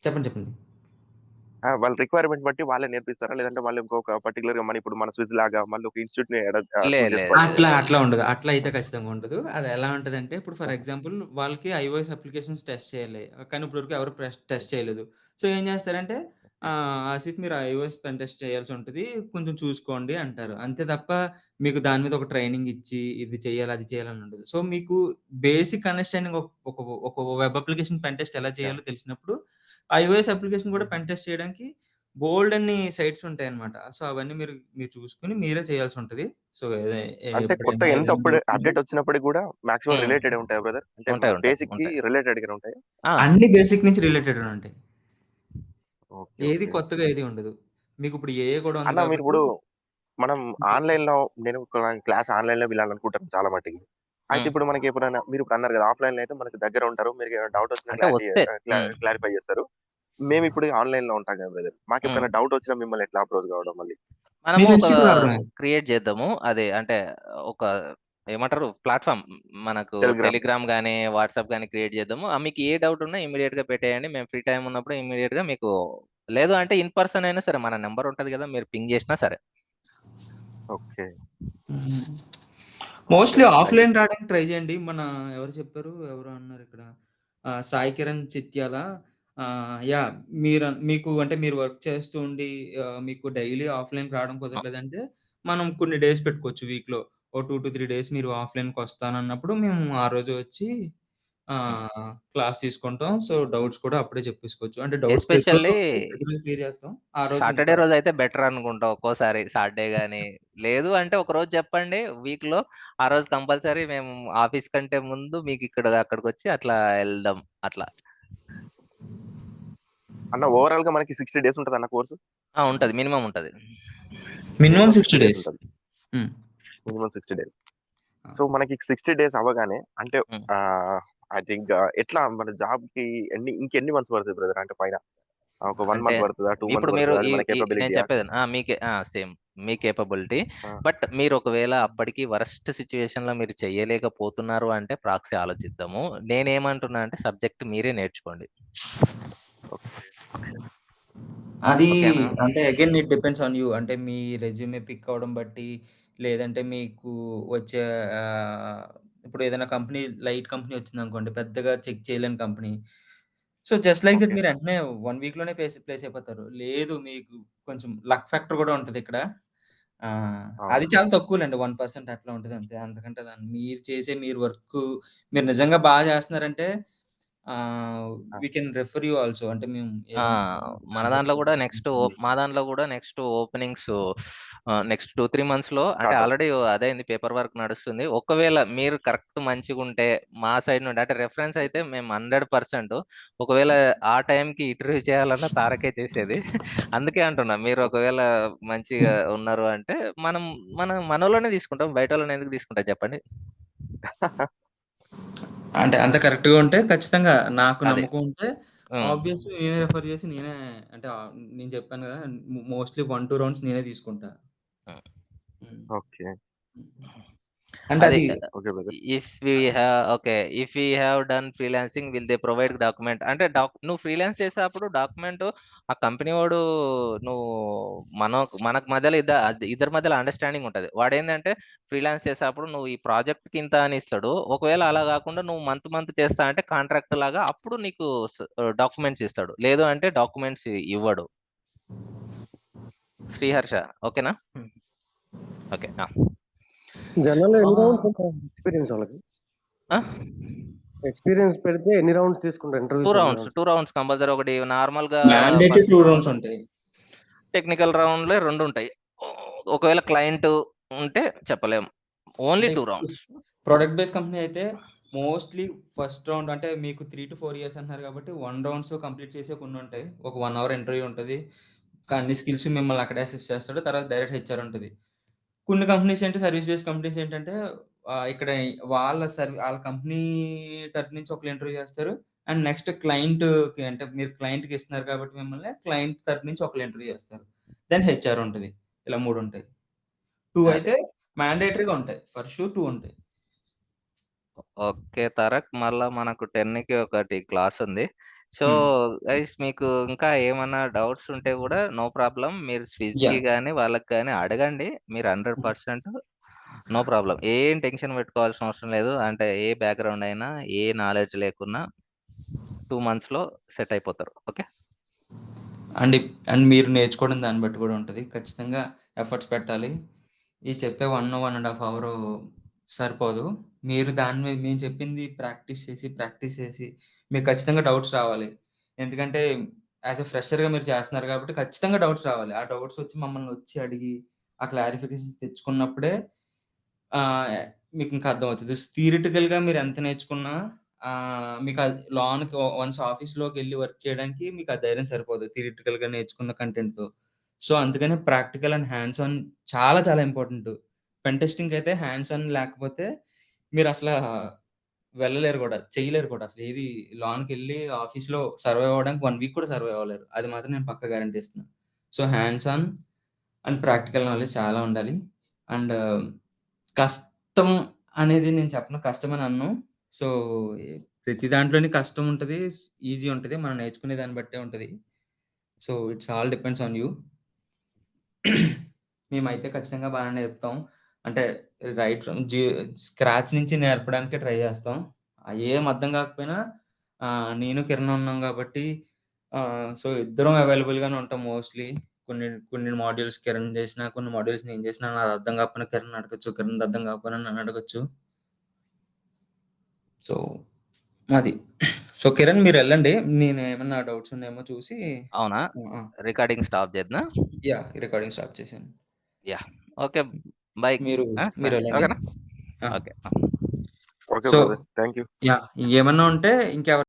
చెప్పండి. వాళ్ళ రిక్వైర్‌మెంట్ బట్టి వాళ్ళే నేర్పిస్తారా? లేదంటే వాళ్ళు ఇంకొక పర్టిక్యులర్‌గా ఇప్పుడు మన స్విస్ లాగా మళ్ళీ ఒక ఇన్‌స్టిట్యూట్‌ని లే చూజ్ లే చేసుకోవాల్సి లే. అట్లా ఉంటదా? అట్లా ఉండదు. అట్లా అయితే ఖచ్చితంగా ఉండదు. అది ఎలా ఉంటదంటే ఇప్పుడు ఫర్ ఆహా! ఎగ్జాంపుల్ వాళ్ళకి ఐఓఎస్ అప్లికేషన్స్ టెస్ట్ చేయాలి. కానీ ఇప్పటివరకు ఎవరు టెస్ట్ చేయలేదు. సో ఏం చేస్తారంటే ఓకే. ఆసిఫ్ మీరు ఐఓఎస్ పెన్ టెస్ట్ చేయాల్సి ఉంటది. కొంచెం చూసుకోండి అంటారు. అంతే తప్ప మీకు దాని మీద ఒక ట్రైనింగ్ ఇచ్చి ఇది చేయాలి, అది చేయాలని ఉండదు. సో మీకు బేసిక్ అండర్‌స్టాండింగ్ ఒక ఒక వెబ్ అప్లికేషన్ పెన్ టెస్ట్ ఎలా యాహ్! చేయాలో తెలిసినప్పుడు ఐఓఎస్ అప్లికేషన్ కూడా హుహు. పెన్ టెస్ట్ చేయడానికి బోలెడన్ని సైట్స్ ఉంటాయన్నమాట. సో అవన్నీ మీరు చూసుకొని మీరే చేయాల్సుంటది. సో అంటే కొత్తగా ఎప్పుడైనా ఎంత ఏదైనా అప్పుడు డౌట్స్ ఉంటే అప్‌డేట్ వచ్చినప్పటికి గూడా మాక్సిమం హ్మ్. రిలేటెడే ఉంటాయా బ్రదర్? అంటే మన ఉంటాయి. బేసిక్‌కి ఉంటాయి. రిలేటెడ్‌గానే ఉంటాయా? ఆ! అన్ని బేసిక్ నుంచి రిలేటెడే ఉంటాయి. ఓకే. ఏది ఓకే. కొత్తగా ఏది ఉండదు. మీకిప్పుడు ఏఐ కూడా ఉంది అన్న కాబట్టి మీరిప్పుడు మనం ఆన్‌లైన్‌లో నేను ఒక క్లాస్ ఆన్‌లైన్‌లో వినాలనుకుంటాను చాలా మటికి. అయితే హ్మ్. ఇప్పుడు మనకి ఎప్పుడైనా మీరిప్పుడు అన్నారు గదా! ఆఫ్‌లైన్‌లో అయితే మనకి దగ్గర ఉంటారు. మీకేమైనా డౌట్ వచ్చినా అంటే వస్తే హ్మ్. క్లారిఫై చేస్తారు. మేమిప్పుడు ఆన్‌లైన్‌లో ఉంటాం గదా బ్రదర్. హ్మ్. మాకెప్పుడైనా డౌట్ వచ్చినా మిమ్మల్ని ఎట్లా అప్రోచ్ కావడం మళ్ళీ? మనము మీరు ఒక ఇన్‌స్టిట్యూట్‌కి రావడమే. క్రియేట్ చేద్దాము. అదే అంటే ఒక ఏమంటారు ప్లాట్‌ఫార్మ్ మనకు టెలిగ్రామ్. టెలిగ్రామ్ గాని, వాట్సాప్ గాని క్రియేట్ చేద్దాము. మీకు ఏ డౌట్ ఉన్నా ఇమ్మీడియేట్‌గా పెట్టేయండి. మేము ఫ్రీ టైమ్ ఉన్నప్పుడు ఇమ్మీడియేట్‌గా మీకు లేదు అంటే ఇన్ పర్సన్ అయినా సరే మన నంబర్ ఉంటది కదా! మీరు పింగ్ చేసినా సరే. ఓకే. హ్మ్. ఓకే మోస్ట్‌లీ అన్న. Thank you. ఆఫ్‌లైన్ రావడానికి ట్రై చేయండి. ఎవరు చెప్పారు? ఎవరో అన్నారిక్కడ. సాయి కిరణ్ చిట్యాల యాహ్! మీకు అంటే మీరు వర్క్ చేస్తూ ఉండి మీకు డైలీ ఆఫ్‌లైన్‌కి రావడం అ కుదరలేదంటే, మనం కొన్ని డేస్ పెట్టుకోవచ్చు వీక్‌లో. ఓ 2-3 డేస్ మీరు ఆఫ్‌లైన్‌కొస్తానన్నప్పుడు మేము ఆ రోజు వచ్చి హ్మ్. క్లాస్ తీసుకుంటాం. సో, డౌట్స్ కూడా అప్పుడే చెప్పేసుకోవచ్చు. అంటే డౌట్స్ ఎస్పెషల్లీ ప్రతిరోజు క్లియర్ చేస్తాం. ఆ రోజు సాటర్‌డే ఇంకా రోజైతే బెటర్ అనుకుంటా ఒక్కోసారి సాటర్‌డే గాని, లేదు అంటే ఒకరోజు చెప్పండి వీక్‌లో. ఆ రోజు కంపల్సరీ మేము ఆఫీస్ కంటే ముందు అక్కడికొచ్చి అట్లా ఎళ్దాం అట్లా. అన్న ఓవరాల్‌గా మనకి 60 డేస్ ఉంటదన్న కోర్సు? ఉంటది. మినిమమ్ ఉంటది. Minimum minimum 60 60 days days. ఉంటది. హ్మ్. Minimum 60 days. ఆ! సో, మనకి 60 డేస్ అవ్వగానే అంటే హ్మ్. ఆహ్, ఐ థింక్ ఎట్లా మన జాబ్‌కి ఇంకెన్ని మంత్స్ పడతది బ్రదర్ అంటే పైన? ఒక 1 అంటే మంత్ పడతదా? 2 ఇప్పుడు మంత్స్ మీరు పడతదా? ఈ అది మన ఈ నేను కేపబిలిటీయా? చెప్పేది మీకే సేమ్ మీ కేపబిలిటీ. ఆ! బట్ మీరు ఒకవేళ అప్పటికి వరస్ట్ సిట్యుయేషన్‌లో మీరు చేయలేకపోతున్నారు అంటే ప్రాక్సీ ఆలోచిద్దాము. నేనేమంటున్నా అంటే సబ్జెక్ట్ మీరే నేర్చుకోండి. ఓకే. ఓకే. అది ఓకేనా? అంటే again it depends on you. అంటే మీ రెజ్యూమే పిక్ అవ్వడం బట్టి, లేదంటే మీకు వచ్చే ఆహ్, ఇప్పుడు ఏదైనా కంపెనీ లైట్ కంపెనీ వచ్చిందనుకోండి. పెద్దగా చెక్ చేయలేని company. So, just like that okay. మీరు వెంటనే 1 వీక్‌లోనే ప్లేస్ అయిపోతారు. లేదు మీకు కొంచెం లక్ ఫ్యాక్టర్ కూడా ఉంటదిక్కడ. అది అవును. చాలా తక్కువలెండి. 1% అట్లా ఉంటది అంతే. అంతకంటే మీరు చేసే వర్కు మీరు నిజంగా బాగా చేస్తున్నారంటే ఆహ్, ఆ! We can refer you also. అంటే మేము ఆ! ఏదైనా మన కాంటాక్ట్ దాంట్లో గూడా మా దాంట్లో గూడా నెక్స్ట్ ఓపెనింగ్స్ నెక్స్ట్ 2, 3 మంత్స్‌లో అంటే స్టార్ట్ అవుతుంది. ఆల్రెడీ అదయింది పేపర్ వర్క్ నడుస్తుంది. ఒకవేళ మీరు కరెక్ట్ మంచిగుంటే మా సైడ్ నుండి అంటే రిఫరెన్స్ అయితే మేము 100% ఒకవేళ ఆ టైంకి ఇంటర్వ్యూ చేయాలన్నా తారకే చేసేది. అందుకే అంటున్నా మీరు ఒకవేళ మంచిగా ఉన్నారు అంటే మనం మనోళ్ళనే తీసుకుంటాం. బయటోళ్ళని ఎందుకు తీసుకుంటాం చెప్పండి? అంటే అంత కరెక్ట్‌గా ఉంటే ఖచ్చితంగా నాకు అదే. నమ్మకం ఉంటే హ్మ్. ఆబ్వియస్‌లీ నేనే రిఫర్ చేసి నేనే అంటే నేను చెప్పాను కదా! మోస్ట్‌లీ 1, 2 రౌండ్స్ నేనే తీసుకుంటా. హ్మ్. హ్మ్. ఓకే. అంటే అది అది okay brother. If we have done freelancing will they provide document అంటే నువ్వు ఫ్రీలాన్స్ చేసేటప్పుడు డాక్యుమెంట్ ఆ కంపెనీ వాడు నువ్వు మనకు మధ్యలో ఇద్దరి మధ్యలో అండర్స్టాండింగ్ ఉంటుంది. వాడు ఏంటంటే ఫ్రీలాన్స్ చేసేటప్పుడు నువ్వు ఈ ప్రాజెక్ట్ కింత అని ఇస్తాడు. ఒకవేళ అలా కాకుండా నువ్వు మంత్ చేస్తా అంటే కాంట్రాక్ట్ లాగా అప్పుడు నీకు డాక్యుమెంట్స్ ఇస్తాడు. లేదు అంటే డాక్యుమెంట్స్ ఇవ్వడు. శ్రీహర్ష ఓకేనా? ఓకే. జనరల్ ఎన్ని రౌండ్స్ ఉంటాయి ఎక్స్పీరియన్స్ వాళ్ళకి? ఎక్స్పీరియన్స్ పెడితే ఎన్ని రౌండ్స్ తీసుకుంటారు ఇంటర్వ్యూ? 2 rounds compulsory. ఒకటి నార్మల్ గా మ్యాండేటరీ 2 రౌండ్స్ ఉంటాయి. టెక్నికల్ రౌండ్ 2 ఉంటాయి. ఒకవేళ క్లయింట్ ఉంటే చెప్పలేము. Only 2 rounds. Product base company అయితే మోస్ట్లీ ఫస్ట్ రౌండ్ అంటే మీకు 3 to 4 years అంటున్నారు కాబట్టి 1 రౌండ్స్ కంప్లీట్ చేసే కొన్ని ఉంటాయి. ఒక 1 hour ఇంటర్వ్యూ ఉంటుంది. అన్ని స్కిల్స్ మిమ్మల్ని అక్కడ అసెస్ చేస్తాడు. తర్వాత డైరెక్ట్ హెచ్ఆర్ ఉంటుంది. కొన్ని కంపెనీస్ ఏంటి సర్వీస్ బేస్ కంపెనీస్ ఏంటంటే ఇక్కడ వాళ్ళ కంపెనీ తరపు నుంచి ఒకళ్ళు ఇంటర్వ్యూ చేస్తారు. అండ్ నెక్స్ట్ క్లయింట్ అంటే మీరు క్లయింట్కి ఇస్తున్నారు కాబట్టి మిమ్మల్ని క్లయింట్ తరపు నుంచి ఒకళ్ళు ఇంటర్వ్యూ చేస్తారు. దెన్ హెచ్ఆర్ ఉంటుంది. ఇలా 3 ఉంటాయి. 2 అయితే మ్యాండేటరీగా ఉంటాయి. ఫర్ షూర్ 2 ఉంటాయి. ఓకే తారక్, మళ్ళా మనకు 10కి ఒకటి క్లాస్ ఉంది. సో గైస్ మీకు ఇంకా ఏమన్నా డౌట్స్ ఉంటే కూడా నో ప్రాబ్లం, మీరు స్విజ్కి కానీ వాళ్ళకి కానీ అడగండి. మీరు 100% నో ప్రాబ్లం. ఏం టెన్షన్ పెట్టుకోవాల్సిన అవసరం లేదు. అంటే ఏ బ్యాక్గ్రౌండ్ అయినా ఏ నాలెడ్జ్ లేకున్నా 2 monthsలో సెట్ అయిపోతారు. ఓకే. అండ్ మీరు నేర్చుకోవడం దాన్ని బట్టి కూడా ఉంటుంది. ఖచ్చితంగా ఎఫర్ట్స్ పెట్టాలి. ఈ చెప్పే 1.5 hour సరిపోదు. మీరు దాని మీద మేము చెప్పింది ప్రాక్టీస్ చేసి మీకు ఖచ్చితంగా డౌట్స్ రావాలి. ఎందుకంటే యాజ్ ఎ ఫ్రెషర్గా మీరు చేస్తున్నారు కాబట్టి ఖచ్చితంగా డౌట్స్ రావాలి. ఆ డౌట్స్ వచ్చి మమ్మల్ని వచ్చి అడిగి ఆ క్లారిఫికేషన్ తెచ్చుకున్నప్పుడే మీకు ఇంకా అర్థమవుతుంది. థియరిటికల్గా మీరు ఎంత నేర్చుకున్నా మీకు లోనికి వన్స్ ఆఫీస్లోకి వెళ్ళి వర్క్ చేయడానికి మీకు ఆ ధైర్యం సరిపోదు థియరిటికల్గా నేర్చుకున్న కంటెంట్తో. సో అందుకనే ప్రాక్టికల్ అండ్ హ్యాండ్స్ ఆన్ చాలా చాలా ఇంపార్టెంట్. పెన్ టెస్టింగ్ అయితే హ్యాండ్స్ ఆన్ లేకపోతే మీరు అసలు వెళ్ళలేరు కూడా, చేయలేరు కూడా. అసలు ఏది లోనికి వెళ్ళి ఆఫీస్లో సర్వైవ్ అవ్వడానికి 1 week కూడా సర్వైవ్ అవ్వలేరు. అది మాత్రం నేను పక్కా గ్యారంటీ ఇస్తున్నాను. So hands on and practical knowledge చాలా ఉండాలి. అండ్ కష్టం అనేది నేను చెప్పను, కష్టమని అన్ను. సో ప్రతి దాంట్లోని కష్టం ఉంటుంది, ఈజీ ఉంటుంది. మనం నేర్చుకునే దాన్ని బట్టే ఉంటుంది. So it's all depends on you. మేమైతే ఖచ్చితంగా బాగా నేర్పుతాం. అంటే రైట్ ఫ్రమ్ స్క్రాచ్ నుంచి నేర్పడానికి ట్రై చేస్తాం. ఏం అర్థం కాకపోయినా నేను కిరణ్ ఉన్నాం కాబట్టి సో ఇద్దరం అవైలబుల్గానే ఉంటాం మోస్ట్లీ. కొన్ని మాడ్యూల్స్ కిరణ్ చేసినా, కొన్ని మాడ్యూల్స్ నేను చేసినా. నాకు అర్థం కాకపోయినా కిరణ్ అడగచ్చు, కిరణ్ అర్థం కాకపోయినా నన్ను అడగచ్చు. సో అది. సో కిరణ్ మీరు వెళ్ళండి, నేను ఏమన్నా డౌట్స్ ఉన్నాయేమో చూసి. అవునా, రికార్డింగ్ స్టాప్ చేద్దాం. రికార్డింగ్ స్టాప్ చేశాను. Okay bye. మీరు వెళ్ళండి. ఓకేనా? Okay. Okay so brother, thank you. ఇంకేమన్నా ఉంటే ఇంకెవరు